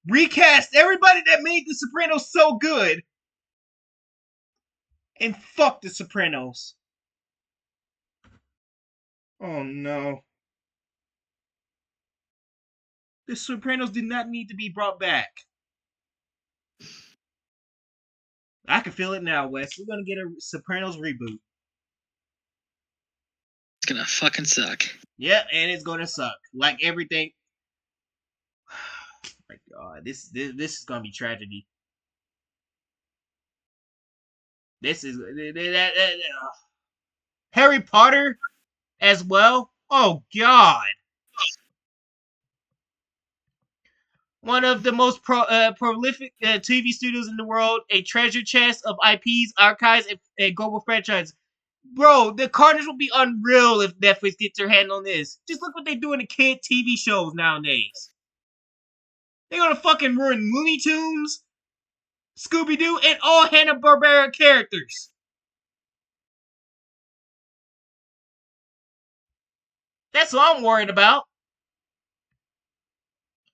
[SPEAKER 1] recast everybody that made The Sopranos so good, and fuck The Sopranos. Oh no. The Sopranos did not need to be brought back. I can feel it now, Wes. We're gonna get a Sopranos reboot.
[SPEAKER 2] It's gonna fucking suck.
[SPEAKER 1] Yeah, and it's gonna suck. Like everything. Oh my God, this is gonna be tragedy. This is Harry Potter as well. Oh God. One of the most prolific TV studios in the world, a treasure chest of IPs, archives, and global franchise. Bro, the Cardinals will be unreal if Netflix gets their hand on this. Just look what they do in the kid TV shows nowadays. They're gonna fucking ruin Looney Tunes, Scooby Doo, and all Hanna-Barbera characters. That's what I'm worried about.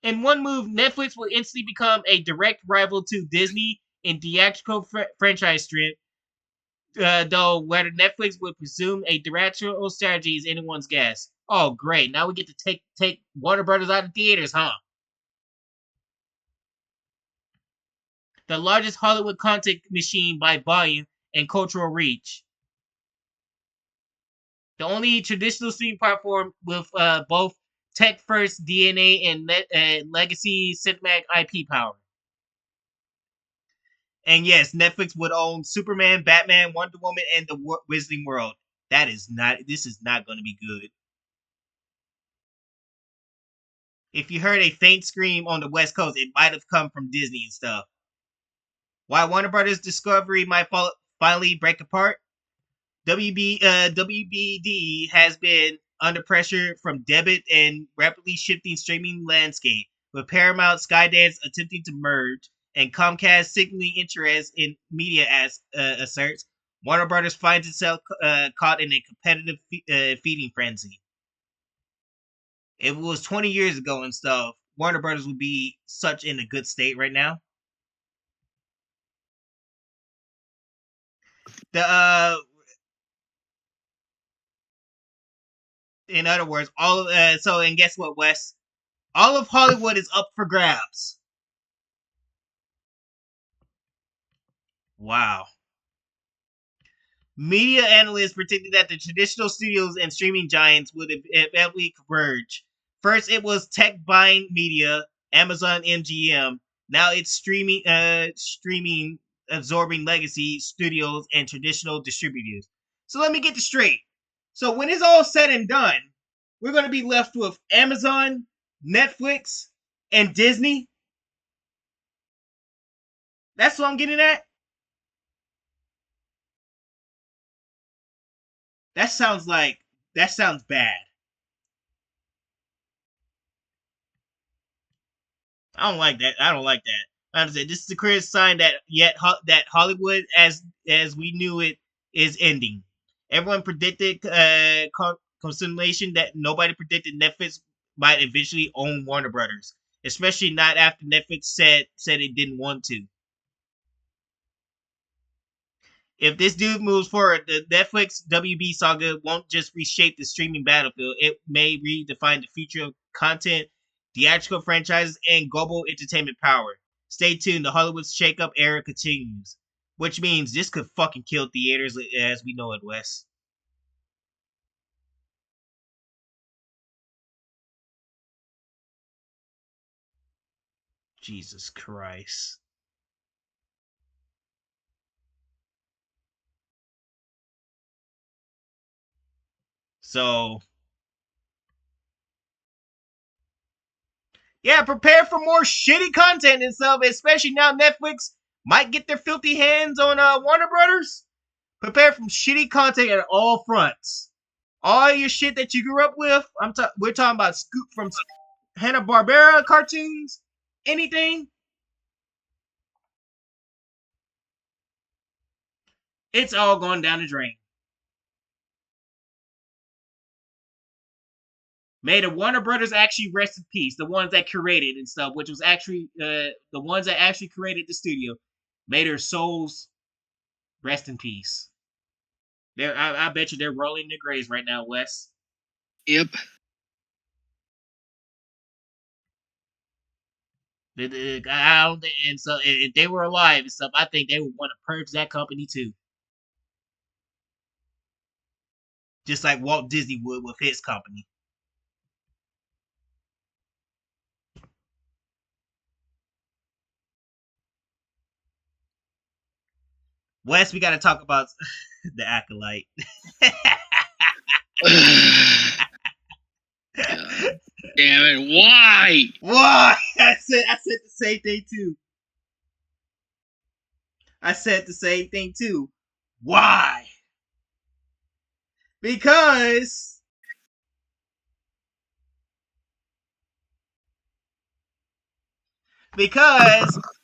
[SPEAKER 1] In one move, Netflix will instantly become a direct rival to Disney in theatrical franchise strip. Though whether Netflix would presume a theatrical strategy is anyone's guess. Oh, great! Now we get to take Warner Brothers out of theaters, huh? The largest Hollywood content machine by volume and cultural reach. The only traditional streaming platform with both tech-first DNA and legacy cinematic IP power. And yes, Netflix would own Superman, Batman, Wonder Woman, and the Wizarding World. This is not going to be good. If you heard a faint scream on the West Coast, it might have come from Disney and stuff. Why Warner Brothers Discovery might finally break apart? WBD has been under pressure from debit and rapidly shifting streaming landscape, with Paramount Skydance attempting to merge and Comcast signaling interest in media asserts. Warner Brothers finds itself caught in a competitive feeding frenzy. If it was 20 years ago and stuff, Warner Brothers would be such in a good state right now. The in other words, all of and guess what, Wes? All of Hollywood is up for grabs. Wow. Media analysts predicted that the traditional studios and streaming giants would eventually converge. First, it was tech buying media, Amazon MGM. Now it's streaming absorbing legacy studios and traditional distributors. So let me get this straight. So when it's all said and done, we're going to be left with Amazon, Netflix, and Disney. That's what I'm getting at. That sounds bad. I don't like that. I don't like that. I'm saying this is the clear sign that that Hollywood, as we knew it, is ending. Everyone predicted consolidation that nobody predicted Netflix might eventually own Warner Brothers, especially not after Netflix said it didn't want to. If this dude moves forward, the Netflix WB saga won't just reshape the streaming battlefield, it may redefine the future of content, theatrical franchises, and global entertainment power. Stay tuned, the Hollywood shakeup era continues. Which means this could fucking kill theaters as we know it, Wes. Jesus Christ. So yeah, prepare for more shitty content and stuff, especially now Netflix might get their filthy hands on Warner Brothers. Prepare for shitty content at all fronts. All your shit that you grew up with, we're talking about scoop from Hanna-Barbera cartoons, anything. It's all going down the drain. May the Warner Brothers actually rest in peace. The ones that curated and stuff, which was actually the ones that actually created the studio. May their souls rest in peace. I bet you they're rolling in their graves right now, Wes.
[SPEAKER 2] Yep.
[SPEAKER 1] I don't think, and so if they were alive and stuff, I think they would want to purge that company too. Just like Walt Disney would with his company. Wes, we got to talk about the Acolyte.
[SPEAKER 2] God damn it! Why?
[SPEAKER 1] Why? I said the same thing too. I said the same thing too. Why? Because the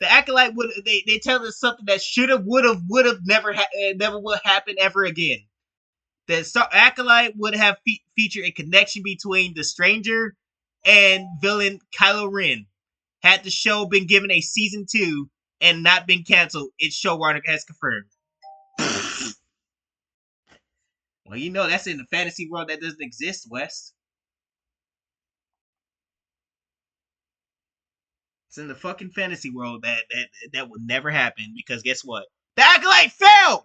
[SPEAKER 1] Acolyte would they tell us something that should have would have never will happen ever again. The Acolyte would have featured a connection between the Stranger and villain Kylo Ren. Had the show been given a season 2 and not been canceled, its showrunner has confirmed. Well, you know that's in the fantasy world that doesn't exist, Wes. It's in the fucking fantasy world that would never happen because guess what? The Acolyte failed!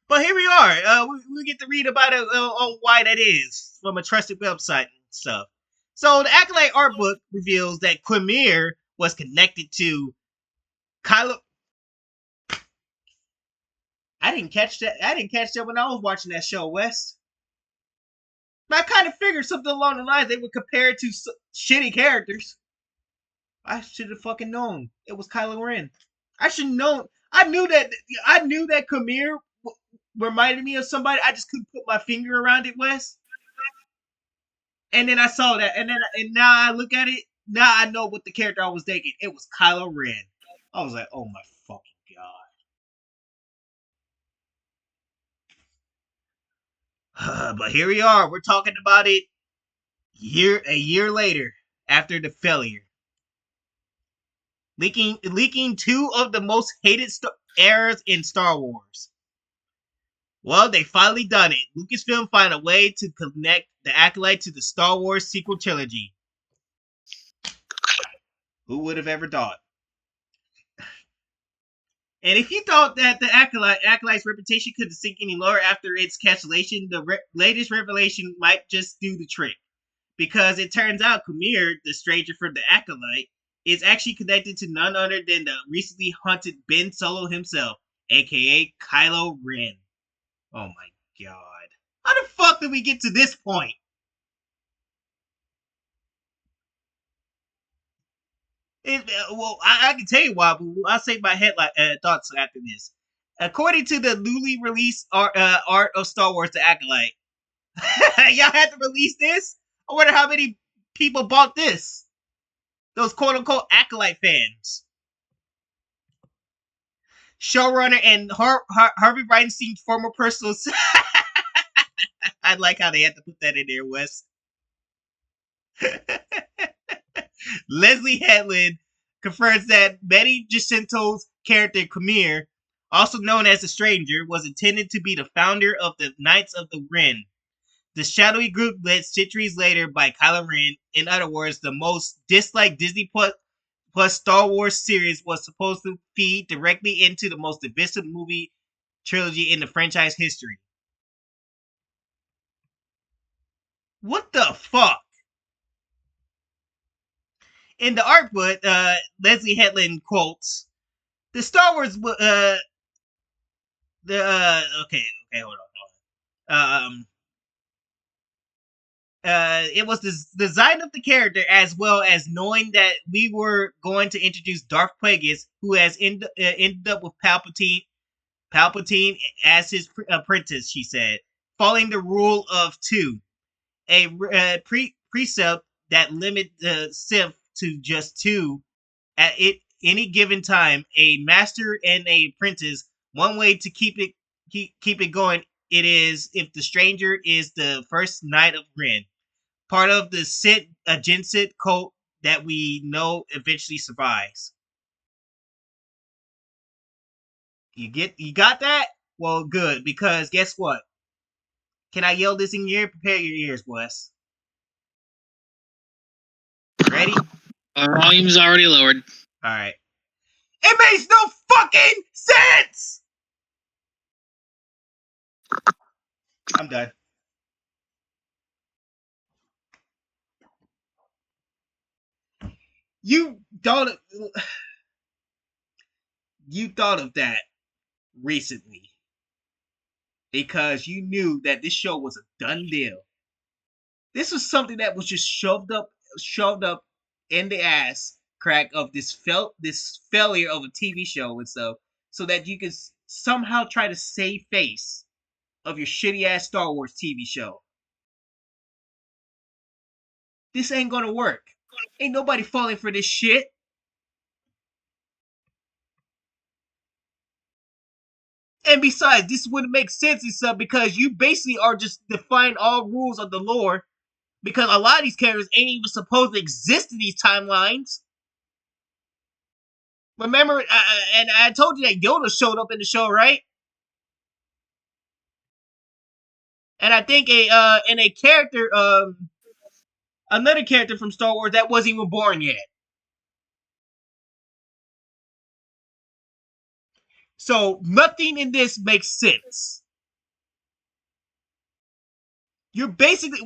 [SPEAKER 1] But here we are. We get to read about it on why that is from a trusted website and stuff. So the Acolyte art book reveals that Quimir was connected to Kylo. I didn't catch that. I didn't catch that when I was watching that show, Wes. But I kind of figured something along the lines they would compare it to shitty characters. I should have fucking known it was Kylo Ren. I should have known. I knew that Quimir reminded me of somebody. I just couldn't put my finger around it, Wes. And then I saw that, and now I look at it. Now I know what the character I was thinking. It was Kylo Ren. I was like, oh my fucking god. But here we are. We're talking about it a year later after the failure. Leaking 2 of the most hated eras in Star Wars. Well, they finally done it. Lucasfilm found a way to connect the Acolyte to the Star Wars sequel trilogy. Who would have ever thought? And if you thought that the Acolyte's reputation couldn't sink any lower after its cancellation, the latest revelation might just do the trick. Because it turns out Quimir, the stranger for the Acolyte, is actually connected to none other than the recently haunted Ben Solo himself, aka Kylo Ren. Oh my god. How the fuck did we get to this point? Well, I can tell you why, but I'll say my thoughts after this. According to the newly released art of Star Wars: The Acolyte, y'all had to release this. I wonder how many people bought this. Those quote unquote Acolyte fans. Showrunner and Harvey Weinstein's former personal. I like how they had to put that in there, Wes. Leslie Headland confirms that Betty Jacinto's character Quimir, also known as the Stranger, was intended to be the founder of the Knights of the Ren, the shadowy group led centuries later by Kylo Ren. In other words, the most disliked Disney Plus Star Wars series was supposed to feed directly into the most divisive movie trilogy in the franchise history. What the fuck? In the art book, Leslie Headland quotes, The Star Wars okay, hold on. It was the design of the character as well as knowing that we were going to introduce Darth Plagueis, who has ended up with Palpatine as his apprentice. She said, following the rule of two, a precept that limit the Sith to just two at any given time, a master and a apprentice. One way to keep it going, it is if the stranger is the first knight of Ren, part of the Gensid cult that we know eventually survives. You got that? Well, good, because guess what? Can I yell this in your ear? Prepare your ears, Wes. Ready?
[SPEAKER 2] Our volume's already lowered.
[SPEAKER 1] All right. It makes no fucking sense. I'm done. You thought of that recently because you knew that this show was a done deal. This was something that was just shoved up in the ass crack of this failure of a TV show and stuff, so that you could somehow try to save face of your shitty ass Star Wars TV show. This ain't gonna work. Ain't nobody falling for this shit. And besides, this wouldn't make sense and stuff because you basically are just defying all rules of the lore. Because a lot of these characters ain't even supposed to exist in these timelines. Remember, and I told you that Yoda showed up in the show, right? And I think a character, another character from Star Wars that wasn't even born yet. So nothing in this makes sense. You're basically,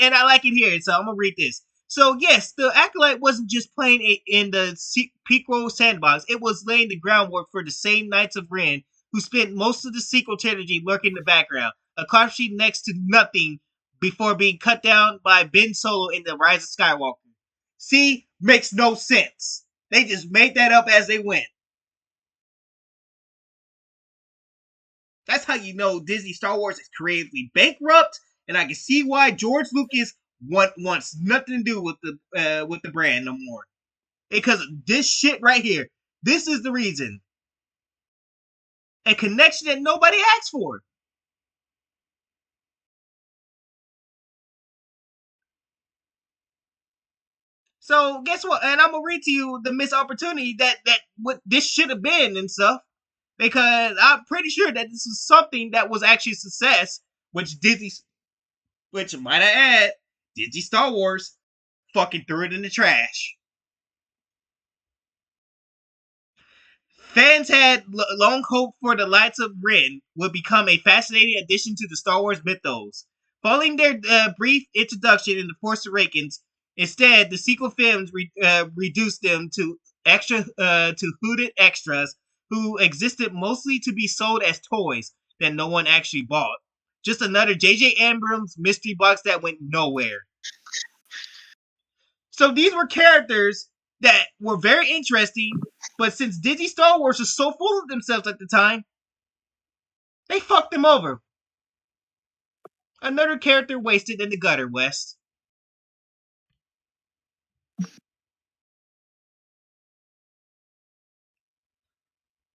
[SPEAKER 1] and I like it here, so I'm gonna read this. So yes, the Acolyte wasn't just playing in the prequel sandbox; it was laying the groundwork for the same Knights of Ren who spent most of the sequel trilogy lurking in the background, accomplishing next to nothing before being cut down by Ben Solo in the Rise of Skywalker. See, makes no sense. They just made that up as they went. That's how you know Disney Star Wars is creatively bankrupt, and I can see why George Lucas wants nothing to do with the brand no more. Because this shit right here, this is the reason. A connection that nobody asked for. So guess what? And I'm gonna read to you the missed opportunity that what this should have been and stuff. Because I'm pretty sure that this is something that was actually a success, which might I add, Disney Star Wars fucking threw it in the trash. Fans had long hoped for the Lights of Ren would become a fascinating addition to the Star Wars mythos. Following their brief introduction in The Force Awakens, instead the sequel films reduced them to hooded extras who existed mostly to be sold as toys that no one actually bought. Just another J.J. Abrams mystery box that went nowhere. So these were characters that were very interesting, but since Disney Star Wars was so full of themselves at the time, they fucked them over. Another character wasted in the gutter, West.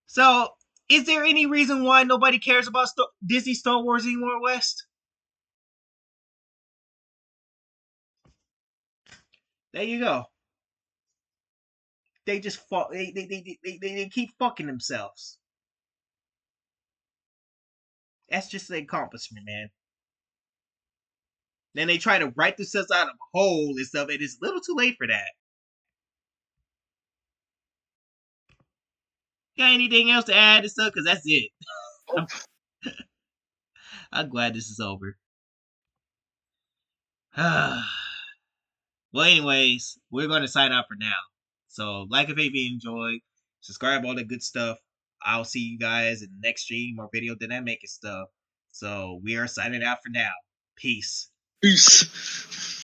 [SPEAKER 1] So, is there any reason why nobody cares about Disney Star Wars anymore, West? There you go. They just they keep fucking themselves. That's just an accomplishment, man. Then they try to write themselves out of a hole and stuff, and it's a little too late for that. Got anything else to add and stuff? Because that's it. I'm glad this is over. Well, anyways, we're going to sign out for now. So, like if you enjoyed, subscribe, all the good stuff. I'll see you guys in the next stream or video that I make and stuff. So we are signing out for now. Peace.
[SPEAKER 2] Peace.